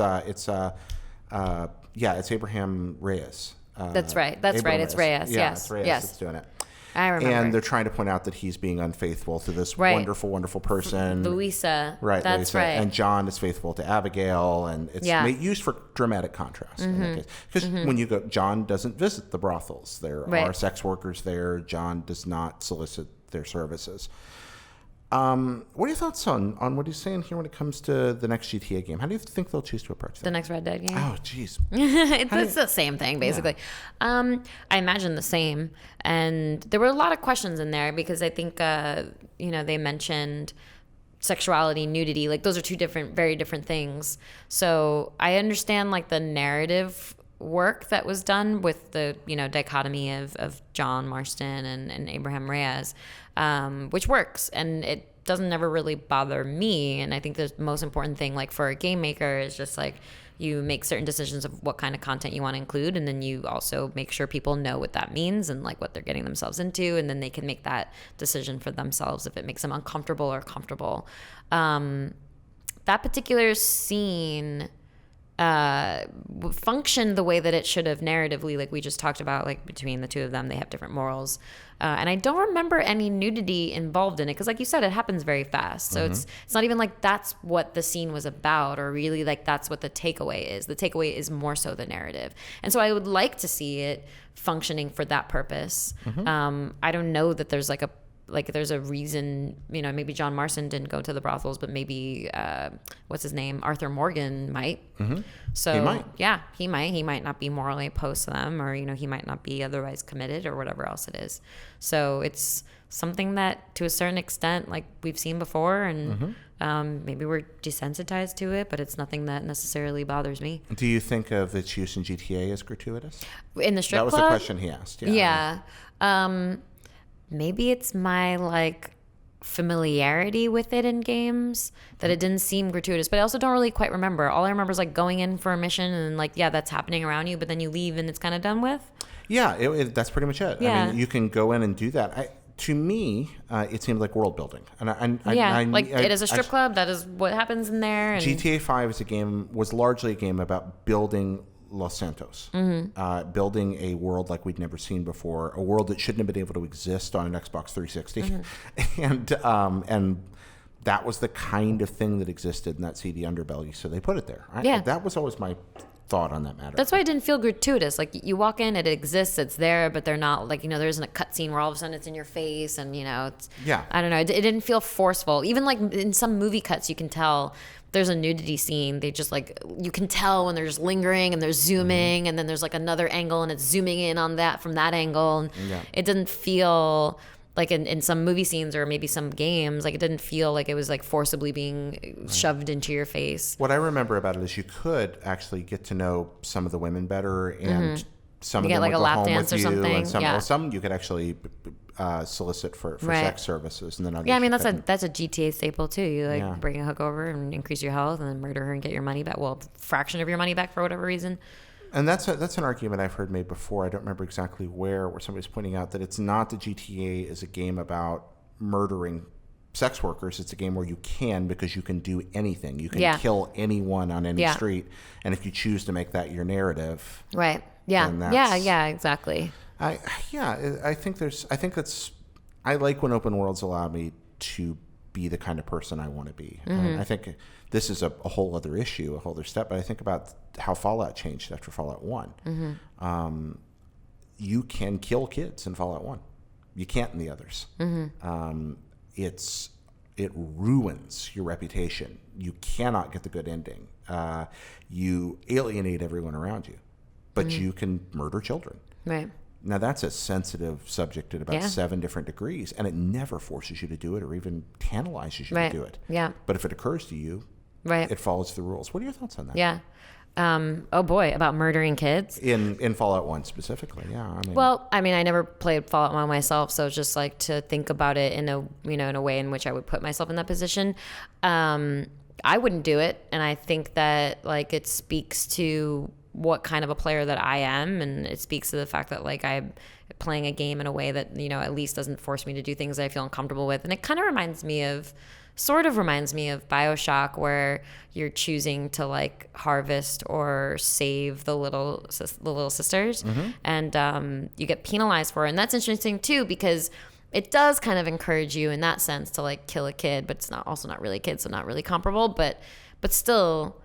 Abraham Reyes. That's right. That's Abraham right. It's Reyes. Yeah, Yes. it's Reyes Yes. that's doing it. I remember. And they're trying to point out that he's being unfaithful to this Right. wonderful, wonderful person. Louisa. Right, That's Louisa. right. And John is faithful to Abigail, and it's Yeah. used for dramatic contrast in that case. Because when you go, John doesn't visit the brothels. There Right. are sex workers there. John does not solicit their services. What are your thoughts on what he's saying here when it comes to the next GTA game? How do you think they'll choose to approach The that? next Red Dead game. Oh, jeez. It's the same thing, basically. I imagine the same. And there were a lot of questions in there because I think, they mentioned sexuality, nudity. Like, those are two very different things. So I understand, like, the narrative work that was done with the, dichotomy of John Marston and Abraham Reyes, which works. And it doesn't ever really bother me. And I think the most important thing, like, for a game maker is just, like, you make certain decisions of what kind of content you want to include, and then you also make sure people know what that means and like what they're getting themselves into, and then they can make that decision for themselves if it makes them uncomfortable or comfortable. That particular scene functioned the way that it should have narratively, like we just talked about, like between the two of them, they have different morals. And I don't remember any nudity involved in it because, like you said, it happens very fast. So it's not even like that's what the scene was about, or really like that's what the takeaway is. The takeaway is more so the narrative. And so I would like to see it functioning for that purpose. I don't know that there's there's a reason, maybe John Marston didn't go to the brothels, but maybe, what's his name? Arthur Morgan might. So He might. Yeah, he might. He might not be morally opposed to them, or, he might not be otherwise committed or whatever else it is. So it's something that to a certain extent, like we've seen before, and maybe we're desensitized to it, but it's nothing that necessarily bothers me. Do you think of its use in GTA as gratuitous? In the strip That was club? the question he asked. Yeah. Maybe it's my familiarity with it in games that it didn't seem gratuitous, but I also don't really quite remember. All I remember is going in for a mission and that's happening around you, but then you leave and it's kind of done with. Yeah, that's pretty much it. Yeah. I mean, you can go in and do that. To me, it seemed like world building, It is a strip club. That is what happens in there. And GTA 5 was largely a game about building Los Santos, building a world like we'd never seen before, a world that shouldn't have been able to exist on an Xbox 360, and that was the kind of thing that existed in that seedy underbelly, so they put it there. That was always my thought on that matter. that's why it didn't feel gratuitous. Like, you walk in, it exists, it's there, but they're not there isn't a cutscene where all of a sudden it's in your face, and it's I don't know. It didn't feel forceful. Even in some movie cuts, you can tell there's a nudity scene. They just you can tell when they're just lingering and they're zooming, and then there's another angle and it's zooming in on that from that angle, and it didn't feel like in some movie scenes or maybe some games, it didn't feel like it was forcibly being shoved into your face. What I remember about it is you could actually get to know some of the women better, and some You of get, them would a go lap home dance with or you, something. and some you could actually solicit for Right. sex services, and then others Yeah, I mean you that's couldn't. a GTA staple too. You Yeah. bring a hook over and increase your health, and then murder her and get your money back. Well, fraction of your money back for whatever reason. And that's an argument I've heard made before. I don't remember exactly where somebody's pointing out that it's not that GTA is a game about murdering sex workers. It's a game where you can, because you can do anything. You can kill anyone on any street, and if you choose to make that your narrative, right? Yeah, exactly. I like when open worlds allow me to be the kind of person I want to be. I think this is a whole other issue, a whole other step. But I think about how Fallout changed after Fallout 1. You can kill kids in Fallout 1. You can't in the others. It ruins your reputation. You cannot get the good ending. You alienate everyone around you, but you can murder children. Right. Now, that's a sensitive subject at about 7 different degrees, and it never forces you to do it or even tantalizes you to do it. Yeah. But if it occurs to you, it follows the rules. What are your thoughts on that? Yeah. Oh boy, about murdering kids in Fallout 1 specifically. Yeah. I never played Fallout 1 myself, so just like to think about it in a way in which I would put myself in that position. I wouldn't do it, and I think that like it speaks to what kind of a player that I am, and it speaks to the fact that like I'm playing a game in a way that at least doesn't force me to do things that I feel uncomfortable with. And it kind of reminds me of BioShock, where you're choosing to like harvest or save the little sisters, and you get penalized for it. And that's interesting too, because it does kind of encourage you in that sense to like kill a kid, but it's not really a kid, so not really comparable, but still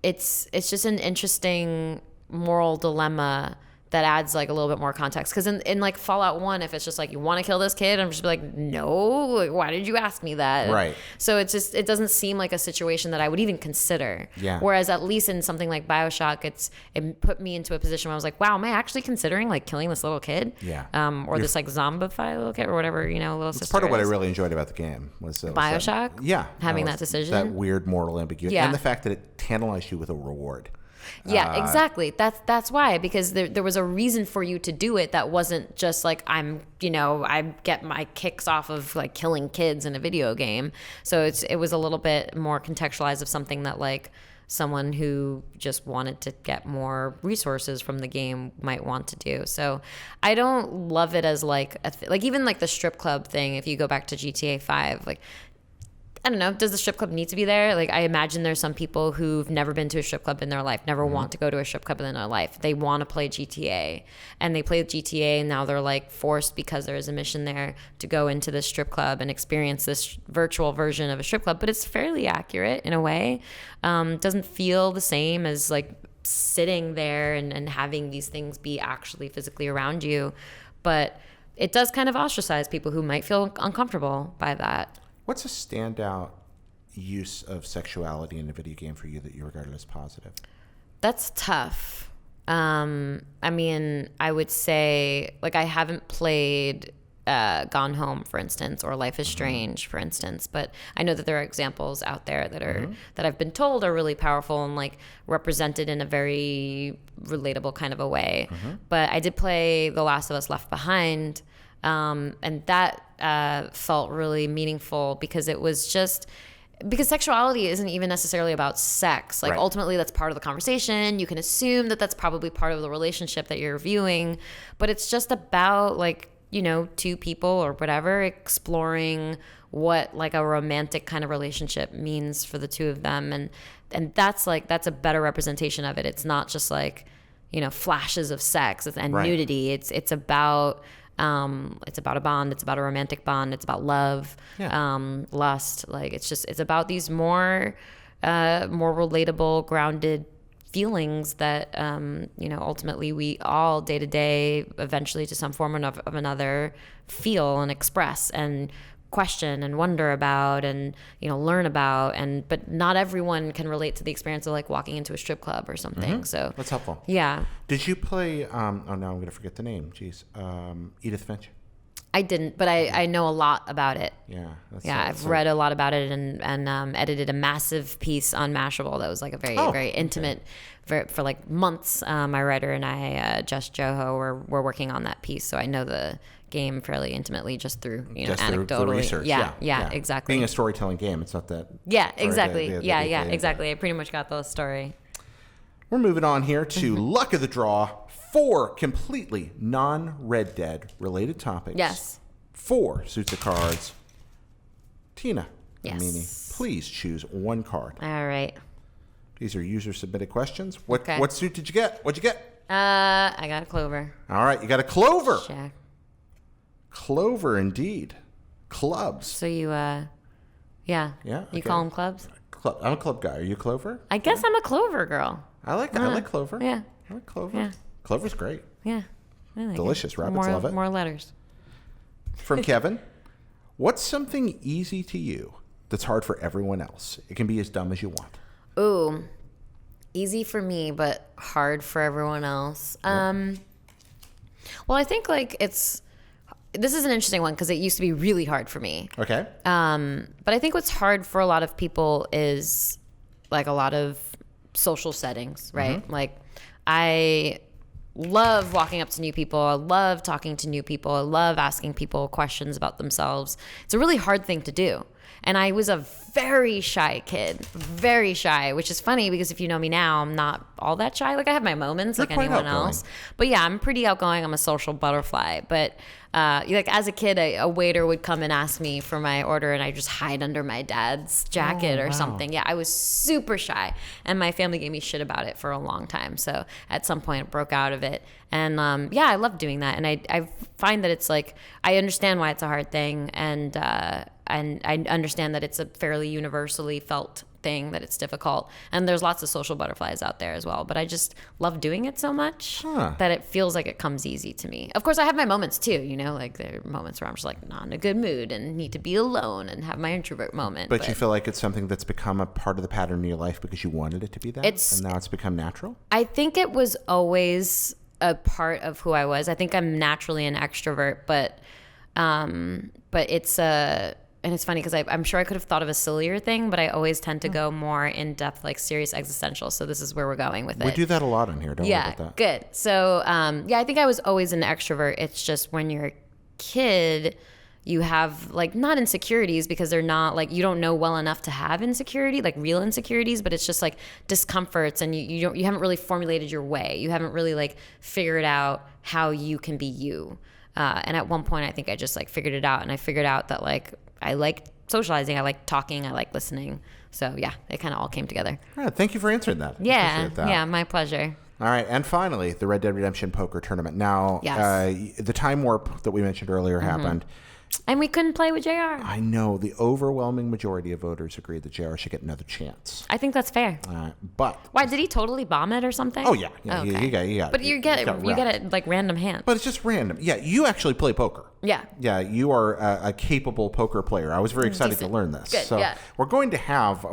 it's just an interesting moral dilemma that adds like a little bit more context. Because in like Fallout 1, if it's just like, you want to kill this kid, I'm just like, no, like, why did you ask me that? Right. So it doesn't seem like a situation that I would even consider. Yeah. Whereas at least in something like BioShock, it put me into a position where I was like, wow, am I actually considering like killing this little kid? Yeah. Or this like zombified little kid or whatever, little sister. It's part of what I really enjoyed about the game was BioShock. Having that decision. That weird moral ambiguity, and the fact that it tantalized you with a reward. Yeah, exactly. That's why, because there was a reason for you to do it that wasn't just like I get my kicks off of like killing kids in a video game. So it was a little bit more contextualized of something that like someone who just wanted to get more resources from the game might want to do. So I don't love it as like like even like the strip club thing. If you go back to GTA 5, like, I don't know, does the strip club need to be there? Like, I imagine there's some people who've never been to a strip club in their life, never want to go to a strip club in their life. They want to play GTA, and they play GTA, and now they're like forced, because there is a mission there, to go into this strip club and experience this virtual version of a strip club. But it's fairly accurate in a way. Doesn't feel the same as like sitting there and having these things be actually physically around you. But it does kind of ostracize people who might feel uncomfortable by that. What's a standout use of sexuality in a video game for you that you regarded as positive? That's tough. I would say, like, I haven't played Gone Home, for instance, or Life is Strange, for instance, but I know that there are examples out there that I've been told are really powerful and like represented in a very relatable kind of a way. But I did play The Last of Us Left Behind, and that felt really meaningful, because it was just, because sexuality isn't even necessarily about sex. Like, ultimately, that's part of the conversation. You can assume that that's probably part of the relationship that you're viewing, but it's just about like, two people or whatever exploring what like a romantic kind of relationship means for the two of them. And that's a better representation of it. It's not just like, flashes of sex and nudity. It's about a bond. It's about a romantic bond. It's about love, lust. Like, it's about these more relatable, grounded feelings that, ultimately we all day to day, eventually to some form of another, feel and express and question and wonder about and, learn about. But not everyone can relate to the experience of like walking into a strip club or something. So that's helpful. Yeah. Did you play, now I'm going to forget the name. Jeez. Edith Finch? I didn't, but I know a lot about it. Yeah. I've read a lot about it and edited a massive piece on Mashable that was like a very intimate, for like months. My writer and I, Jess Joho, were working on that piece, so I know the game fairly intimately just through anecdotally. Through research. Yeah, exactly. Being a storytelling game, it's not that. Yeah, exactly. Exactly. I pretty much got the story. We're moving on here to Luck of the Draw. 4 completely non-Red Dead related topics. Yes. 4 suits of cards. Tina, Yes. Amini, please choose one card. All right. These are user-submitted questions. What Okay. suit did you get? What'd you get? I got a clover. All right, you got a clover. Check. Clover, indeed. Clubs. So you, yeah. Yeah, You okay. call them clubs? I'm a club guy. Are you Clover? I guess I'm a clover girl. I like Clover. Yeah. I like Clover. Yeah. Clover's great. Yeah. I like Delicious. it. Rabbits love it. More letters. From Kevin, what's something easy to you that's hard for everyone else? It can be as dumb as you want. Ooh. Easy for me, but hard for everyone else. Well, I think like this is an interesting one because it used to be really hard for me. Okay. But I think what's hard for a lot of people is like a lot of social settings, right? Mm-hmm. Like I love walking up to new people. I love talking to new people. I love asking people questions about themselves. It's a really hard thing to do. And I was a very shy kid, very shy, which is funny because if you know me now, I'm not all that shy. Like I have my moments You're like quite anyone outgoing. else. But yeah, I'm pretty outgoing. I'm a social butterfly. But like as a kid, a waiter would come and ask me for my order and I just hide under my dad's jacket or something. Yeah, I was super shy. And my family gave me shit about it for a long time. So at some point, I broke out of it. And yeah, I love doing that. And I find that it's like, I understand why it's a hard thing. And I understand that it's a fairly universally felt thing, that it's difficult. And there's lots of social butterflies out there as well. But I just love doing it so much that it feels like it comes easy to me. Of course, I have my moments too, you know, like there are moments where I'm just like not in a good mood and need to be alone and have my introvert moment. But you feel like it's something that's become a part of the pattern in your life because you wanted it to be that? And now it's become natural? I think it was always a part of who I was. I think I'm naturally an extrovert, but it's and it's funny because I'm sure I could have thought of a sillier thing, but I always tend to go more in depth, like serious existential. So this is where we're going with it. We do that a lot in here. Don't worry about that. Good. So yeah, I think I was always an extrovert. It's just when you're a kid, you have like not insecurities because they're not like, you don't know well enough to have insecurity, like real insecurities, but it's just like discomforts and you haven't really formulated your way. You haven't really like figured out how you can be you. And at one point I think I just like figured it out, and I figured out that like, I like socializing, I like talking, I like listening. So yeah, it kind of all came together. All right, thank you for answering that. Yeah. Appreciate that. Yeah, my pleasure. All right, and finally, the Red Dead Redemption Poker Tournament. Now, Yes. The time warp that we mentioned earlier happened. And we couldn't play with JR. I know the overwhelming majority of voters agreed that JR should get another chance. I think that's fair. But Why, did he totally bomb it or something? oh yeah, Okay. he got. But you get it like random hands. But it's just random. Yeah, you actually play poker. Yeah. Yeah, you are a capable poker player. I was very excited to learn this. Good, so yeah. we're going to have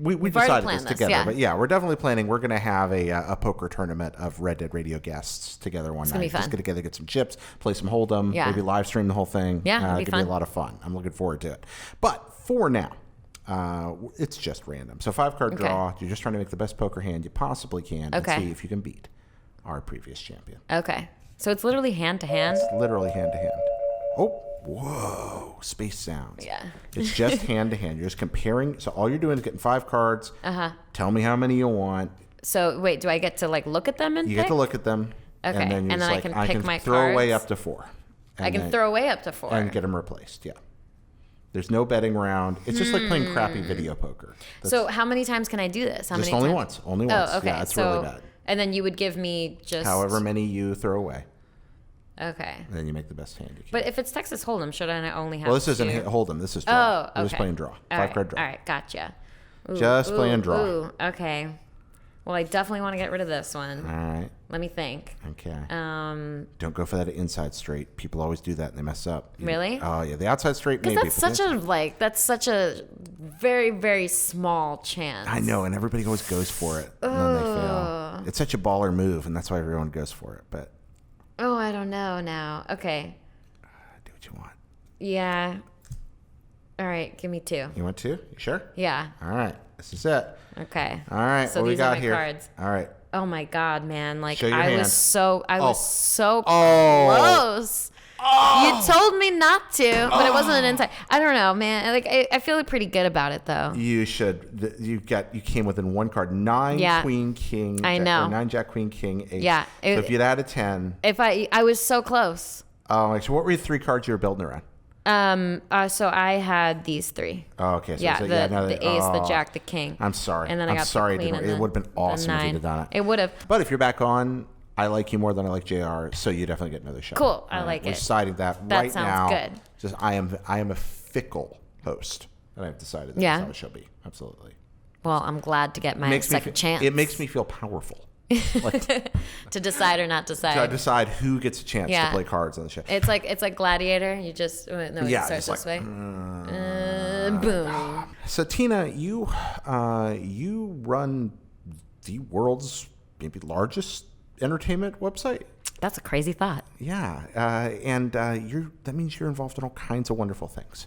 we decided this planned together, this, yeah. but yeah, we're definitely planning. We're going to have a poker tournament of Red Dead Radio guests together one night. gonna be fun. Just get together, get some chips, play some Hold'em, Yeah. maybe live stream the whole thing. Yeah, it'll be it's gonna be a fun. lot of fun. I'm looking forward to it. But for now, it's just random. So 5-card Okay. draw. You're just trying to make the best poker hand you possibly can Okay. and see if you can beat our previous champion. Okay. So it's literally hand to hand? Literally hand to hand. Oh, whoa, space sounds. Yeah. It's just hand to hand. You're just comparing. So all you're doing is getting 5 cards. Tell me how many you want. So wait, do I get to like look at them and You pick? get to look at them. Okay, And then, you're and just then I like, can I pick can my throw away cards? up to 4. I can throw away up to 4. And get them replaced, yeah. There's no betting round. It's just like playing crappy video poker. So how many times can I do this? How Just many only times? once. Only once. Oh, okay. Yeah, it's so, really bad. And then you would give me just... However many you throw away. Okay. And then you make the best hand you can. But if it's Texas Hold'em, should I only have Well, this isn't two? Hold'em. This is draw. Oh, okay. We're just playing draw. All 5-card draw. All right, gotcha. Just playing draw. Ooh, okay. Well, I definitely want to get rid of this one. All right. Let me think. Okay. Don't go for that inside straight. People always do that and they mess up. Really? Oh yeah, the outside straight maybe. Because but that's such a very, very small chance. I know, and everybody always goes for it, and then they fail. It's such a baller move, and that's why everyone goes for it. But Oh, I don't know now. Okay. do what you want. Yeah. All right, give me 2. You want 2? You sure? Yeah. All right. This is it. Okay. All right. So what we these are got my here? cards. All right. Oh my God, man! Like Show your I hand. was so Oh. close. You told me not to, but it wasn't an entire. I don't know, man. Like I feel pretty good about it though. You should. You came within one card. 9 queen king. I know. 9 jack queen king 8. Yeah. So if you'd had a 10. If I was so close. Oh, so what were the 3 cards you were building around? So I had these 3. Oh, okay. So the ace, the jack, the king. I'm sorry. And then I got the queen. It would have been awesome if you'd have done it. It would have. But if you're back on, I like you more than I like JR, so you definitely get another shot. Cool. I like We're it. deciding that That right sounds now. good. Just I am a fickle host, and I've decided that that's how it shall be. Absolutely. Well, I'm glad to get my second chance. It makes me feel powerful. Like, to decide or not decide. to decide who gets a chance to play cards on the show. It's like Gladiator. You just it starts this way. Boom. So Tina, you run the world's maybe largest entertainment website. That's a crazy thought. Yeah, and that means you're involved in all kinds of wonderful things.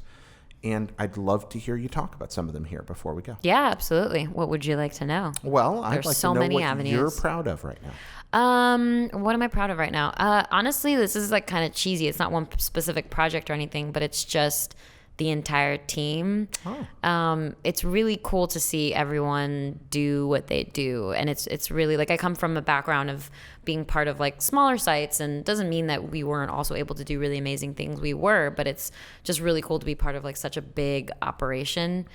And I'd love to hear you talk about some of them here before we go. Yeah, absolutely. What would you like to know? Well, I'd There's like so to know many what avenues. you're proud of right now. What am I proud of right now? Honestly, this is like kind of cheesy. It's not one specific project or anything, but it's just the entire team. It's really cool to see everyone do what they do, and it's really like I come from a background of being part of like smaller sites, and doesn't mean that we weren't also able to do really amazing things. We were, but it's just really cool to be part of like such a big operation.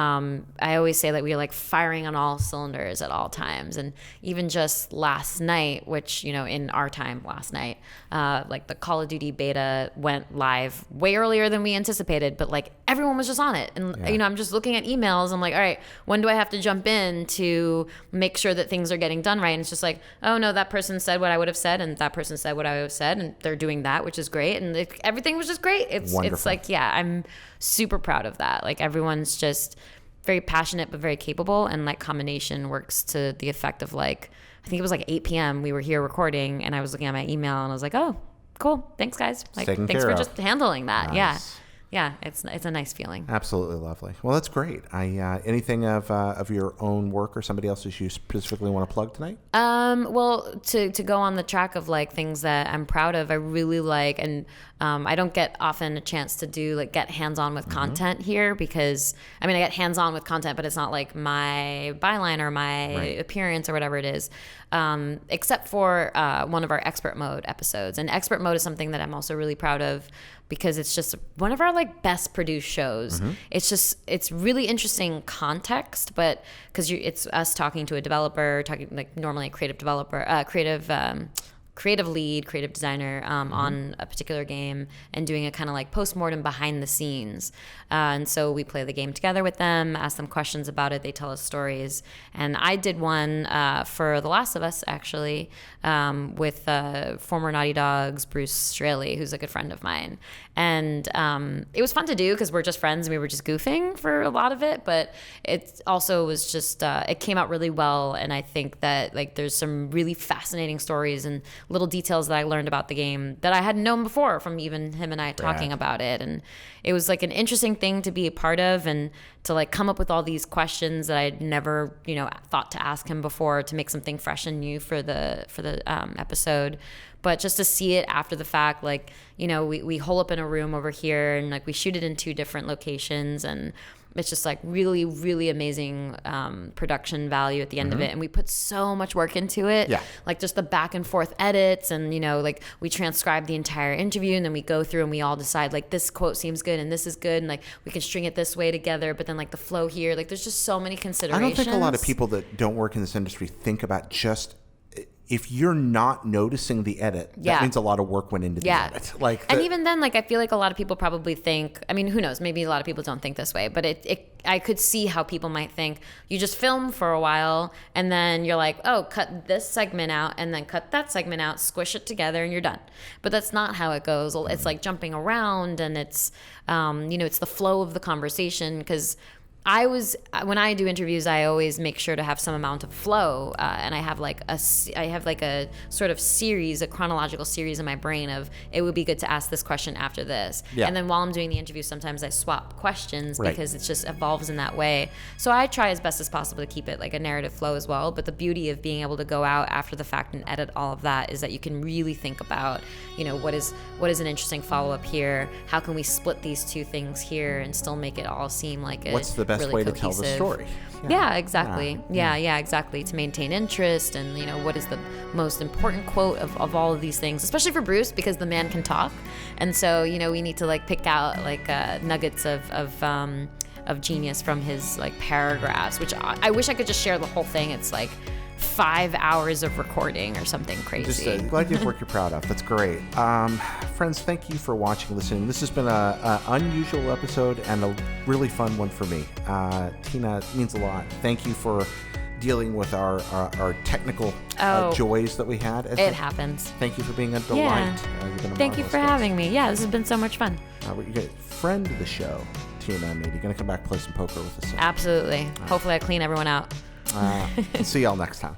I always say that we are like firing on all cylinders at all times, and even just last night, which in our time last night, like the Call of Duty beta went live way earlier than we anticipated, but like everyone was just on it, and I'm just looking at emails. I'm like, all right, when do I have to jump in to make sure that things are getting done right? And it's just like, oh no, that person said what I would have said, and that person said what I would have said, and they're doing that, which is great, and everything was just great. It's like, I'm super proud of that. Like everyone's just very passionate but very capable, and that combination works to the effect of like, I think it was like 8 p.m. we were here recording, and I was looking at my email and I was like, oh cool, thanks guys, like thanks for just handling that. Nice. Yeah, it's a nice feeling. Absolutely lovely. Well, that's great. Anything of your own work or somebody else's you specifically want to plug tonight? Well, to go on the track of like things that I'm proud of, I really like, and I don't get often a chance to do like get hands-on with content here, because I get hands-on with content, but it's not like my byline or my appearance or whatever it is, except for one of our expert mode episodes. And expert mode is something that I'm also really proud of, because it's just one of our like best produced shows. It's really interesting context, but because it's us talking to a developer, talking like normally a creative developer, creative lead, creative designer on a particular game, and doing a kind of like postmortem behind the scenes. And so we play the game together with them, ask them questions about it. They tell us stories. And I did one for The Last of Us, actually, with former Naughty Dog's Bruce Straley, who's a good friend of mine. And it was fun to do because we're just friends and we were just goofing for a lot of it. But it also was just, it came out really well. And I think that like there's some really fascinating stories and little details that I learned about the game that I hadn't known before from even him and I talking about it. And it was like an interesting thing to be a part of, and to like come up with all these questions that I'd never, thought to ask him before, to make something fresh and new for the episode. But just to see it after the fact, like, we hole up in a room over here, and like we shoot it in 2 different locations, and it's just like really, really amazing production value at the end of it. And we put so much work into it. Yeah. Like just the back and forth edits, and, like we transcribe the entire interview, and then we go through and we all decide like this quote seems good and this is good, and like we can string it this way together, but then like the flow here, like there's just so many considerations. I don't think a lot of people that don't work in this industry think about just, if you're not noticing the edit, that means a lot of work went into the edit. And even then, like I feel like a lot of people probably think, who knows, maybe a lot of people don't think this way, but I could see how people might think you just film for a while and then you're like, oh, cut this segment out and then cut that segment out, squish it together, and you're done. But that's not how it goes. It's like jumping around, and it's, it's the flow of the conversation, because when I do interviews, I always make sure to have some amount of flow, and I have like a sort of series, a chronological series in my brain of it would be good to ask this question after this, and then while I'm doing the interview, sometimes I swap questions because it just evolves in that way. So I try as best as possible to keep it like a narrative flow as well. But the beauty of being able to go out after the fact and edit all of that is that you can really think about, what is an interesting follow up here? How can we split these two things here and still make it all seem like what's the best really way cohesive. to tell the story? Yeah, exactly. Yeah, exactly. To maintain interest and, what is the most important quote of all of these things, especially for Bruce, because the man can talk. And so, we need to like pick out like nuggets of genius from his like paragraphs, which I wish I could just share the whole thing. It's like 5 hours of recording or something crazy. Just glad you have work you're proud of. That's great. Friends, thank you for watching, listening. This has been an unusual episode and a really fun one for me. Tina, it means a lot. Thank you for dealing with our technical joys that we had. It happens. Thank you for being a delight. Yeah. You've been a Thank you for having me. Yeah, this has been so much fun. You're a friend of the show, Tina Amini. You're going to come back and play some poker with us soon. Absolutely. Hopefully I clean everyone out. See y'all next time.